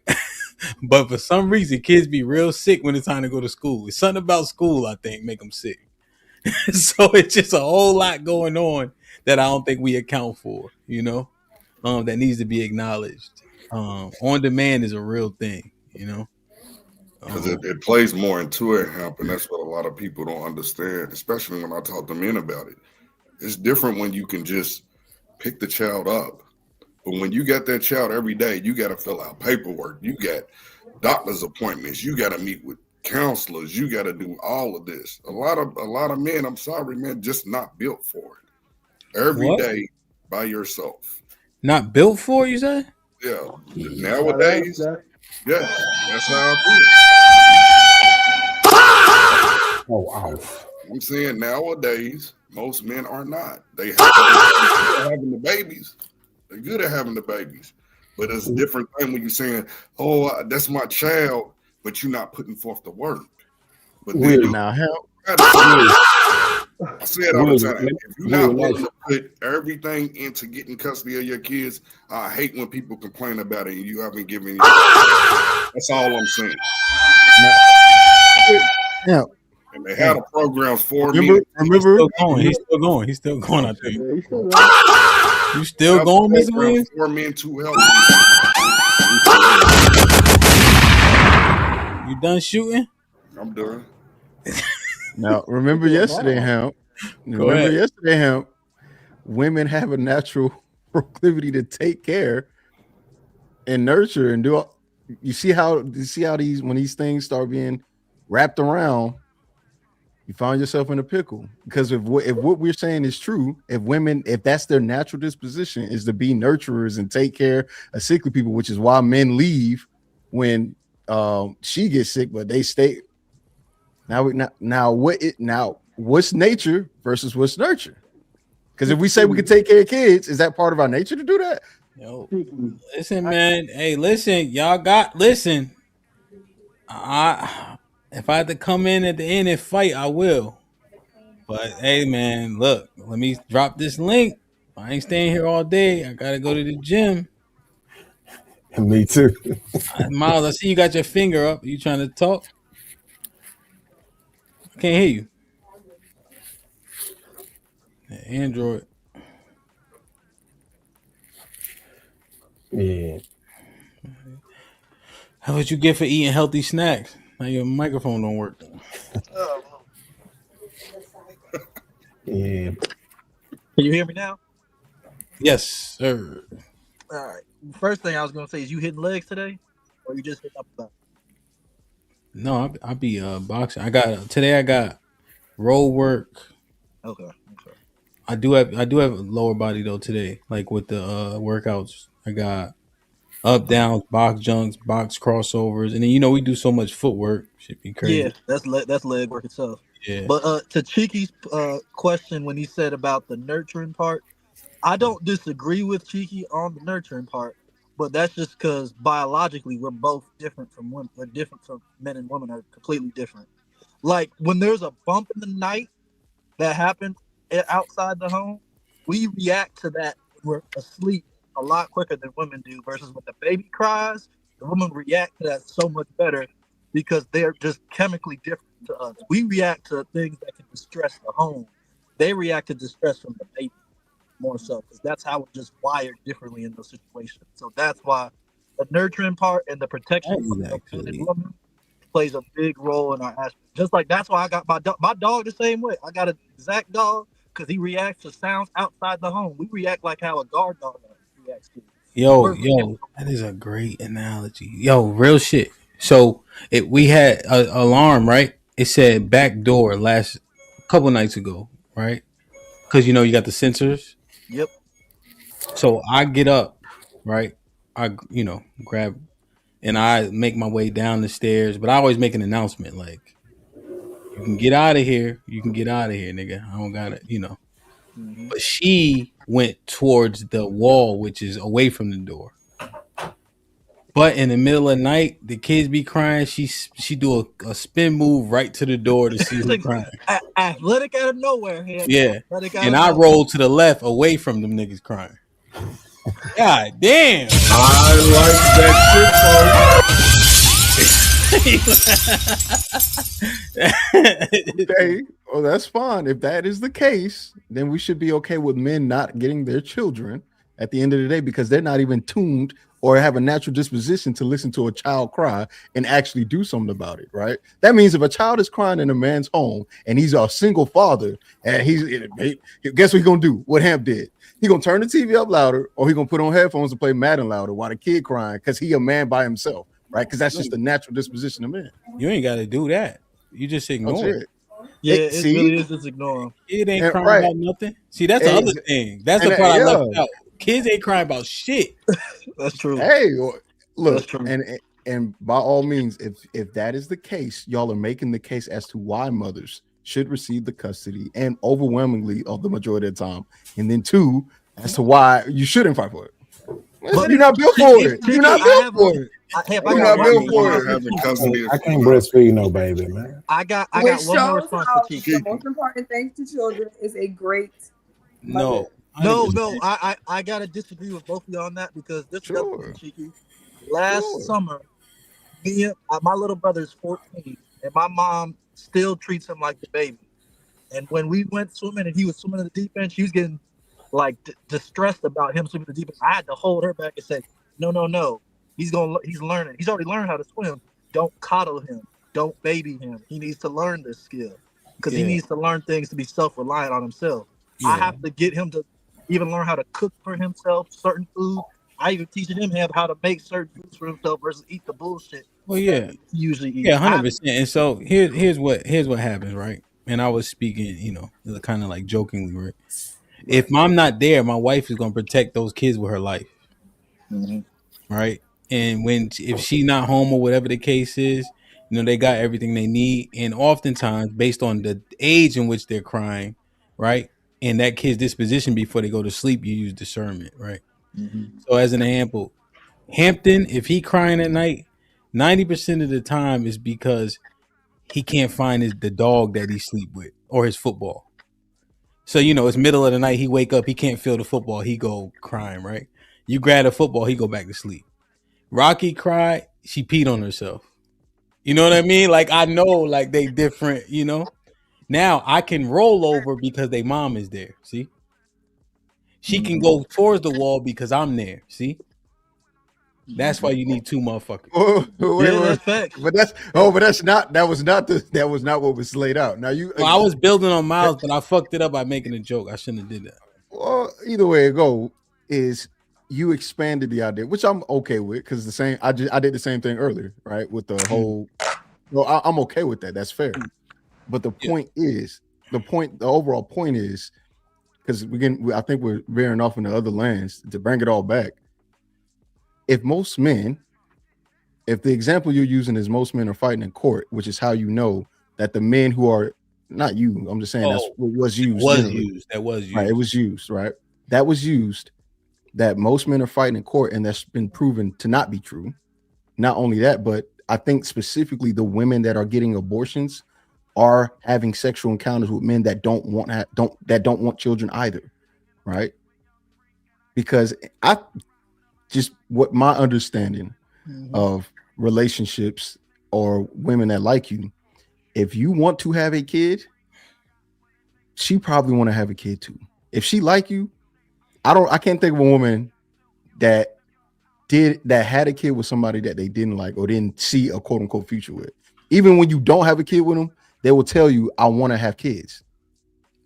But for some reason, kids be real sick when it's time to go to school. It's something about school, I think, make them sick. So it's just a whole lot going on that I don't think we account for, that needs to be acknowledged. On demand is a real thing, Because it plays more into it, HAMP, and that's what a lot of people don't understand, especially when I talk to men about it. It's different when you can just pick the child up. But when you got that child every day, you got to fill out paperwork. You got doctor's appointments. You got to meet with counselors. You got to do all of this. A lot of men, I'm sorry, man, just not built for it. Every day by yourself. Not built for, you say? Yeah. Nowadays, yeah, that's how I feel. Oh, wow. I'm saying nowadays, most men are not. They're having the babies. They're good at having the babies. But it's a different thing when you're saying, oh, that's my child, but you're not putting forth the work. But then now, I say it all the time. If you're not willing to put everything into getting custody of your kids, I hate when people complain about it and you haven't given your That's all I'm saying. Yeah. And they had a program for Remember? He's still going. He's still going. I think. You still going, Mr. Williams? For mental health. You done shooting? I'm done. Now, remember yesterday, Hamp. Women have a natural proclivity to take care and nurture and do all. You see how these when these things start being wrapped around, you find yourself in a pickle. Because if what we're saying is true, if that's their natural disposition is to be nurturers and take care of sickly people, which is why men leave when she gets sick, but they stay. What's nature versus what's nurture? Because if we say we can take care of kids, is that part of our nature to do that? Yo, listen, man. Hey, listen, listen. If I had to come in at the end and fight, I will. But hey, man, look, let me drop this link. I ain't staying here all day. I gotta go to the gym. Me too. Miles, I see you got your finger up. You trying to talk? I can't hear you. Android. Yeah. How would you get for eating healthy snacks? Now your microphone don't work. Yeah. Can you hear me now? Yes, sir. All right. First thing I was gonna say is you hitting legs today, or you just hitting up about? No, I be boxing. I got road work. Okay. I do have lower body though today. Like with the workouts, I got up, down, box junks, box crossovers, and then we do so much footwork. Should be crazy. Yeah, that's leg work itself. Yeah. But to Cheeky's question when he said about the nurturing part, I don't disagree with Cheeky on the nurturing part, but that's just because biologically we're both different from women. We're different from men and women are completely different. Like when there's a bump in the night that happens outside the home, we react to that when we're asleep a lot quicker than women do. Versus when the baby cries, the women react to that so much better because they're just chemically different to us. We react to things that can distress the home. They react to distress from the baby more so because that's how we're just wired differently in those situations. So that's why the nurturing part and the protection of men and women plays a big role in our aspect. Just like that's why I got my dog the same way. I got an exact dog because he reacts to sounds outside the home. We react like how a guard dog reacts to. Yo, that is a great analogy. Yo, real shit. So we had an alarm, right? It said back door last couple nights ago, right? Because you got the sensors. Yep. So I get up, right? I grab and I make my way down the stairs, but I always make an announcement like, "You can get out of here. You can get out of here, nigga. I don't got it, Mm-hmm. But she went towards the wall, which is away from the door. But in the middle of the night, the kids be crying. She do a spin move right to the door to see who's crying. Athletic out of nowhere. Yeah. And I roll to the left away from them niggas crying. God damn. I like that shit, okay. Well, that's fine. If that is the case, then we should be okay with men not getting their children at the end of the day because they're not even tuned or have a natural disposition to listen to a child cry and actually do something about it, right? That means if a child is crying in a man's home and he's a single father and guess what he's gonna do? What Hamp did. He gonna turn the TV up louder or he gonna put on headphones and play Madden louder while the kid crying because he a man by himself, right? Because that's just the natural disposition of men. You ain't got to do that. You just ignore it. Yeah, it really is just ignore. Kid ain't crying about nothing. See, that's the other thing. That's the part I left out. Kids ain't crying about shit. That's true. Hey, look, and by all means, if that is the case, y'all are making the case as to why mothers should receive the custody and overwhelmingly of the majority of the time. And then two, as to why you shouldn't fight for it. You're not built for it. You're not built for it. Hey, Who got milk for you? I can't breastfeed no baby, man. I got Which one more shows response how to the most important thing to children is a great mother. No, I gotta disagree with both of y'all on that because this is the other thing, Cheeky. Last summer, my little brother is 14, and my mom still treats him like the baby. And when we went swimming and he was swimming in the deep end, she was getting like distressed about him swimming in the deep end. I had to hold her back and say, no. He's learning. He's already learned how to swim. Don't coddle him. Don't baby him. He needs to learn this skill because he needs to learn things to be self-reliant on himself. I have to get him to even learn how to cook for himself, certain food. I even teaching him how to make certain foods for himself versus eat the bullshit. Well, yeah, he usually eat. Yeah, 100%. And so here's what happens, right? And I was speaking, kind of like jokingly, right? If I'm not there, my wife is gonna protect those kids with her life, right? And if she's not home or whatever the case is, they got everything they need. And oftentimes, based on the age in which they're crying, right, and that kid's disposition before they go to sleep, you use discernment, right? So, as an example, Hampton, if he crying at night, 90% of the time is because he can't find the dog that he sleep with or his football. So, it's middle of the night. He wake up. He can't feel the football. He go crying, right? You grab the football. He go back to sleep. Rocky cried. She peed on herself. You know what I mean? Like, I know, like, they different, Now, I can roll over because they mom is there, see? She can go towards the wall because I'm there, see? That's why you need two motherfuckers. That was not what was laid out. Now Well, I was building on Miles, but I fucked it up by making a joke. I shouldn't have did that. Well, either way it go is you expanded the idea, which I'm okay with because I did the same thing earlier, right? With the whole. Well, I'm okay with that. That's fair. But the point is, the overall point is, because I think we're veering off into other lands to bring it all back. If the example you're using is most men are fighting in court, which is how you know that the men who are not you, I'm just saying that's what was used. That was used. Right, it was used, right? That was used that most men are fighting in court, and that's been proven to not be true. Not only that, but I think specifically the women that are getting abortions are having sexual encounters with men that don't want children either, right? Because what my understanding of relationships or women that like you, if you want to have a kid, she probably want to have a kid too. If she like you, I can't think of a woman that had a kid with somebody that they didn't like or didn't see a quote unquote future with. Even when you don't have a kid with them, they will tell you, I want to have kids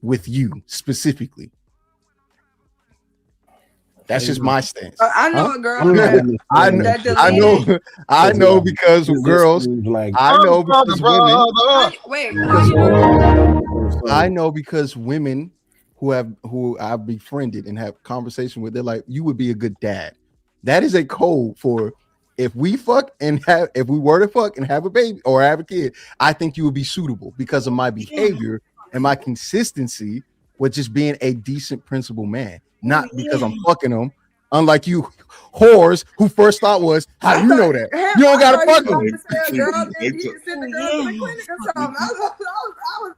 with you specifically. That's just my stance. I know a girl. I know because of girls. I know because women. Wait. I know because women who I've befriended and have conversation with, they're like, you would be a good dad. That is a code for if we were to fuck and have a baby or have a kid, I think you would be suitable because of my behavior and my consistency with just being a decent principled man. Not because I'm fucking them, unlike you whores who first thought was, how do you know that? You don't gotta fuck them.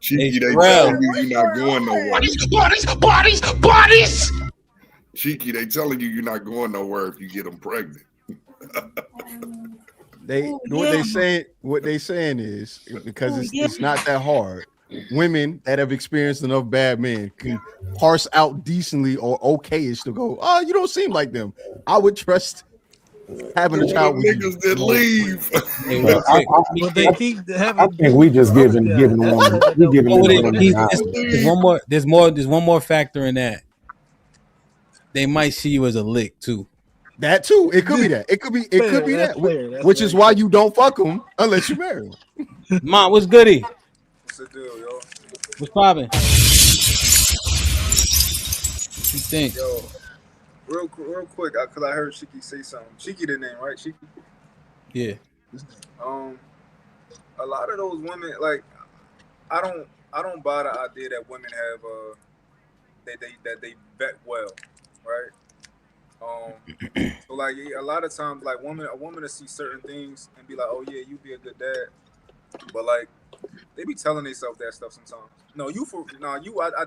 Cheeky, they telling you you're not going nowhere. Bodies! Cheeky, they telling you you're not going nowhere if you get them pregnant. What they saying is because it's not that hard. Women that have experienced enough bad men can parse out decently or okayish to go, oh, you don't seem like them. I would trust having a child with niggas that leave. I think we just giving one. We There's one more factor in that. They might see you as a lick too. That too. It could be that. It could be that. Which is why you don't fuck them unless you marry them. Mom, what's goody? What's the deal, yo? What's poppin'? What you think? Yo, real quick, because I heard Shiki say something. Shiki the name, right? Shiki? Yeah. A lot of those women, like, I don't buy the idea that women have that they vet well, right? So like a lot of times, like a woman to see certain things and be like, oh yeah, you be a good dad, but like they be telling themselves that stuff sometimes. No, I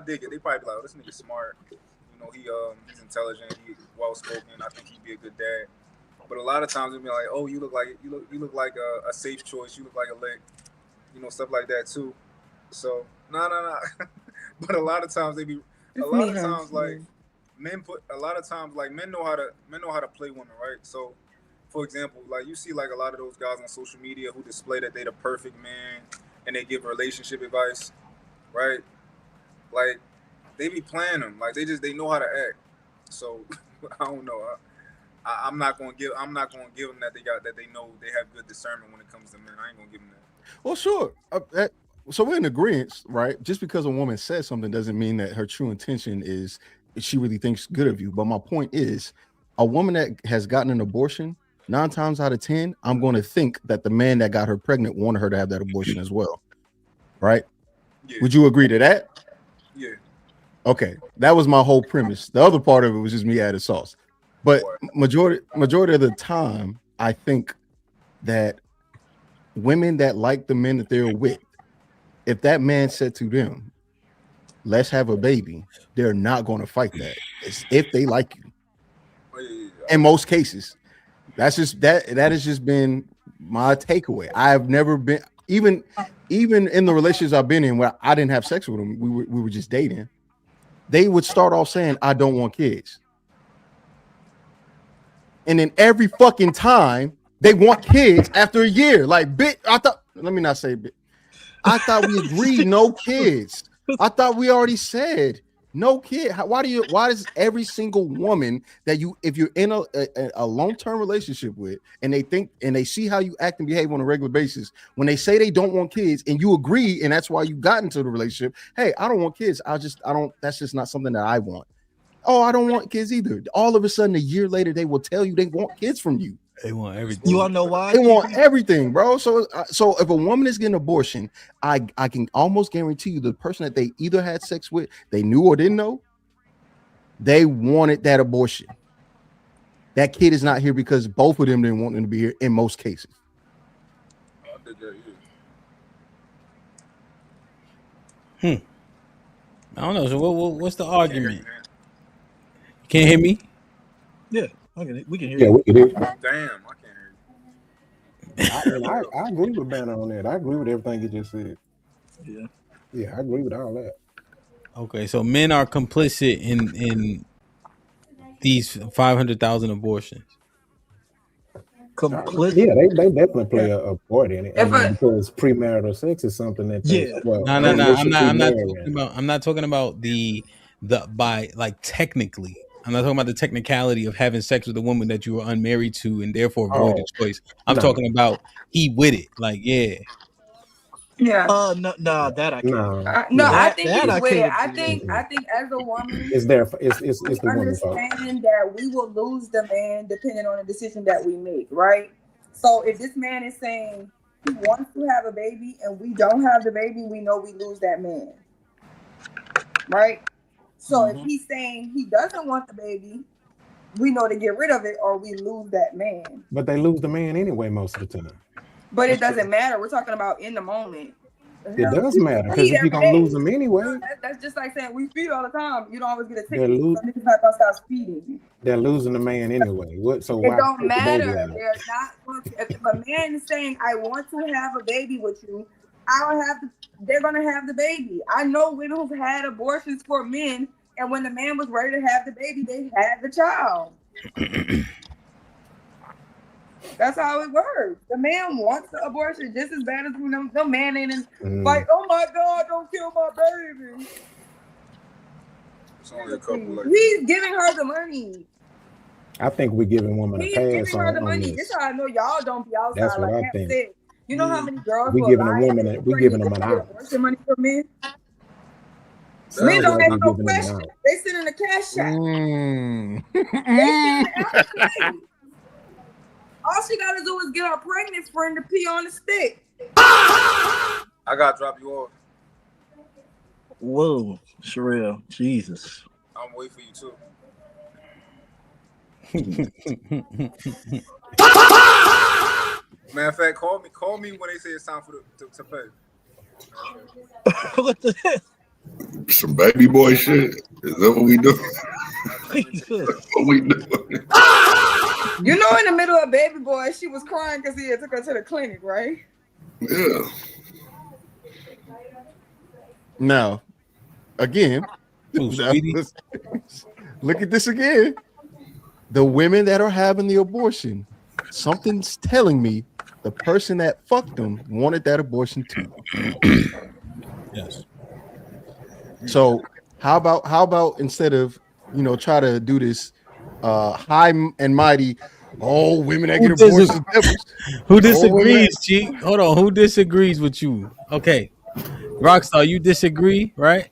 dig it. They probably be like, oh, this nigga smart. You know, he's intelligent, he well spoken. I think he'd be a good dad. But a lot of times they be like, oh, you look like a safe choice. You look like a lick. You know, stuff like that too. So no. But a lot of times like men know how to play women, right? So for example, like you see like a lot of those guys on social media who display that they the perfect man and they give relationship advice, right? Like they be playing them, like they know how to act. So I don't know. I'm not gonna give them that they know they have good discernment when it comes to men. I ain't gonna give them that. Well, sure. So we're in agreement, right? Just because a woman says something doesn't mean that her true intention is she really thinks good of you. But my point is, a woman that has gotten an abortion, 9 times out of 10, I'm going to think that the man that got her pregnant wanted her to have that abortion as well, right? Yeah. Would you agree to that? Yeah. Okay, that was my whole premise. The other part of it was just me adding sauce. But majority of the time, I think that women that like the men that they're with, if that man said to them, let's have a baby, they're not going to fight that. It's if they like you. In most cases, that has just been my takeaway. I've never been even in the relationships I've been in where I didn't have sex with them. We were just dating. They would start off saying, I don't want kids. And then every fucking time they want kids after a year. Like, let me not say bit. I thought we agreed no kids. I thought we already said no kid. Why does every single woman that if you're in a long-term relationship with and they see how you act and behave on a regular basis, when they say they don't want kids and you agree and that's why you got into the relationship, hey, I don't want kids. That's just not something that I want. Oh, I don't want kids either. All of a sudden, a year later, they will tell you they want kids from you. They want everything. You want to know why? They want everything, bro. So if a woman is getting an abortion, I can almost guarantee you the person that they either had sex with, they knew or didn't know, they wanted that abortion. That kid is not here because both of them didn't want them to be here in most cases. I don't know. So what's the argument? You can't hear me? Yeah, we can hear you. Yeah, we can hear you. Damn, I can't hear you. I agree with Banner on that. I agree with everything you just said. Yeah, I agree with all that. Okay, so men are complicit in these 500,000 abortions. Complicit? Yeah, they definitely play a part in it. Because premarital sex is something that I'm not talking about the by like technically. I'm not talking about the technicality of having sex with a woman that you were unmarried to and therefore avoid the choice. I'm talking about he with it. Like, yeah. Yeah. No, that I can't. I think he's with it. I think as a woman, it's the woman understanding that we will lose the man depending on the decision that we make, right? So if this man is saying he wants to have a baby and we don't have the baby, we know we lose that man, right? So if he's saying he doesn't want the baby, we know to get rid of it or we lose that man. But they lose the man anyway most of the time. But it doesn't matter. We're talking about in the moment. It does matter because if you're gonna lose them anyway, that's just like saying we feed all the time. You don't always get a ticket. So niggas not gonna stop feeding. They're losing the man anyway. So it don't matter. They're not. If a man is saying I want to have a baby with you, they're gonna have the baby. I know women who've had abortions for men, and when the man was ready to have the baby, they had the child. That's how it works. The man wants the abortion just as bad as the man ain't like, oh my God, don't kill my baby. It's only a couple. He's giving her the money. I think we're giving women a pass. He's giving her the money. This is how I know y'all don't be outside. That's what I think. Said. You know how many girls we giving a woman? We giving them an hour. Abortion money for men. Men don't ask no question. They sit in the cash shop. All she gotta do is get her pregnant friend to pee on the stick. I gotta drop you off. Whoa, Sherelle, Jesus. I'm waiting for you too. Matter of fact, call me when they say it's time for to pay. What the heck? Some baby boy shit. Is that what we do? What we do? You know, in the middle of baby boy, she was crying because he had took her to the clinic, right? Yeah. Now, again, sweetie. look at this again. The women that are having the abortion, something's telling me the person that fucked them wanted that abortion too. Yes. So how about instead of try to do this high and mighty, women that get abortions. Who disagrees, Cheek? Hold on. Who disagrees with you? Okay. Rockstar, you disagree, right?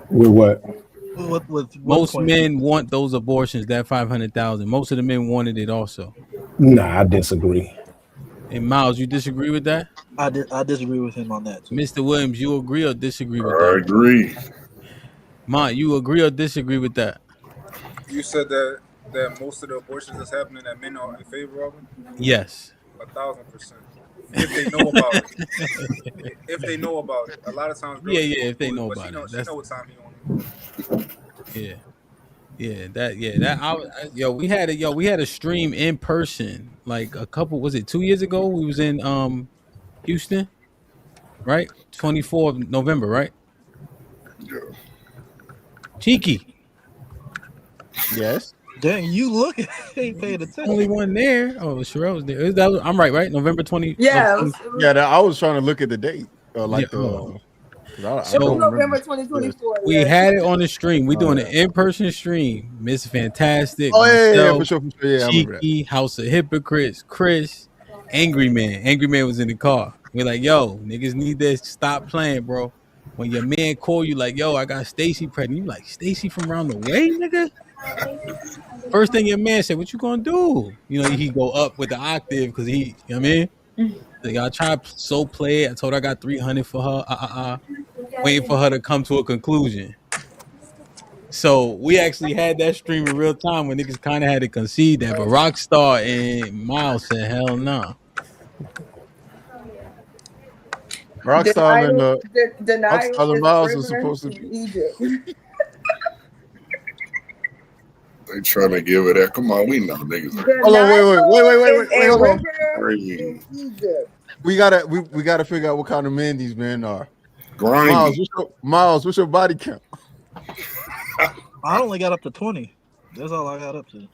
With what? With Most point? men want those abortions, that 500,000. Most of the men wanted it also. Nah, I disagree. And Miles, you disagree with that? I disagree with him on that too. Mr. Williams, you agree or disagree with I that? agree. Ma, you agree or disagree with that? You said that most of the abortions that's happening, that men are in favor of them. Yes. 1,000%. If they know about it. If they know about it. A lot of times, girls if they know about it. She know what time he on it. We had a stream in person like a couple, was it 2 years ago? We was in Houston, right? 24th of November, right? Yeah. Cheeky. Yes. Dang, you look ain't paying attention. Only one there. Oh, Sherelle was there. I'm right? November 20. Yeah, I was trying to look at the date. It was November 2024. We had it on the stream. We doing an in-person stream. Miss Fantastic. Oh yeah, myself, for sure. Yeah, I remember that. Cheeky, House of Hypocrites, Chris, Angry Man. Angry Man was in the car. We're like, yo, niggas need to stop playing, bro. When your man call you like, yo, I got Stacy pregnant. You like, Stacy from around the way, nigga? First thing your man said, what you gonna do? He go up with the octave because he, you know what I mean? Like, I tried to play it. I told her I got 300 for her. Waiting for her to come to a conclusion. So we actually had that stream in real time when niggas kind of had to concede that. But Rockstar and Miles said, hell no. Rockstar and Rockstar and Miles was supposed to be Egypt. They trying to give it that. Come on, we know niggas. Hold on, wait. Hold on. Crazy. We gotta figure out what kind of men these men are. Grimy. Miles, what's your body count? I only got up to 20. That's all I got up to.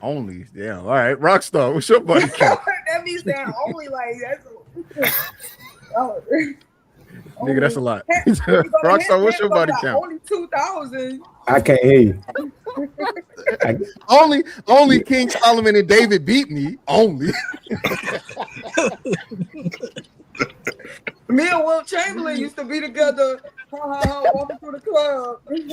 Only, damn. All right, Rockstar, what's your body count? That means that only like that's. Nigga, that's a lot. Rockstar, what's your body count? Only 2,000. I can't hear you. Only King Solomon and David beat me. Only. Me and Will Chamberlain used to be together, walking through the club. And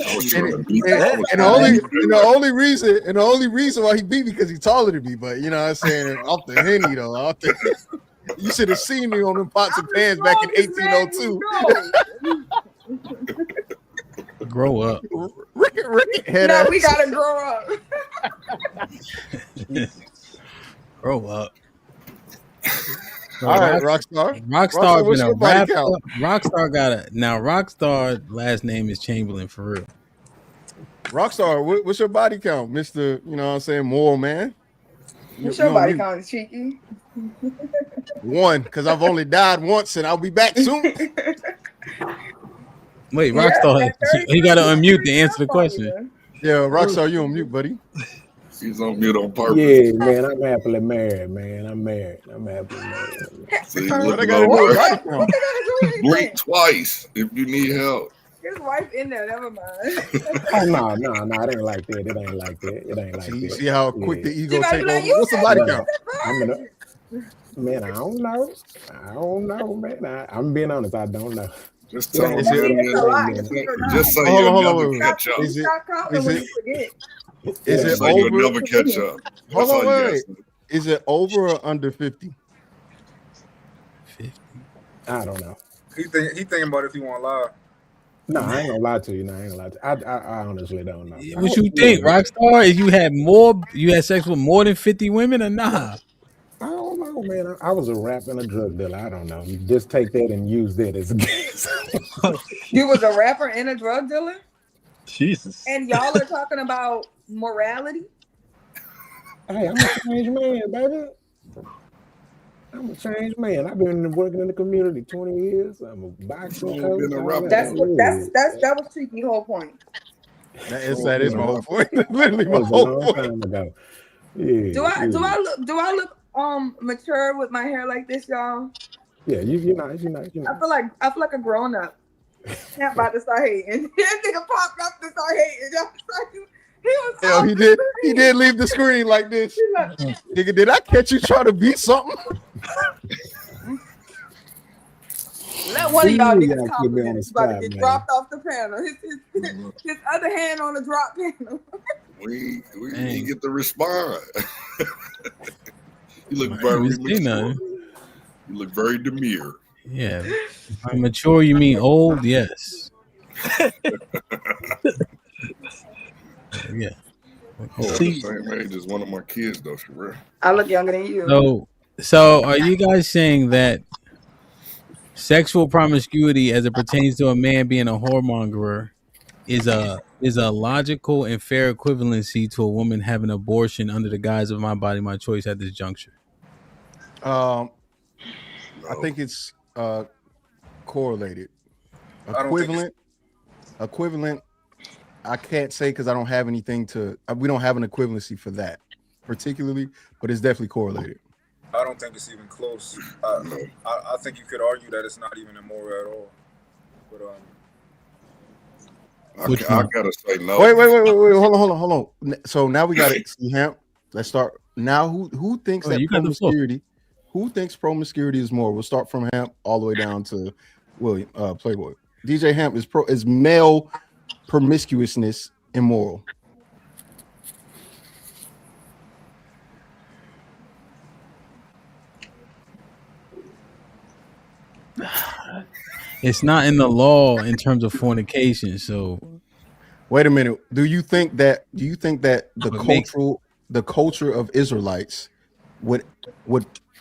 the only reason why he beat me because he's taller than me. But you know what I'm saying, off the henny though. You should have seen me on them pots and pans back in 1802. Grow up. Rick, no, we gotta grow up. Grow up. All right, Rockstar. Rockstar what's been a your body rapper. count? Rockstar Rockstar last name is Chamberlain for real. Rockstar, what's your body count, Mr. You know what I'm saying, moral man? What's your body count, Cheeky? One, because I've only died once and I'll be back soon. Wait, Rockstar, he got to unmute to answer the question. Yeah, Rockstar, you on mute, buddy. He's on mute on purpose. Yeah, man, I'm happily married, man. I'm married. I'm happily married. See, What I gotta do? Body count? Blink twice if you need help. His wife in there, never mind. Oh no, it ain't like that. It ain't like that. It ain't like that. See how quick the ego might take be like, over? you What's the said body you count? Man, I don't know, man. I'm being honest, I don't know. Just tell him. Is it- Just say Hold on, you'll hold on, never wait. catch up. Is it Just say you'll over? never catch up. Hold That's all on, you gotta wait. say. Is it over or under 50? 50. I don't know. He thinking about if he want live. No, I ain't gonna lie to you. No, I ain't gonna lie to you. I honestly don't know. What you think, Rockstar? Is you had sex with more than 50 women or nah? I don't know, man. I was a rap and a drug dealer. I don't know. You just take that and use that as a gas. You was a rapper and a drug dealer? Jesus. And y'all are talking about morality? Hey, I'm a changed man, baby. I'm a changed man. I've been working in the community 20 years. I'm a boxer, coach. That was Cheeky's whole point. That is my whole point. Literally my whole point. Time ago. Yeah, Do I look mature with my hair like this, y'all? Yeah, you're not. I feel like a grown up. Not about to start hating. That nigga popped up to start hating. He was. Hell, he did leave the screen like this. Nigga, did I catch you trying to beat something? Let one of y'all niggas compliment. He's about to get dropped off the panel. His other hand on the drop panel. We didn't get to respond. You look very mature. You look very demure. Yeah. By mature, you mean old? Yes. Yeah. The same age as one of my kids, though, Sherelle. I look younger than you. So are you guys saying that sexual promiscuity, as it pertains to a man being a whoremonger, is a logical and fair equivalency to a woman having an abortion under the guise of my body, my choice at this juncture? I think it's correlated. Equivalent. I can't say because I don't have anything we don't have an equivalency for that particularly, but it's definitely correlated. I don't think it's even close. I think you could argue that it's not even immoral at all. But I gotta say no. Wait. Hold on. So now we got it. HAMP. Let's start now. Who thinks that promiscuity? Who thinks promiscuity is more? We'll start from HAMP all the way down to William Playboy. DJ HAMP is male promiscuousness immoral? It's not in the law in terms of fornication. So, wait a minute. Do you think that the culture of Israelites would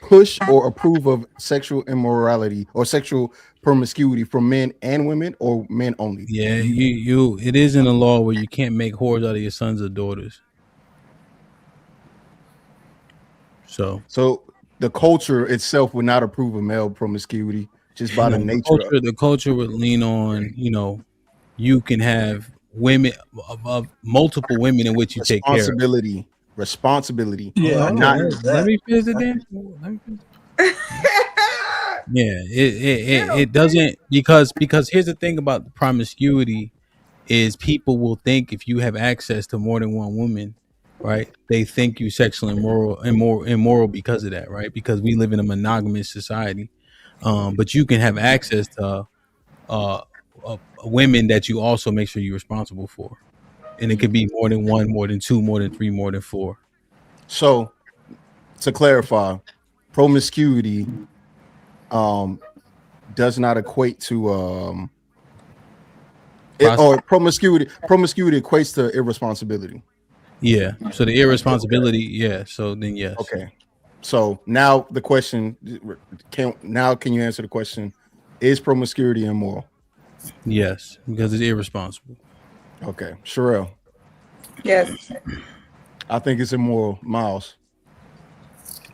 push or approve of sexual immorality or sexual promiscuity from men and women, or men only? Yeah, it is in the law where you can't make whores out of your sons or daughters. So the culture itself would not approve of male promiscuity just by the nature. The culture would lean on, you can have women, multiple women in which you take care of. Responsibility. Yeah. Let me finish it then. Yeah, it doesn't, because here's the thing about the promiscuity is people will think if you have access to more than one woman, right? They think you sexually immoral because of that, right? Because we live in a monogamous society. But you can have access to women that you also make sure you're responsible for. And it could be more than one, more than two, more than three, more than four. So to clarify, promiscuity does not equate to promiscuity equates to irresponsibility. Yeah. So the irresponsibility, yeah. So then yes. Okay. So now the question can you answer the question? Is promiscuity immoral? Yes, because it's irresponsible. Okay. Sherelle. Yes. I think it's immoral. Miles.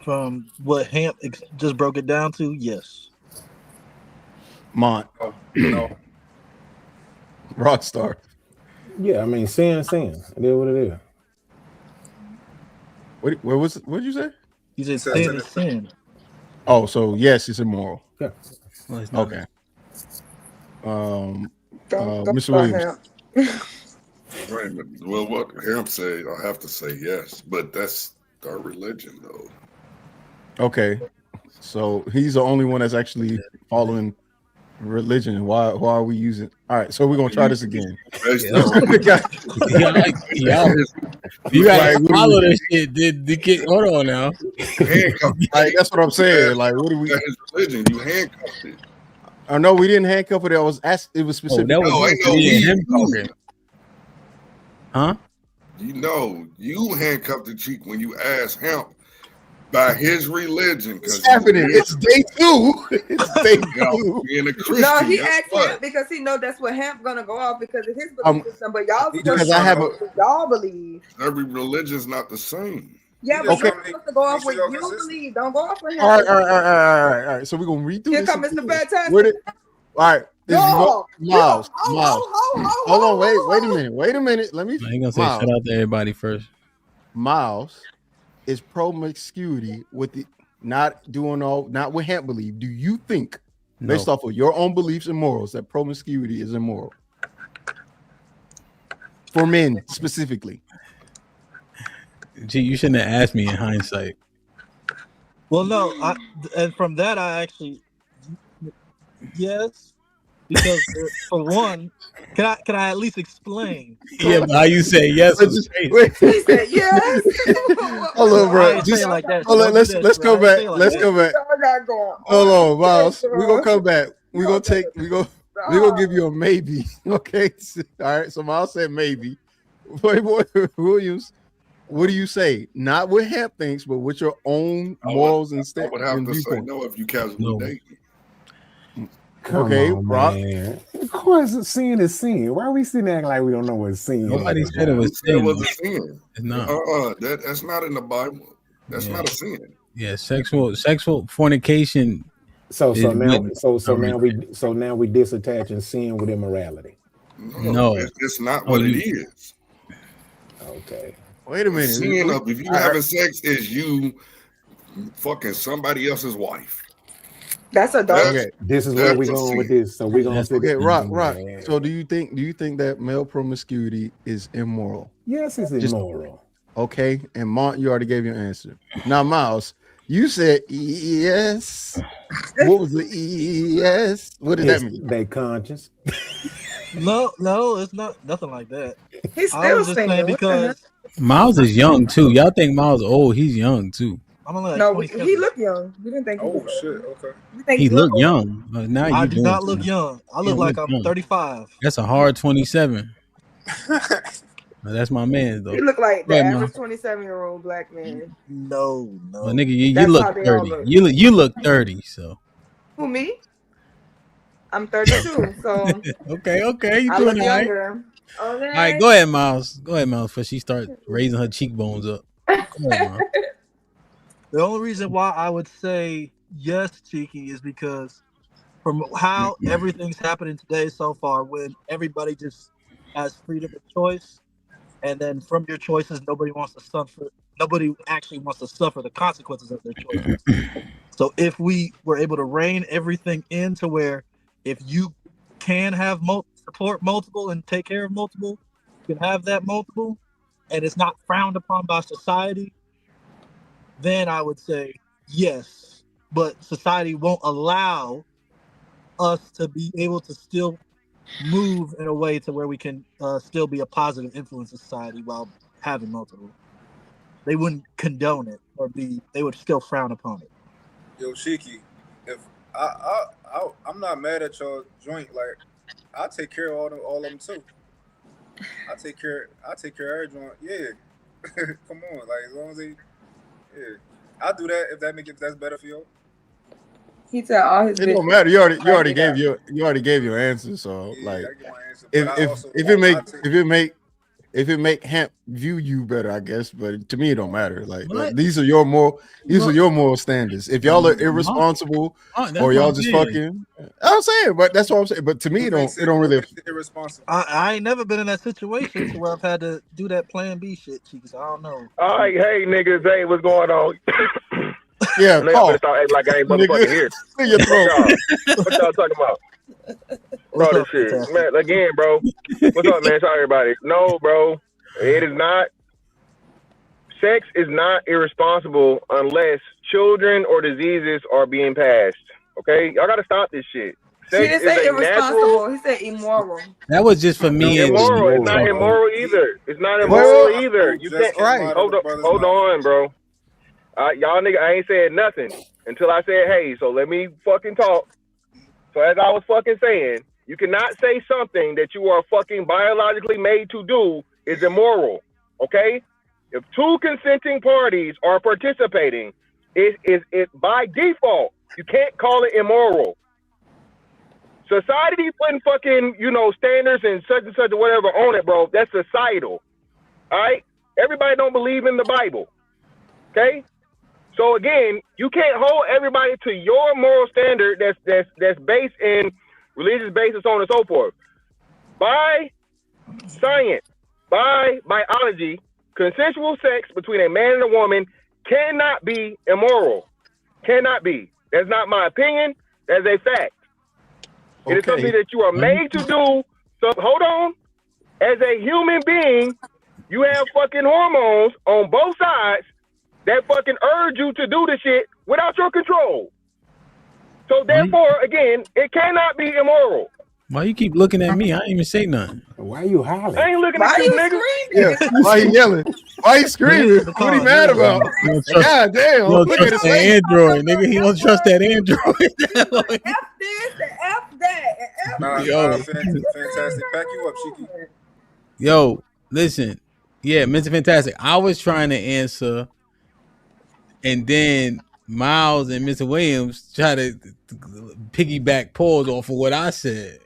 From what HAMP just broke it down to, yes. Mont. No. Rockstar. Yeah, I mean, sin. It is what it is. What did you say? He said sin is sin. Oh, so yes, it's immoral. Yeah. Well, it's not. Okay. Mr. Williams. Right, but well, what HAMP said, I have to say yes, but that's our religion, though. Okay, so he's the only one that's actually following religion. Why are we using? All right, so we're gonna try this again. You gotta follow this shit. Hold on now. Like, that's what I'm saying. Like, what do we? His religion, you handcuffed it. Oh no, we didn't handcuff it. It was specific. that was me and him talking. Huh? You know, you handcuffed the cheek when you asked him by his religion. It's happening. It's day 2. It's day 2. Being a Christian. No, he asked him because he know that's what Hamp gonna go off because of his belief system. But y'all y'all believe. Every religion's not the same. Yeah, but you're supposed to go off what you believe. Don't go off with him. All right. So we're gonna read through Here this. come Mr. Fantastic. All right. Miles. Hold on. Wait a minute. Let me. I ain't gonna say shout out to everybody first. Miles is promiscuity with the not what Hamp believe. Do you think, based off of your own beliefs and morals, that promiscuity is immoral for men specifically? Gee, you shouldn't have asked me in hindsight. Well, no, and from that I actually yes, because for one, can I at least explain? Yeah, but how you say yes? He said yes. Hold on, bro. Just like that. Hold on. Let's go back. Let's go back. Hold on, Miles. We're gonna come back. We're gonna give you a maybe. Okay. All right. So Miles said maybe. Boy, Williams, what do you say? Not what Hamp thinks, but with your own morals and stuff. I would have to say no if you casually date. Okay, Rock. Man. Of course, sin is sin. Why are we sitting acting like we don't know what sin is? Nobody said it was sin. It was a sin. It's not. That's not in the Bible. That's not a sin. Yeah, sexual fornication. So now we disattaching sin with immorality. No, it's not what it is. Okay. Wait a minute. Sin of if you having sex is you fucking somebody else's wife. That's adult. Okay. This is where we're going with this. So we're gonna Rock. So do you think that male promiscuity is immoral? Yes, it's immoral. Okay, and Mont, you already gave your answer. Now, Miles, you said yes. What was the yes? What did that mean? They conscious. No, it's not nothing like that. He's I still was just saying single. because Miles is young too. Y'all think Miles old? He's young too. I'm only like No, 27. he looked young. We didn't think he was shit. Okay. We think He looked old. young. Now you I do doing not look something. young. I You look like look I'm young. 35. That's a hard 27. That's my man though. He looked like the Go ahead, average Mom. 27-year-old black man. No. Well, nigga, you That's how look they all 30. look. You look 30. So Who, me? I'm 32, so okay, you I doing look all right. younger. Okay. All right, go ahead, Miles. Before she starts raising her cheekbones up. Go ahead, Miles. The only reason why I would say yes, Cheeky, is because from how everything's happening today so far, when everybody just has freedom of choice, and then from your choices, nobody actually wants to suffer the consequences of their choices. So if we were able to rein everything in to where if you can have support multiple and take care of multiple, you can have that multiple, and it's not frowned upon by society, then I would say yes. But society won't allow us to be able to still move in a way to where we can still be a positive influence in society while having multiple. They wouldn't condone it they would still frown upon it. Yo, Shiki, if I'm not mad at your joint, like I take care of all of them too. I take care of every joint. Yeah. Come on, like as long as they I'll do that if that's better for you. He said all his It don't matter. You already gave your answer. So like, if it make Hamp view you better, I guess. But to me, it don't matter. Like these are your moral standards. If y'all are irresponsible or y'all just fucking, I'm saying. But that's what I'm saying. But to me, it don't really. Irresponsible. I ain't never been in that situation where I've had to do that Plan B shit, Cheeks. I don't know. All right, hey niggas, hey, what's going on? Yeah, I know y'all better start acting like I ain't motherfucking here. What y'all talking about? Bro, this shit. Man, again, bro. What's up, man? Sorry, everybody. No, bro. It is not. Sex is not irresponsible unless children or diseases are being passed. Okay? Y'all got to stop this shit. He didn't say irresponsible. He said immoral. That was just for me. Immoral. It's not immoral either. It's not immoral either. You can't. Right. Hold on, bro. Y'all nigga, I ain't said nothing until I said, hey, so let me fucking talk. So as I was fucking saying, you cannot say something that you are fucking biologically made to do is immoral. Okay? If two consenting parties are participating, it by default, you can't call it immoral. Society putting fucking, standards and such or whatever on it, bro. That's societal. All right? Everybody don't believe in the Bible. Okay? So again, you can't hold everybody to your moral standard that's based in religious basis, so on and so forth. By science, by biology, consensual sex between a man and a woman cannot be immoral. Cannot be. That's not my opinion. That's a fact. It is something that you are made to do. So hold on. As a human being, you have fucking hormones on both sides that fucking urge you to do the shit without your control. So therefore, again, it cannot be immoral. Why you keep looking at me? I ain't even say nothing. Why you hollering? I ain't looking at you, nigga. Yeah. Why you yelling? Why you screaming? What are you mad about? God damn. He don't trust that Android, nigga. He don't trust that Android. F this and F that and F Yo. Fantastic. Back you up, Shiki. Yo, listen. Yeah, Mr. Fantastic. I was trying to answer, and then Miles and Mr. Williams try to piggyback pause off of what I said.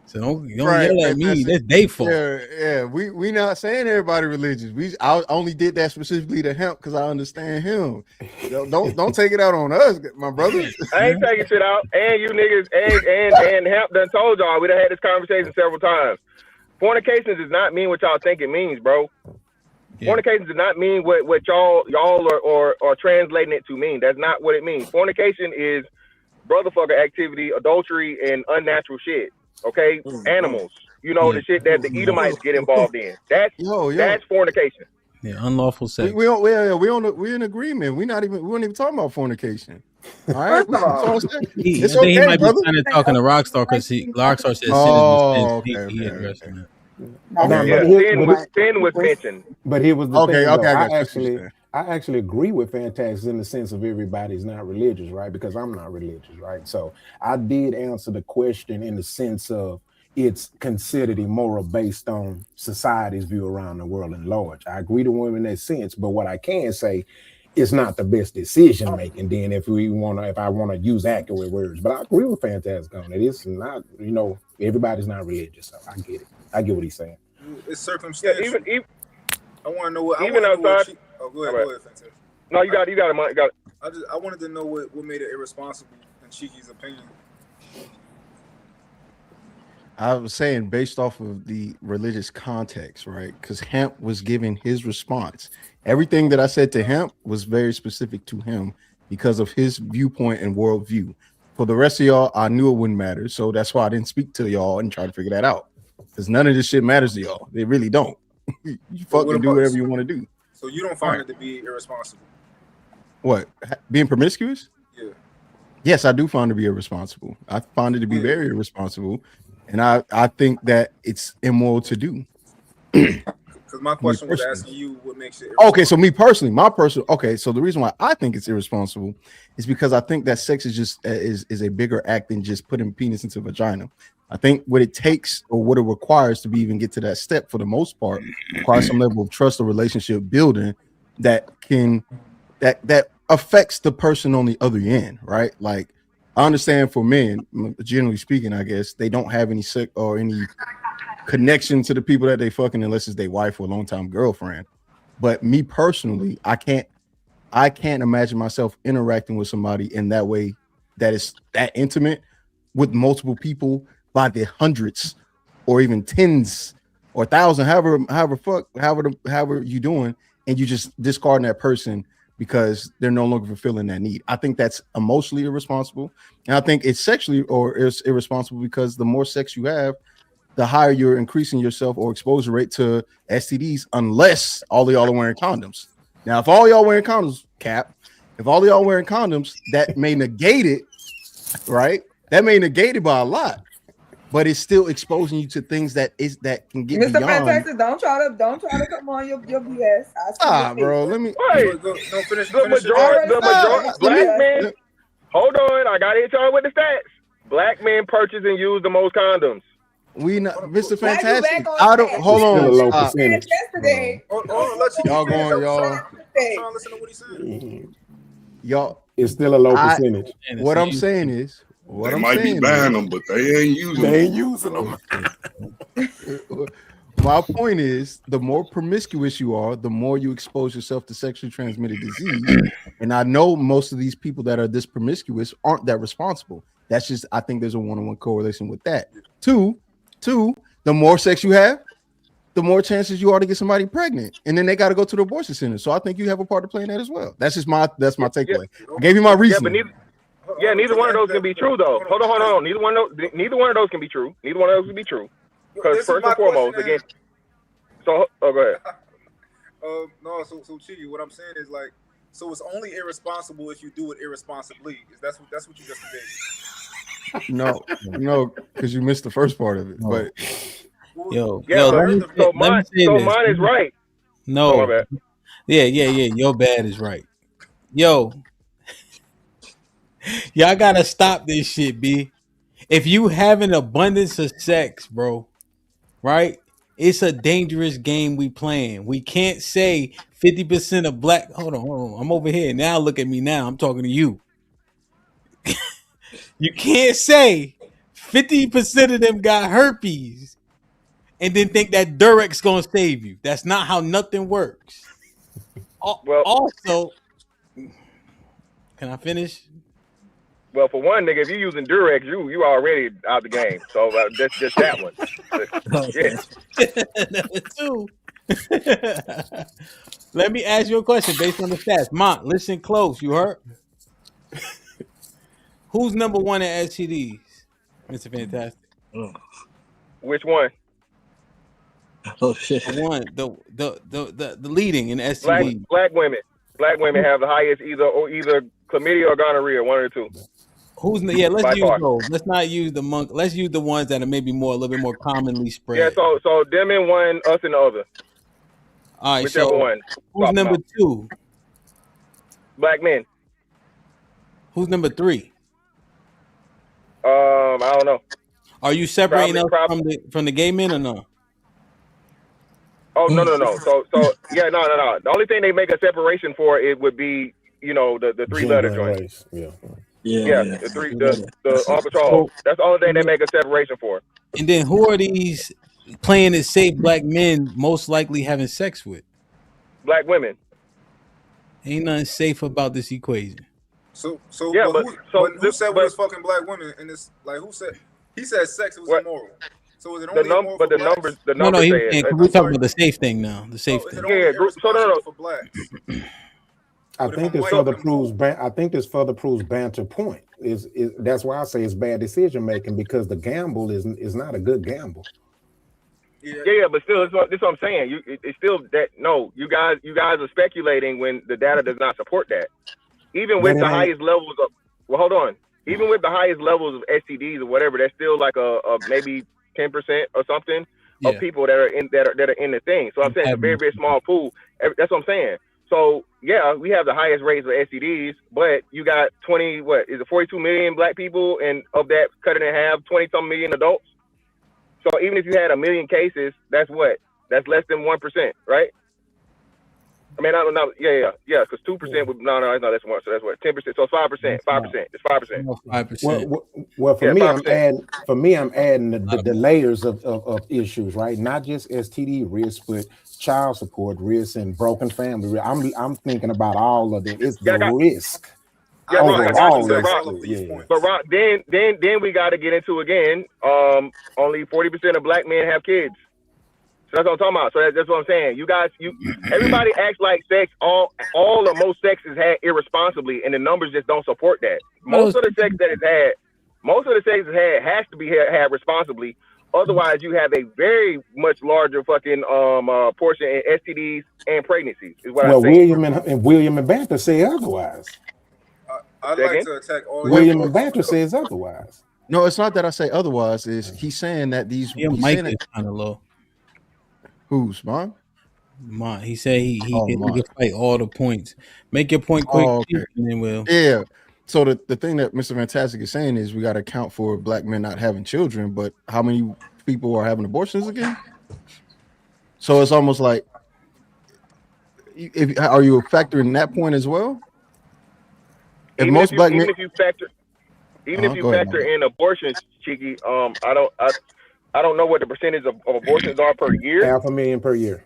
So don't yell at me. That's their fault. Yeah. We not saying everybody religious. I only did that specifically to him because I understand him. Don't take it out on us, my brother. I ain't taking shit out. And you niggas and Hemp done told y'all. We done had this conversation several times. Fornication does not mean what y'all think it means, bro. Yeah. Fornication does not mean what y'all are translating it to mean. That's not what it means. Fornication is brotherfucker activity, adultery, and unnatural shit. Okay, animals. The shit that the Edomites get involved in. That's fornication. Yeah, unlawful sex. We're in agreement. We weren't even talking about fornication. All right, it's okay. He might be kind of talking to Rockstar because Rockstar said he addressed that. Sin was mentioned. But here was the thing. I actually agree with Fantastic in the sense of everybody's not religious, right? Because I'm not religious, right? So I did answer the question in the sense of it's considered immoral based on society's view around the world in large. I agree to women in that sense, but what I can say it's not the best decision making. Then if I want to use accurate words, but I agree with Fantastic on it. It's not, everybody's not religious, so I get it. I get what he's saying. It's circumstantial. Yeah, even I want to know what. Even outside. Go ahead, Fantastic. No, you got it. I wanted to know what made it irresponsible in Chiki's opinion. I was saying based off of the religious context, right? Because Hemp was giving his response. Everything that I said to Hemp was very specific to him because of his viewpoint and worldview. For the rest of y'all, I knew it wouldn't matter. So that's why I didn't speak to y'all and try to figure that out. Because none of this shit matters to y'all. They really don't. You fucking do whatever you want to do. So you don't find it to be irresponsible? What? Being promiscuous? Yeah. Yes, I do find it to be irresponsible. I find it to be very irresponsible. And I think that it's immoral to do. Because my question was asking you what makes it irresponsible. Okay, so me personally, so the reason why I think it's irresponsible is because I think that sex is just is a bigger act than just putting penis into vagina. I think what it takes or what it requires to even get to that step for the most part requires some level of trust or relationship building that affects the person on the other end, right? Like I understand for men, generally speaking, I guess they don't have any sex or any connection to the people that they fucking unless it's their wife or a longtime girlfriend. But me personally, I can't imagine myself interacting with somebody in that way that is that intimate with multiple people by the hundreds or even tens or thousands, however you doing, and you just discarding that person because they're no longer fulfilling that need. I think that's emotionally irresponsible. And I think it's sexually or it's irresponsible because the more sex you have, the higher you're increasing yourself or exposure rate to STDs, unless all of y'all are wearing condoms. Now, if all y'all wearing condoms, if all of y'all wearing condoms, that may negate it, right? That may negate it by a lot, but it's still exposing you to things that can get Mr. beyond. Fantastic, don't try to come on your BS. Bro, let me. Wait, the majority black men. Hold on, I gotta hit y'all with the stats. Black men purchase and use the most condoms. We not Mr. Now you Fantastic. back on I don't track. hold Still a on. low Stop. percentage. Yesterday. Hold on, let you Y'all finish. going, I'm y'all. trying to listen to what he's saying. Y'all. It's still a low percentage. What I'm saying is, They might be buying them, but they ain't using them. They ain't using them. My point is, the more promiscuous you are, the more you expose yourself to sexually transmitted disease. And I know most of these people that are this promiscuous aren't that responsible. That's just, I think there's a one-on-one correlation with that. Two, the more sex you have, the more chances you are to get somebody pregnant, and then they got to go to the abortion center. So I think you have a part to play in that as well. That's my takeaway. I gave you my reasoning. Neither one of those can be true though. Hold on. Neither one of those can be true. Neither one of those can be true. Because first and foremost, again. So go ahead. No, so Chiggy, what I'm saying is like, so it's only irresponsible if you do it irresponsibly. That's what you just did. No, because you missed the first part of it. But Yo, mine is right. No, my bad. Yeah. Your bad is right. Yo, y'all gotta stop this shit, B. If you have an abundance of sex, bro, right? It's a dangerous game we playing. We can't say 50% of black. Hold on. I'm over here now. Look at me now. I'm talking to you. You can't say 50% of them got herpes and then think that Durex gonna save you. That's not how nothing works. Well, also, can I finish? Well, for one, nigga, if you're using Durex, you already out the game. So that's just that one. Number two. Let me ask you a question based on the stats. Mont, listen close. You heard? Who's number one at STDs? Mr. Fantastic. Which one? Oh shit. The one, the leading in STDs. Black women. Black women have the highest either chlamydia or gonorrhea, one or two. Let's use those. Let's not use the monk. Let's use the ones that are maybe a little bit more commonly spread. Yeah, so them in one, us in the other. All right, whichever one. Who's number two? Black men. Who's number three? I don't know. Are you separating us from the gay men or no? Oh no. So yeah, no. The only thing they make a separation for it would be, the three letter joint. Yeah. The on patrol. That's the only thing they make a separation for. And then who are these playing it safe black men most likely having sex with? Black women. Ain't nothing safe about this equation. So yeah, who said we was fucking black women? And it's like, who said? He said sex was immoral. So is it only immoral for blacks? The numbers. We're talking about the safe thing now. The safe thing. Yeah, no. For blacks. I think this further proves Banter point. Is that's why I say it's bad decision making, because the gamble is not a good gamble. Yeah, but still, this is what I'm saying. It's still that you guys are speculating when the data does not support that. Even with the highest levels of hold on. Even with the highest levels of STDs or whatever, there's still like a maybe 10% or something of people that are in the thing. So I'm saying it's a very, very small pool. That's what I'm saying. So yeah, we have the highest rates of STDs, but you got 42 million black people, and of that, cut it in half, 20-some million adults. So even if you had 1 million cases, that's less than 1%, right? I mean, I don't know. Yeah, because 2% would no, that's one. So that's what 10%. So it's 5%. 5%. It's 5%. Well, for me, I'm adding the layers of issues, right? Not just STD risk, but child support risk and broken family. I'm thinking about all of it. It's the risk. But Ron, then we got to get into again. Only 40% of black men have kids. So that's what I'm talking about. So that's what I'm saying. Everybody acts like sex, all or most sex is had irresponsibly, and the numbers just don't support that. Most of the sex that is had has to be had responsibly. Otherwise, you have a very much larger fucking portion in STDs and pregnancies. Is what I'm saying. William and Banter say otherwise. I'd like to attack all. William and Banter says otherwise. No, it's not that I say otherwise. He's saying that these mic is kind of low. Who's mine? Mine. He said he can fight all the points. Make your point quick, and then we'll. Yeah. So the thing that Mr. Fantastic is saying is we got to account for black men not having children, but how many people are having abortions again? So it's almost like, are you factoring that point as well? Even if you factor in abortions, Cheeky, I don't know what the percentage of abortions are per year. 500,000 per year.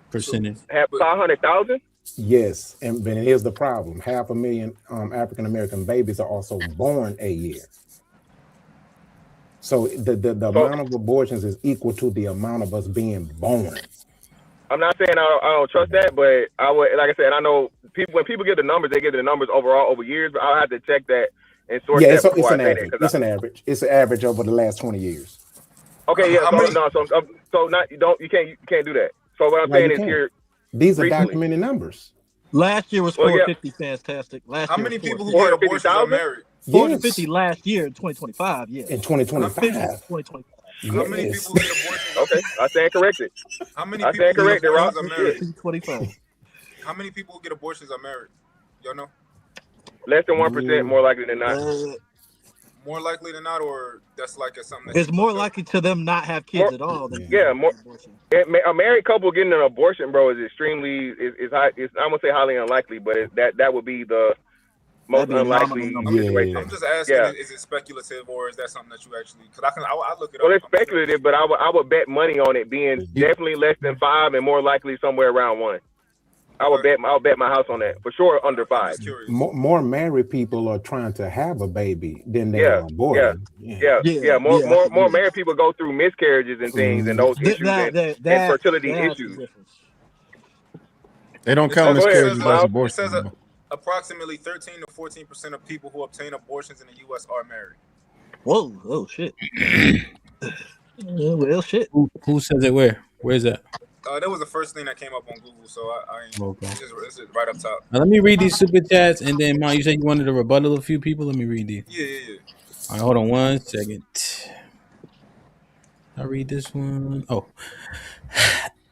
Percentage. Have 500,000. Yes, but here's the problem: 500,000 African American babies are also born a year. So the amount of abortions is equal to the amount of us being born. I'm not saying I don't trust that, but I would, like I said, I know when people give the numbers, they give the numbers overall over years, but I'll have to check that and source that before I say that. It's an average. It's an average over the last 20 years. Okay, yeah. You can't do that. So what I'm saying is here. These are documented numbers. Last year was 450. Fantastic. How many people who get abortions are married? 450 last year in 2025. Yeah. In 2025. 2025. How many people get abortions? Okay, I stand corrected. How many people who get abortions are married? 225. How many people who get abortions are married? Y'all know? Less than 1%, more likely than not. More likely than not, or that's like something. It's more likely to them not have kids at all. Than more. A married couple getting an abortion, bro, is extremely high. I won't say highly unlikely, but that would be the most unlikely situation. I'm just asking, is it speculative or is that something that you actually? Because I look it up. Well, it's speculative, but I would bet money on it being definitely less than 5 and more likely somewhere around 1. I'll bet my house on that for sure. Under 5. More married people are trying to have a baby than they are aborting. More married people go through miscarriages and things and those issues and fertility issues. They don't count miscarriages as abortion. It says approximately 13 to 14% of people who obtain abortions in the U.S. are married. Whoa! Oh shit! Well, shit. Who says it? Where? Where's that? That was the first thing that came up on Google, so I Okay. It's right up top. Now, let me read these super chats, and then you said you wanted to rebuttal a few people. Let me read these. Yeah. All right, hold on 1 second. I read this one. Oh,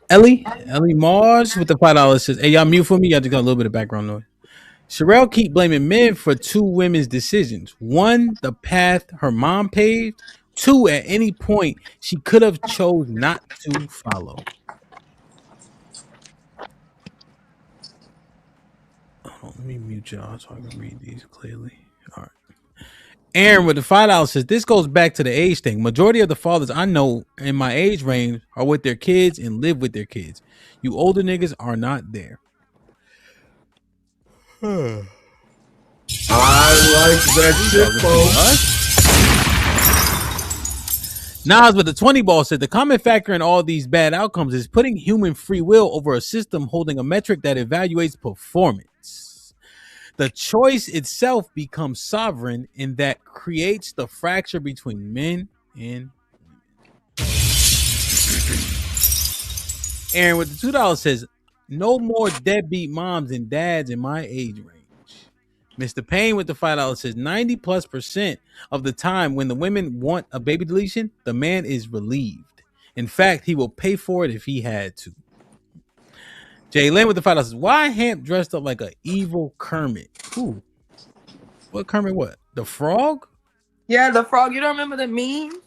Ellie Mars with the $5 says, "Hey, y'all mute for me. Y'all just got a little bit of background noise." Sherelle keep blaming men for 2 women's decisions. 1, the path her mom paved. 2, at any point she could have chose not to follow. Let me mute y'all so I can read these clearly. All right. Aaron with the $5 says, this goes back to the age thing. Majority of the fathers I know in my age range are with their kids and live with their kids. You older niggas are not there. I like that shit, folks. Nas with the 20 ball said the common factor in all these bad outcomes is putting human free will over a system holding a metric that evaluates performance. The choice itself becomes sovereign, and that creates the fracture between men and women. Aaron with the $2 says, no more deadbeat moms and dads in my age range. Mr. Payne with the $5 says 90+% of the time when the women want a baby deletion, the man is relieved. In fact, he will pay for it if he had to. Jay Lynn with the $5 says, why Hamp dressed up like an evil Kermit? Who? What Kermit? What? The frog? Yeah, the frog. You don't remember the meme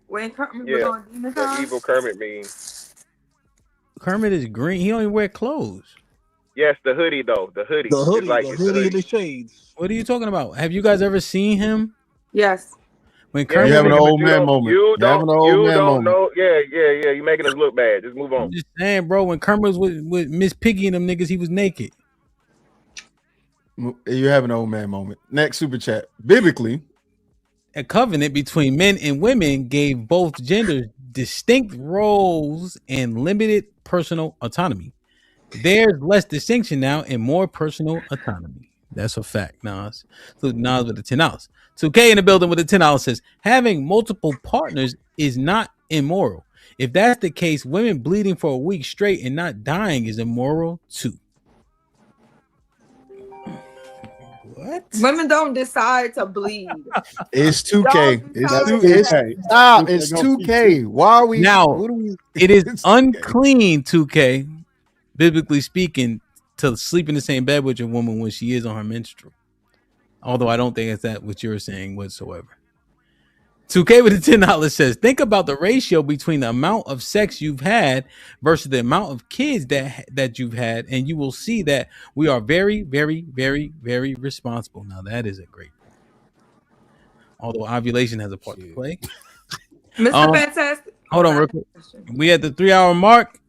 when Kermit was on Demon The evil Kermit meme. Kermit is green. He don't even wear clothes. Yes, the hoodie though. The hoodie. The hoodie. Like, the hoodie and the shades. What are you talking about? Have you guys ever seen him? Yes. When Kermit having an old man moment. You don't know. Yeah. You making us look bad. Just move on. I'm just saying, bro. When Kermit was with Miss Piggy and them niggas, he was naked. You have an old man moment. Next super chat. Biblically, a covenant between men and women gave both genders distinct roles and limited personal autonomy. There's less distinction now and more personal autonomy. That's a fact, Nas. So Nas with the $10. 2K in the building with the $10 says, having multiple partners is not immoral. If that's the case, women bleeding for a week straight and not dying is immoral too. What? Women don't decide to bleed. It's 2K. It's 2K. Why are we now? It is unclean, 2K, biblically speaking, to sleep in the same bed with your woman when she is on her menstrual. Although I don't think it's that what you're saying whatsoever. 2K with the $10 says, think about the ratio between the amount of sex you've had versus the amount of kids that you've had, and you will see that we are very, very, very, very responsible. Now that is a great point. Although ovulation has a part to play. Mr. Fantastic. Hold on real quick. We at the 3-hour mark.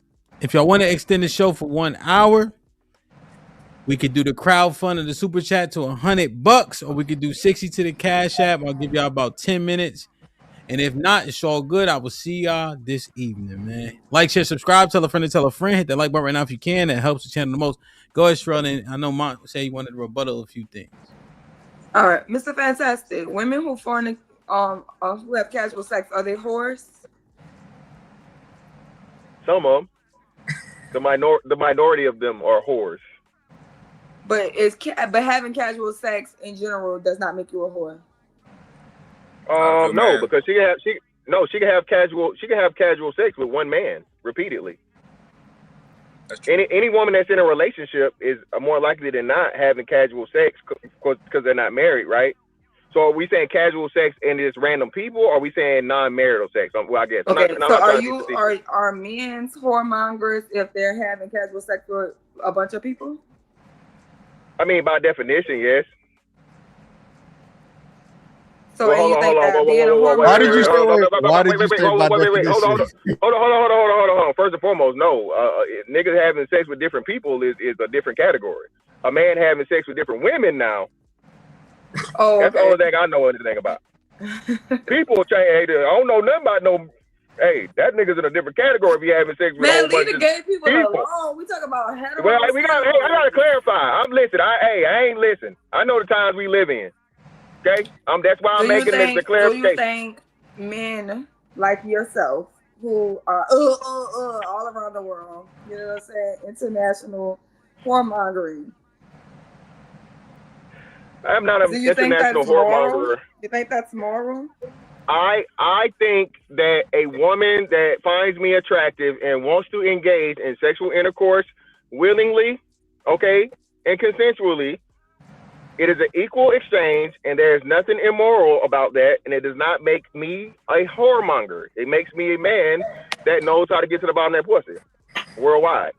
If y'all want to extend the show for 1 hour, we could do the crowdfund of the super chat to $100, or we could do 60 to the Cash App. I'll give y'all about 10 minutes. And if not, it's all good. I will see y'all this evening, man. Like, share, subscribe, tell a friend to tell a friend. Hit that like button right now if you can. That helps the channel the most. Go ahead, Sherelle. And I know Mont say he wanted to rebuttal a few things. All right, Mr. Fantastic. Women who who have casual sex, are they whores? Some of them. The minority of them are whores. But having casual sex in general does not make you a whore. No, because she can have casual sex with one man repeatedly. Any woman that's in a relationship is more likely than not having casual sex because they're not married, right? So are we saying casual sex and it's random people, or are we saying non-marital sex? Well, I guess. Okay, so are men's whoremongers if they're having casual sex with a bunch of people? I mean, by definition, yes. So hold on. Why did you say by definition? Hold on. First and foremost, no. Niggas having sex with different people is a different category. A man having sex with different women now. Oh, that's the only thing I know anything about. People change. I don't know nothing about no. Hey, that nigga's in a different category if you having sex with a whole bunch of gay people alone. We talk about hetero. Well, I gotta clarify. I'm listening. I ain't listen. I know the times we live in. Okay, that's why I'm making the clarification. Do you think men like yourself who are all around the world, you know what I'm saying, international whoremongering? I'm not an international whoremonger. You think that's moral? I think that a woman that finds me attractive and wants to engage in sexual intercourse willingly, okay, and consensually, it is an equal exchange, and there is nothing immoral about that, and it does not make me a whoremonger. It makes me a man that knows how to get to the bottom of that pussy worldwide.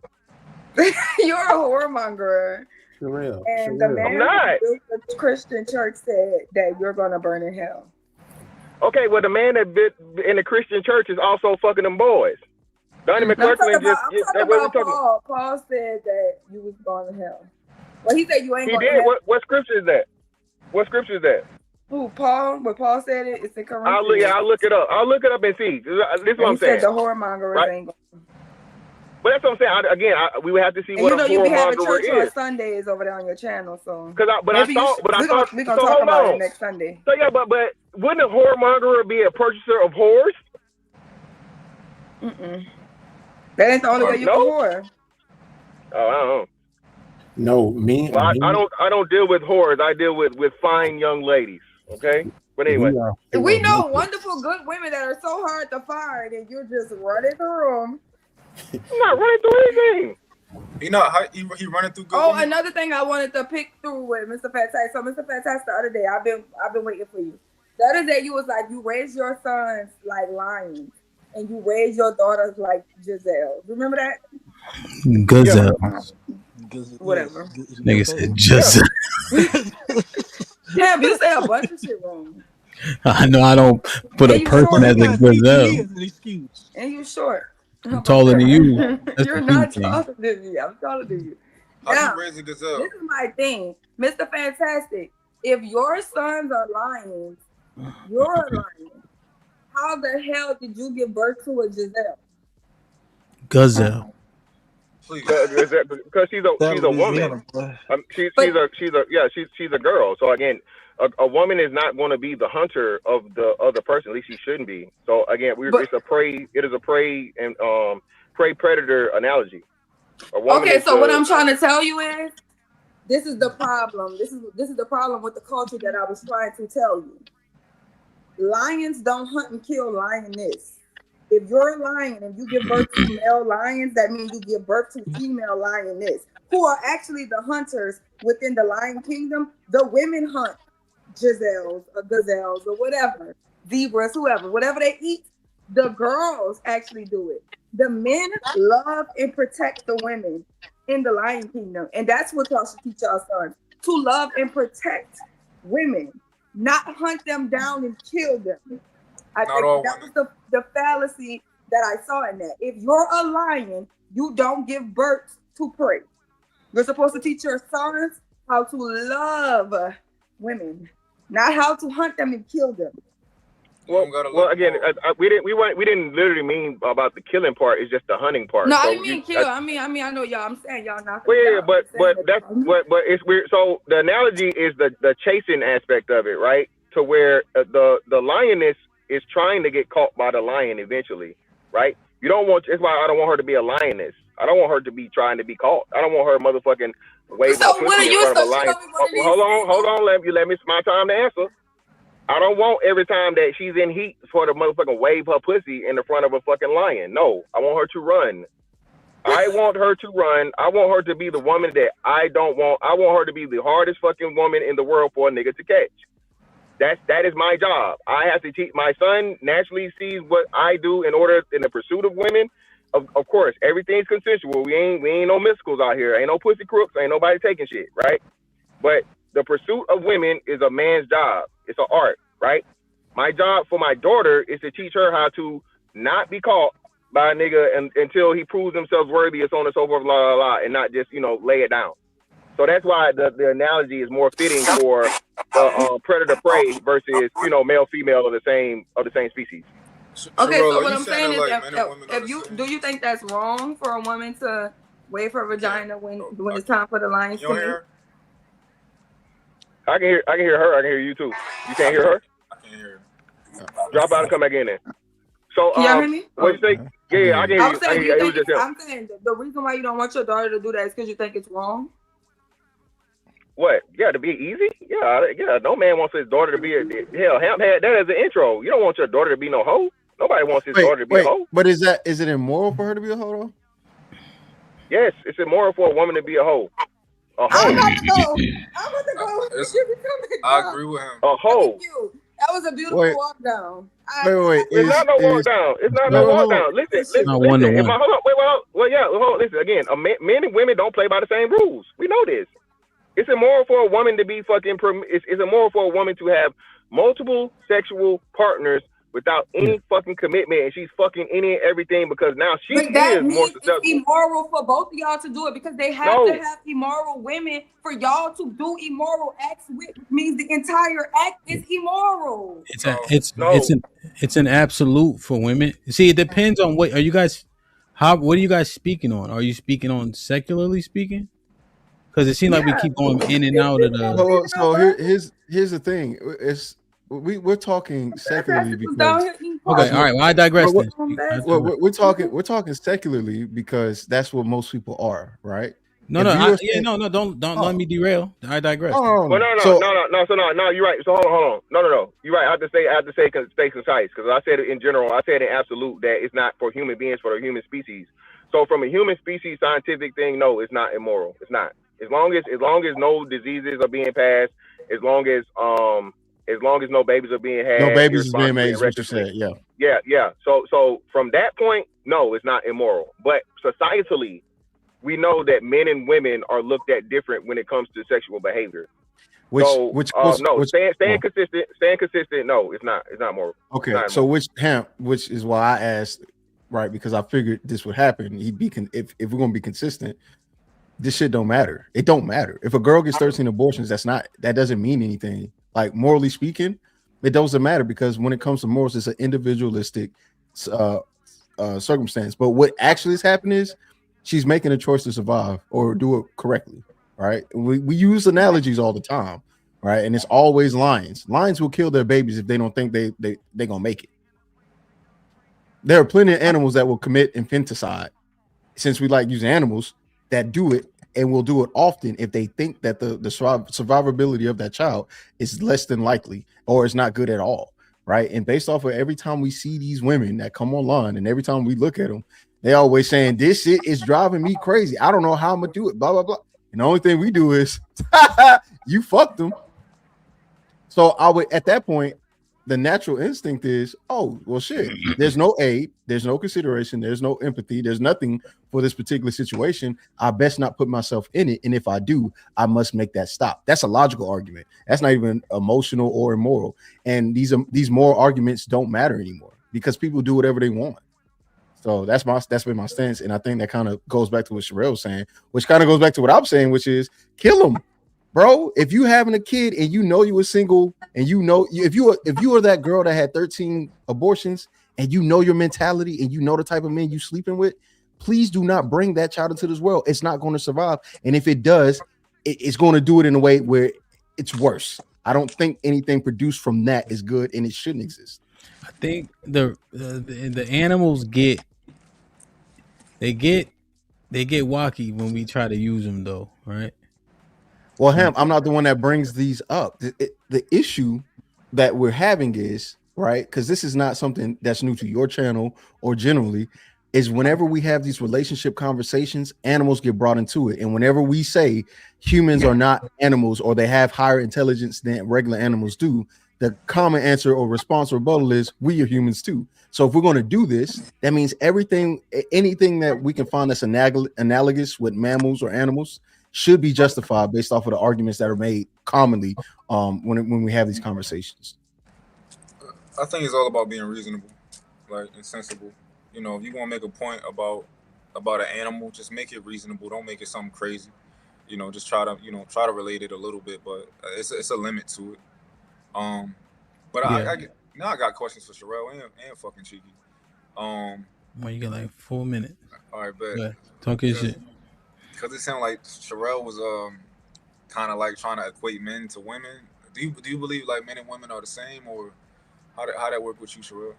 You're a whoremonger. For real. And the man who built the Christian church said that you're going to burn in hell. Okay, well, the man that bit in the Christian church is also fucking them boys. Donnie McClurkin just... I'm talking about Paul. Paul said that you was going to hell. Well, he said you ain't going to hell. What scripture is that? What scripture is that? Who, Paul? When Paul said it, it's in Corinthians. I'll look it up. I'll look it up and see. This is what I'm saying. He said the whoremongers ain't going. But that's what I'm saying. We would have to see what a whoremonger is. You be having church on Sundays over there on your channel, so. We're gonna talk about it next Sunday. So yeah, but wouldn't a whoremonger be a purchaser of whores? That ain't the only way you can whore. Oh, I don't know. No, me. Well, I don't deal with whores. I deal with fine young ladies. Okay, but anyway, we know wonderful, good women that are so hard to find, and you're just running through them. I'm not running through anything. He running through good women. Another thing I wanted to pick through with Mr. Fantastic. So Mr. Fantastic, the other day, I've been waiting for you. The other day you was like, you raise your sons like lions, and you raise your daughters like Giselle. Remember that? Gazelle. Whatever. Nigga said Giselle. Damn, you say a bunch of shit wrong. I know I don't put a person as a gazelle. And you short. I'm taller than you. You're not taller than me. I'm taller than you. How you raise a gazelle? This is my thing. Mr. Fantastic, if your sons are lions, you're a lion. How the hell did you give birth to a Giselle? Gazelle. Because she's a woman. She's a girl. So again, a woman is not going to be the hunter of the other person. At least she shouldn't be. So again, it is a prey and prey predator analogy. Okay, so what I'm trying to tell you is, this is the problem. This is the problem with the culture that I was trying to tell you. Lions don't hunt and kill lioness. If you're a lion and you give birth to male lions, that means you give birth to female lioness, who are actually the hunters within the lion kingdom. The women hunt giselles or gazelles or whatever, zebras, whatever they eat, the girls actually do it. The men love and protect the women in the Lion Kingdom. And that's what y'all should teach y'all sons. To love and protect women, not hunt them down and kill them. I think that was the fallacy that I saw in that. If you're a lion, you don't give birth to prey. You're supposed to teach your sons how to love women, not how to hunt them and kill them. Well, again, we didn't literally mean about the killing part. It's just the hunting part. No, so I didn't mean kill. I mean, I know y'all. I'm saying y'all not. Well, yeah, but it's weird. So the analogy is the chasing aspect of it, right? To where the lioness is trying to get caught by the lion eventually, right? You don't want. It's why I don't want her to be a lioness. I don't want her to be trying to be caught. I don't want her motherfucking waving her pussy in front of a lion. Hold on. Let me. It's my time to answer. I don't want every time that she's in heat for the motherfucking wave her pussy in the front of a fucking lion. No, I want her to run. I want her to run. I want her to be the woman that I don't want. I want her to be the hardest fucking woman in the world for a nigga to catch. That is my job. I have to teach. My son naturally sees what I do in the pursuit of women. Of course, everything's consensual. We ain't no mysticals out here. Ain't no pussy crooks. Ain't nobody taking shit, right? But the pursuit of women is a man's job. It's an art, right? My job for my daughter is to teach her how to not be caught by a nigga until he proves himself worthy, or so on and so forth, blah, blah, blah, and not just, lay it down. So that's why the analogy is more fitting for predator prey versus, male, female of the same species. Okay, so what I'm saying is, if you think that's wrong for a woman to wave her vagina when it's time for the lions to mate? I can hear her. I can hear you too. You can't hear her? I can hear her. Drop out and come back in there. So, can y'all hear me? What you say? Yeah, I can hear you. I'm saying the reason why you don't want your daughter to do that is because you think it's wrong. What? Yeah, to be easy? Yeah. No man wants his daughter to be hell. HAMP had that as an intro. You don't want your daughter to be no hoe. Nobody wants his daughter to be a hoe. But is it immoral for her to be a hoe though? Yes, it's immoral for a woman to be a hoe. A hoe. I'm about to go. I agree with him. A hoe. That was a beautiful walk down. It's not no walk down. It's not no walk down. Listen. Not one to one. Hold on. Well, yeah. Hold on. Listen again. Men and women don't play by the same rules. We know this. It's immoral for a woman to be fucking. It's immoral for a woman to have multiple sexual partners without any fucking commitment, and she's fucking any and everything because now she is more susceptible. It's immoral for both of y'all to do it because they have to have immoral women for y'all to do immoral acts with. Means the entire act is immoral. It's an absolute for women. See, it depends on what are you guys. What are you guys speaking on? Are you speaking on secularly speaking? Because it seems like we keep going in and out of the. So here's the thing. We're talking secularly because okay, all right. Well, I digress. We're talking secularly because that's what most people are, right? No, don't let me derail. I digress. No. You're right. So hold on. No. You're right. I have to say stay concise because I said it in general. I said in absolute that it's not for human beings, for the human species. So from a human species scientific thing, no, it's not immoral. It's not. As long as no diseases are being passed, as long as no babies are being had, no babies are being made. Is what you said, yeah. Yeah. So from that point, no, it's not immoral. But societally, we know that men and women are looked at different when it comes to sexual behavior. Staying consistent. No, it's not. It's not moral. Okay, so which is why I asked, right? Because I figured this would happen. If we're gonna be consistent. This shit don't matter. It don't matter. If a girl gets 13 abortions, that doesn't mean anything. Like morally speaking, it doesn't matter because when it comes to morals, it's an individualistic circumstance. But what actually is happening is she's making a choice to survive or do it correctly, right? We use analogies all the time, right? And it's always lions. Lions will kill their babies if they don't think they're gonna make it. There are plenty of animals that will commit infanticide. Since we like using animals, that do it and will do it often if they think that the survivability of that child is less than likely or is not good at all, right? And based off of every time we see these women that come online and every time we look at them, they always saying this shit is driving me crazy. I don't know how I'm gonna do it, blah blah blah. And the only thing we do is you fucked them. So I would, at that point, the natural instinct is, oh, well, shit, there's no aid, there's no consideration, there's no empathy, there's nothing for this particular situation. I best not put myself in it. And if I do, I must make that stop. That's a logical argument. That's not even emotional or immoral. And these moral arguments don't matter anymore because people do whatever they want. So that's been my stance. And I think that kind of goes back to what Sherelle's saying, which kind of goes back to what I'm saying, which is kill them. Bro, if you having a kid and you know you were single and you know if you are that girl that had 13 abortions and you know your mentality and you know the type of men you sleeping with, please do not bring that child into this world. It's not going to survive. And if it does, it's going to do it in a way where it's worse. I don't think anything produced from that is good and it shouldn't exist. I think the animals get wacky when we try to use them though, right? Well, HAMP, I'm not the one that brings these up. The issue that we're having is, right, because this is not something that's new to your channel or generally, is whenever we have these relationship conversations, animals get brought into it. And whenever we say humans are not animals or they have higher intelligence than regular animals do, the common answer or response or rebuttal is we are humans too. So if we're going to do this, that means anything that we can find that's analogous with mammals or animals should be justified based off of the arguments that are made commonly when we have these conversations. I think it's all about being reasonable, like, and sensible. You know, if you want to make a point about an animal, just make it reasonable. Don't make it something crazy. You know, just try to relate it a little bit, but it's a limit to it. But yeah. I got questions for Sherelle and fucking Cheeky. Well, you got like 4 minutes. All right, but talk your shit. Because it sounded like Sherelle was kind of like trying to equate men to women. Do you believe like men and women are the same, or how that work with you, Sherelle?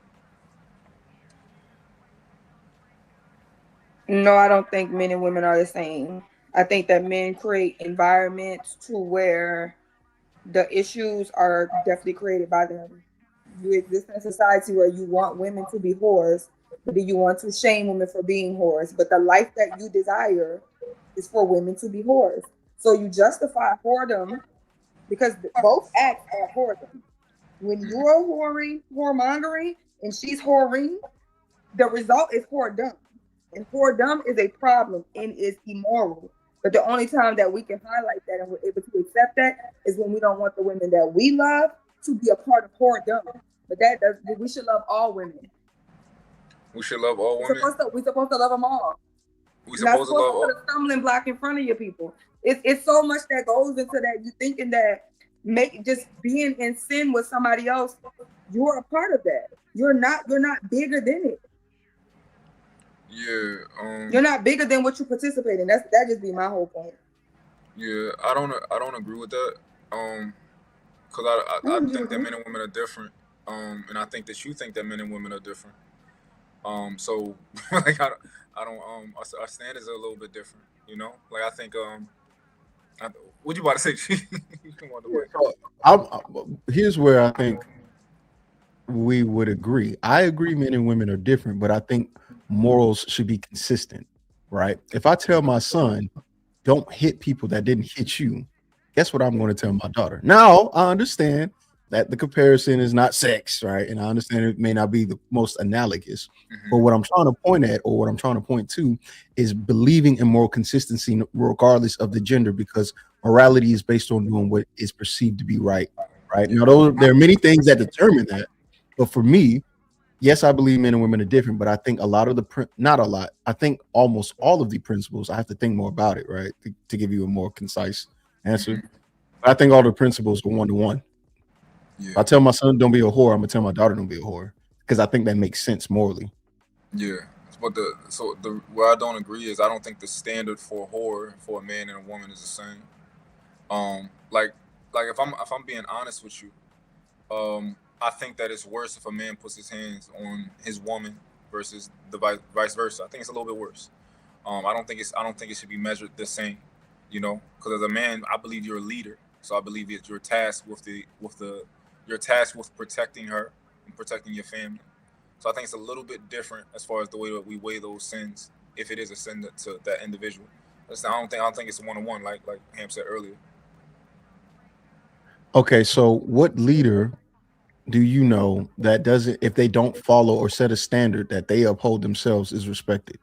No, I don't think men and women are the same. I think that men create environments to where the issues are definitely created by them. You exist in a society where you want women to be whores, but then you want to shame women for being whores. But the life that you desire is for women to be whores. So you justify whoredom because both acts are whoredom. When you're whoremongering, and she's whoring, the result is whoredom. And whoredom is a problem and is immoral. But the only time that we can highlight that and we're able to accept that is when we don't want the women that we love to be a part of whoredom. But we should love all women. We should love all women. We're supposed to love them all. We're supposed to love all. Put a stumbling block in front of your people. It's so much that goes into that. You thinking that just being in sin with somebody else, you're a part of that. You're not bigger than it. Yeah. You're not bigger than what you participate in. That just be my whole point. Yeah, I don't agree with that. Because I think that men and women are different. And I think that you think that men and women are different. So like I don't our standards are a little bit different, you know? Like I think what you about to say? Here's where I think we would agree. I agree men and women are different, but I think morals should be consistent, right? If I tell my son, don't hit people that didn't hit you, guess what I'm going to tell my daughter? Now, I understand that the comparison is not sex, right? And I understand it may not be the most analogous, but what I'm trying to point at, or what I'm trying to point to, is believing in moral consistency regardless of the gender, because morality is based on doing what is perceived to be right, right? Now, there are many things that determine that, but for me, yes, I believe men and women are different, but I think I think almost all of the principles, I have to think more about it, right? To give you a more concise answer. But I think all the principles are one-to-one. Yeah. If I tell my son don't be a whore, I'm gonna tell my daughter don't be a whore, because I think that makes sense morally. Yeah, but where I don't agree is I don't think the standard for a whore for a man and a woman is the same. Like if I'm being honest with you, I think that it's worse if a man puts his hands on his woman versus the vice versa. I think it's a little bit worse. I don't think it should be measured the same, you know, because as a man, I believe you're a leader, so I believe that you're tasked with protecting her and protecting your family. So I think it's a little bit different as far as the way that we weigh those sins, if it is a sin to that individual. I don't think it's a one-on-one like HAMP said earlier. Okay, so what leader do you know that doesn't, if they don't follow or set a standard that they uphold themselves, is respected?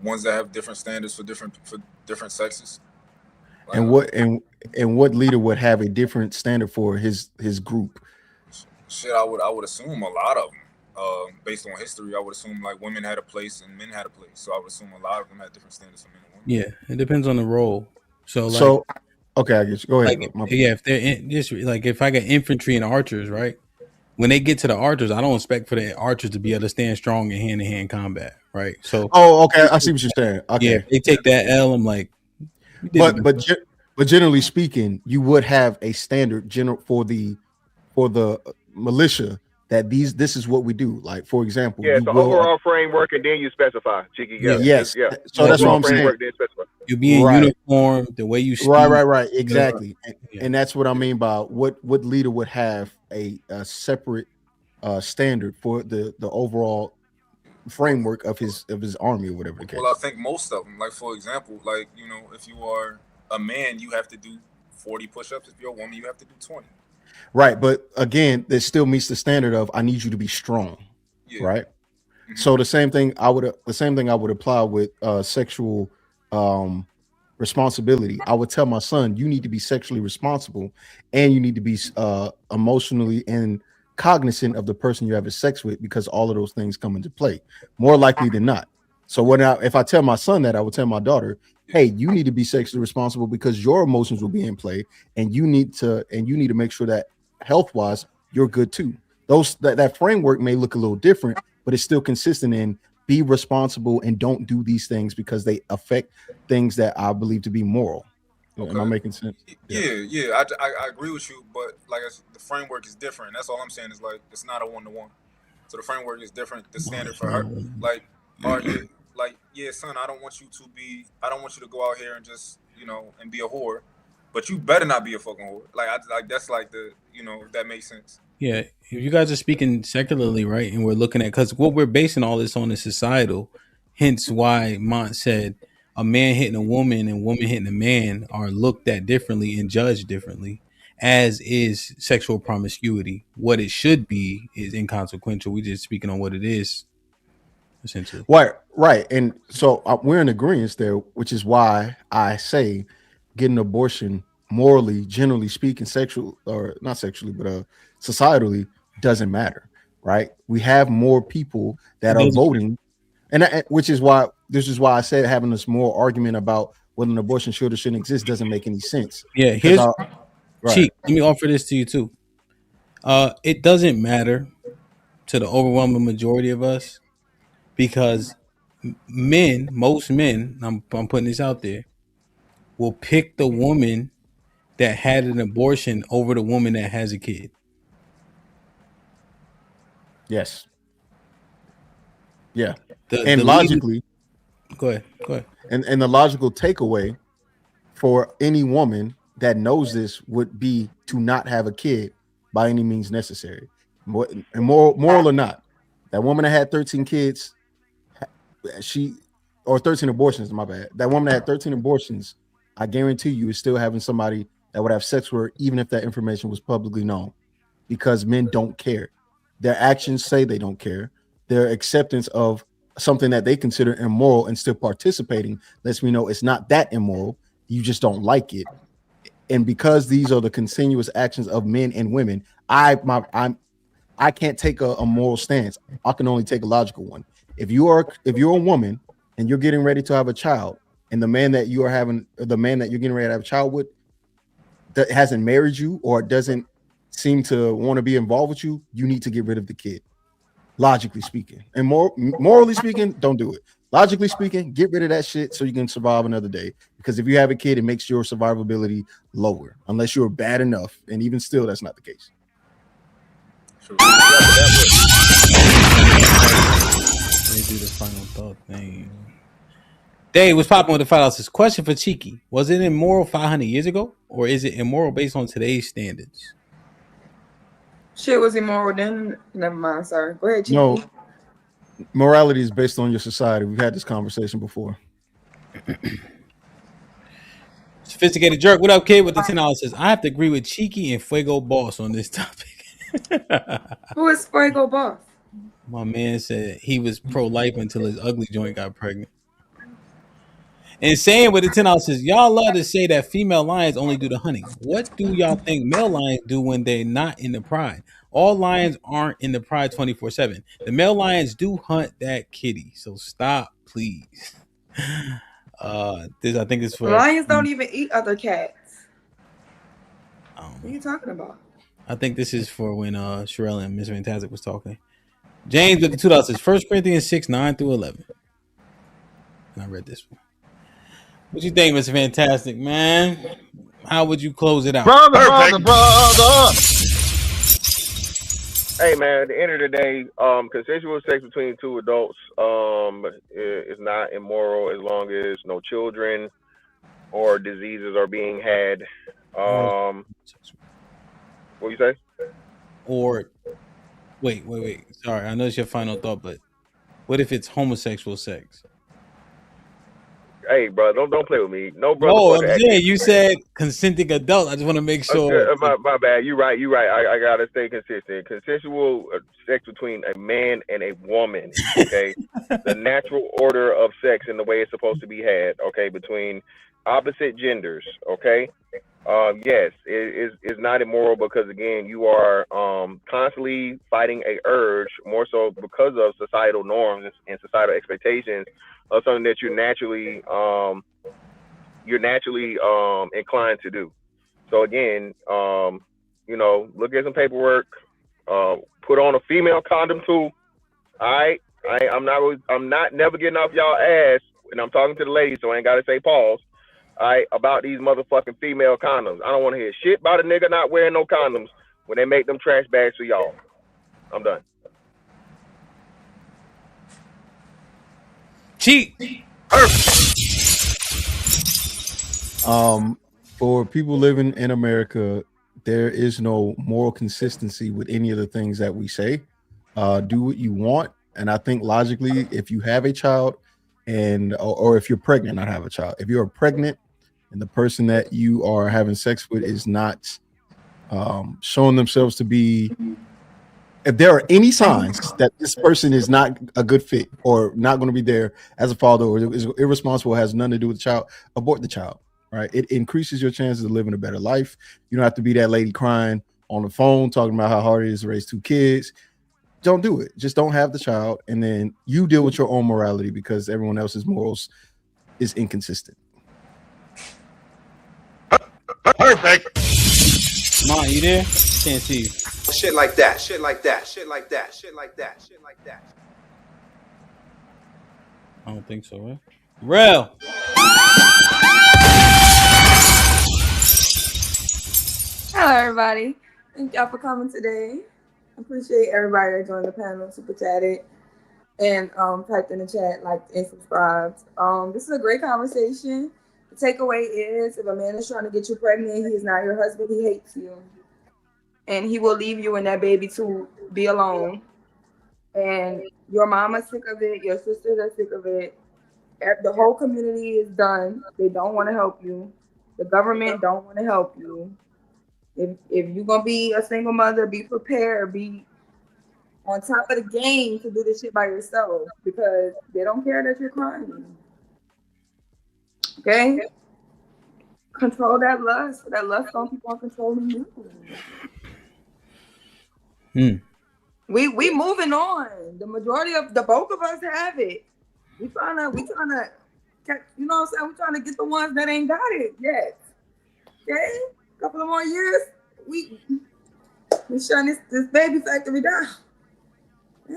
Ones that have different standards for different sexes. Like, And what leader would have a different standard for his group? shit, I would assume a lot of them. Based on history, I would assume like women had a place and men had a place. So I would assume a lot of them had different standards for men and women. Yeah, it depends on the role. So like, So okay, I guess go ahead. like yeah, if they're just like if I get infantry and archers, right? When they get to the archers, I don't expect for the archers to be able to stand strong in hand-to-hand combat, right? So, okay, I see what you're saying. Okay, yeah, if they take that L, I'm like, but generally speaking, you would have a standard general for the militia that this is what we do. Like for example, Yeah, you it's the will overall framework, and then you specify. Cheeky, yeah, yes. yeah. So that's what I'm framework, saying. then specify. You be in uniform, the way you speak. Right, exactly. And that's what I mean by what leader would have a separate standard for the overall framework of his army or whatever the case. Well, I think most of them, like for example, like if you are a man, you have to do 40 push-ups. If you're a woman, you have to do 20. Right, but again, this still meets the standard of I need you to be strong. Yeah. Right. So the same thing I would apply with sexual responsibility. I would tell my son, you need to be sexually responsible, and you need to be emotionally and cognizant of the person you're having sex with, because all of those things come into play more likely than not. So if I tell my son that, I would tell my daughter, hey, you need to be sexually responsible because your emotions will be in play, and you need to make sure that health wise you're good too. That framework may look a little different, but it's still consistent in be responsible and don't do these things because they affect things that I believe to be moral. Okay. Am I making sense? Yeah. I agree with you, but like the framework is different. That's all I'm saying is like it's not a 1-to-1. So the framework is different. The standard for her, like, yeah, son, I don't want you to go out here and just and be a whore, but you better not be a fucking whore. Like that's like the if that makes sense. Yeah, if you guys are speaking secularly, right, and we're looking at, because what we're basing all this on is societal, hence why Mont said a man hitting a woman and woman hitting a man are looked at differently and judged differently, as is sexual promiscuity. What it should be is inconsequential. We're just speaking on what it is, essentially. Right. And so we're in agreement there, which is why I say getting an abortion morally, generally speaking, sexual or not sexually, but societally doesn't matter, right? We have more people that are voting, and which is why I said having this more argument about whether an abortion should or shouldn't exist doesn't make any sense. Yeah, here's Cheek. Let me offer this to you too. It doesn't matter to the overwhelming majority of us because most men, I'm putting this out there, will pick the woman that had an abortion over the woman that has a kid. Yes. Yeah. And logically, go ahead. And the logical takeaway for any woman that knows this would be to not have a kid by any means necessary. And moral or not, that woman that had 13 kids, 13 abortions, my bad. That woman that had 13 abortions, I guarantee you is still having somebody that would have sex with her, even if that information was publicly known, because men don't care. Their actions say they don't care. Their acceptance of something that they consider immoral and still participating lets me know it's not that immoral. You just don't like it. And because these are the continuous actions of men and women, I can't take a moral stance. I can only take a logical one. If you're a woman and you're getting ready to have a child, and the man that you're getting ready to have a child with that hasn't married you or doesn't seem to want to be involved with you, you need to get rid of the kid. Logically speaking, and morally speaking, don't do it. Logically speaking, get rid of that shit so you can survive another day. Because if you have a kid, it makes your survivability lower, unless you're bad enough. And even still, that's not the case. Let me do the final thought thing. Dave was popping with the $5. Question for Cheeky: was it immoral 500 years ago, or is it immoral based on today's standards? Shit was immoral then. Never mind. Sorry. Go ahead, Cheeky. No, morality is based on your society. We've had this conversation before. Sophisticated jerk. What up, kid? With the $10 says, I have to agree with Cheeky and Fuego Boss on this topic. Who is Fuego Boss? My man said he was pro-life until his ugly joint got pregnant. And saying with the $10 says, y'all love to say that female lions only do the hunting. What do y'all think male lions do when they're not in the pride? All lions aren't in the pride 24/7. The male lions do hunt that kitty. So stop, please. This I think is for lions don't even eat other cats. What are you talking about? I think this is for when Sherelle and Miss Fantastic was talking. James with the $2 says 1 Corinthians 6:9-11. And I read this one. What you think, Mr. Fantastic, man? How would you close it out? Brother. Hey man, at the end of the day, consensual sex between two adults is not immoral as long as no children or diseases are being had. What you say? Or wait. Sorry, I know it's your final thought, but what if it's homosexual sex? Hey, bro, don't play with me. No, brother. No, I'm saying you said consenting adult. I just want to make sure. My bad. You're right. I gotta stay consistent. Consensual sex between a man and a woman. Okay, the natural order of sex and the way it's supposed to be had. Okay, between opposite genders. Okay. Yes, it is not immoral because again, you are constantly fighting a urge, more so because of societal norms and societal expectations of something that you're naturally inclined to do. So again, look at some paperwork, put on a female condom too. All right, I'm not never getting off y'all ass, and I'm talking to the ladies, so I ain't gotta say pause. All right, about these motherfucking female condoms. I don't want to hear shit about a nigga not wearing no condoms when they make them trash bags for y'all. I'm done. Cheat. For people living in America, there is no moral consistency with any of the things that we say. Do what you want, and I think logically, if you have a child, or if you're pregnant, not have a child. If you're pregnant and the person that you are having sex with is not showing themselves to be, if there are any signs that this person is not a good fit or not going to be there as a father or is irresponsible, has nothing to do with the child, abort the child, right? It increases your chances of living a better life. You don't have to be that lady crying on the phone talking about how hard it is to raise 2 kids. Don't do it. Just don't have the child, and then you deal with your own morality because everyone else's morals is inconsistent. Perfect. Come on, you there? Can't see you. Shit like that. I don't think so, right? Real. Hello, everybody. Thank y'all for coming today. I appreciate everybody that joined the panel, super chatted, and typed in the chat, liked and subscribed. This is a great conversation. The takeaway is, if a man is trying to get you pregnant, he is not your husband. He hates you, and he will leave you and that baby to be alone. And your mama's sick of it. Your sisters are sick of it. The whole community is done. They don't want to help you. The government don't want to help you. If you're gonna be a single mother, be prepared. Be on top of the game to do this shit by yourself because they don't care that you're crying. Okay? Control that lust. That lust don't keep on controlling you. We moving on. The majority of the bulk of us have it. We trying to, you know what I'm saying? We trying to get the ones that ain't got it yet. Okay? A couple of more years, we shutting this baby factory down. Yeah?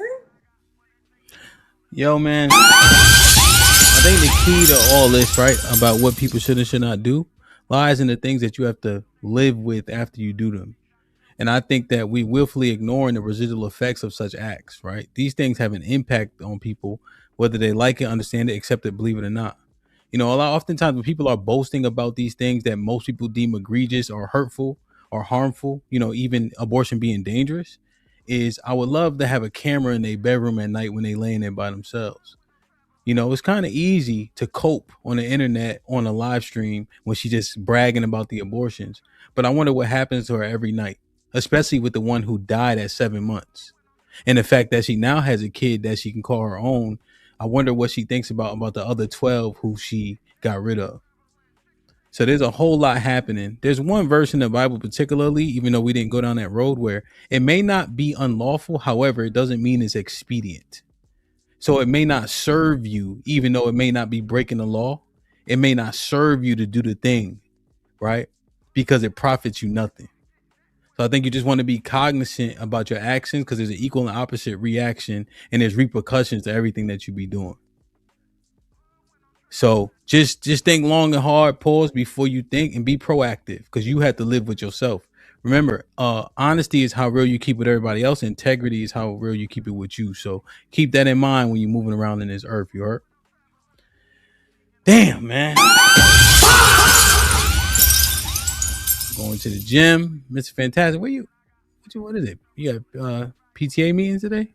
Yo, man. I think the key to all this, right, about what people should and should not do, lies in the things that you have to live with after you do them. And I think that we willfully ignoring the residual effects of such acts, right? These things have an impact on people, whether they like it, understand it, accept it, believe it or not. Oftentimes when people are boasting about these things that most people deem egregious or hurtful or harmful, even abortion being dangerous, is I would love to have a camera in their bedroom at night when they laying there by themselves. You know, it's kind of easy to cope on the internet on a live stream when she's just bragging about the abortions. But I wonder what happens to her every night, especially with the one who died at 7 months. And the fact that she now has a kid that she can call her own. I wonder what she thinks about the other 12 who she got rid of. So there's a whole lot happening. There's one verse in the Bible particularly, even though we didn't go down that road, where it may not be unlawful. However, it doesn't mean it's expedient. So it may not serve you, even though it may not be breaking the law. It may not serve you to do the thing, right? Because it profits you nothing. So I think you just want to be cognizant about your actions, because there's an equal and opposite reaction, and there's repercussions to everything that you be doing. So just think long and hard, pause before you think, and be proactive, because you have to live with yourself. Remember, honesty is how real you keep with everybody else. Integrity is how real you keep it with you. So keep that in mind when you're moving around in this earth. You heard? Damn, man. Going to the gym, Mr. Fantastic. What is it? You got PTA meeting today?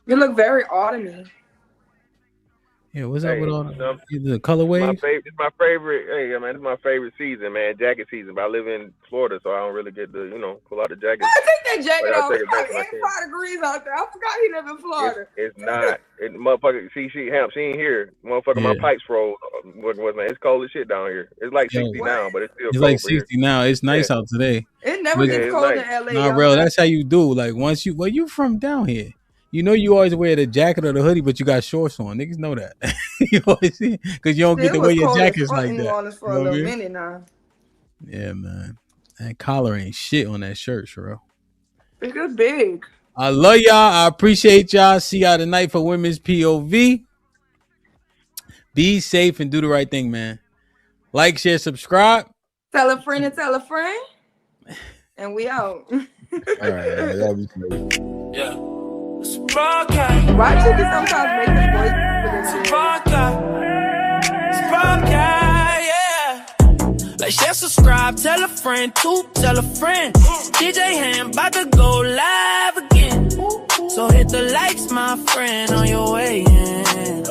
You look very autumny. Yeah, what's up with all the colorways? It's my favorite. Hey, man, it's my favorite season, man. Jacket season. But I live in Florida, so I don't really get to, pull out the jacket. I take that jacket off. It's It's like 85 degrees out there. I forgot he live in Florida. It's not. Motherfucker, she HAMP. She ain't here. Motherfucker, my pipes froze. It's cold as shit down here. It's like 60 now, but it's still cold. It's like 60 now. It's nice out today. It never gets cold in LA. Nah, bro, that's how you do. Like once where you from down here? You know you always wear the jacket or the hoodie, but you got shorts on. Niggas know that. You always see, because you don't get to wear your jackets like that. For a little minute now. Yeah, man. That collar ain't shit on that shirt, Sherelle. It's good big. I love y'all. I appreciate y'all. See y'all tonight for Women's POV. Be safe and do the right thing, man. Like, share, subscribe. Tell a friend and tell a friend. And we out. All right, y'all be safe. Yeah. Why do you sometimes make this voice? Yeah. Like, share, subscribe, tell a friend, tell a friend. DJ HAMP about to go live again. So hit the likes, my friend, on your way in.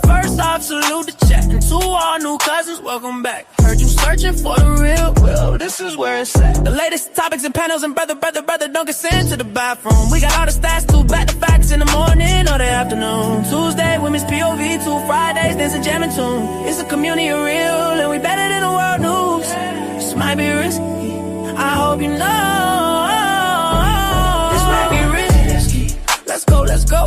First off, salute the chat. And to all new cousins, welcome back. Heard you searching for the real, well, this is where it's at. The latest topics and panels, and brother, don't get sent to the bathroom. We got all the stats, too, back to facts in the morning or the afternoon. Tuesday, Women's POV, 2 Fridays, dance and jamming tune. It's a community of real, and we better than the world news. This might be risky, I hope you know. This might be risky, let's go.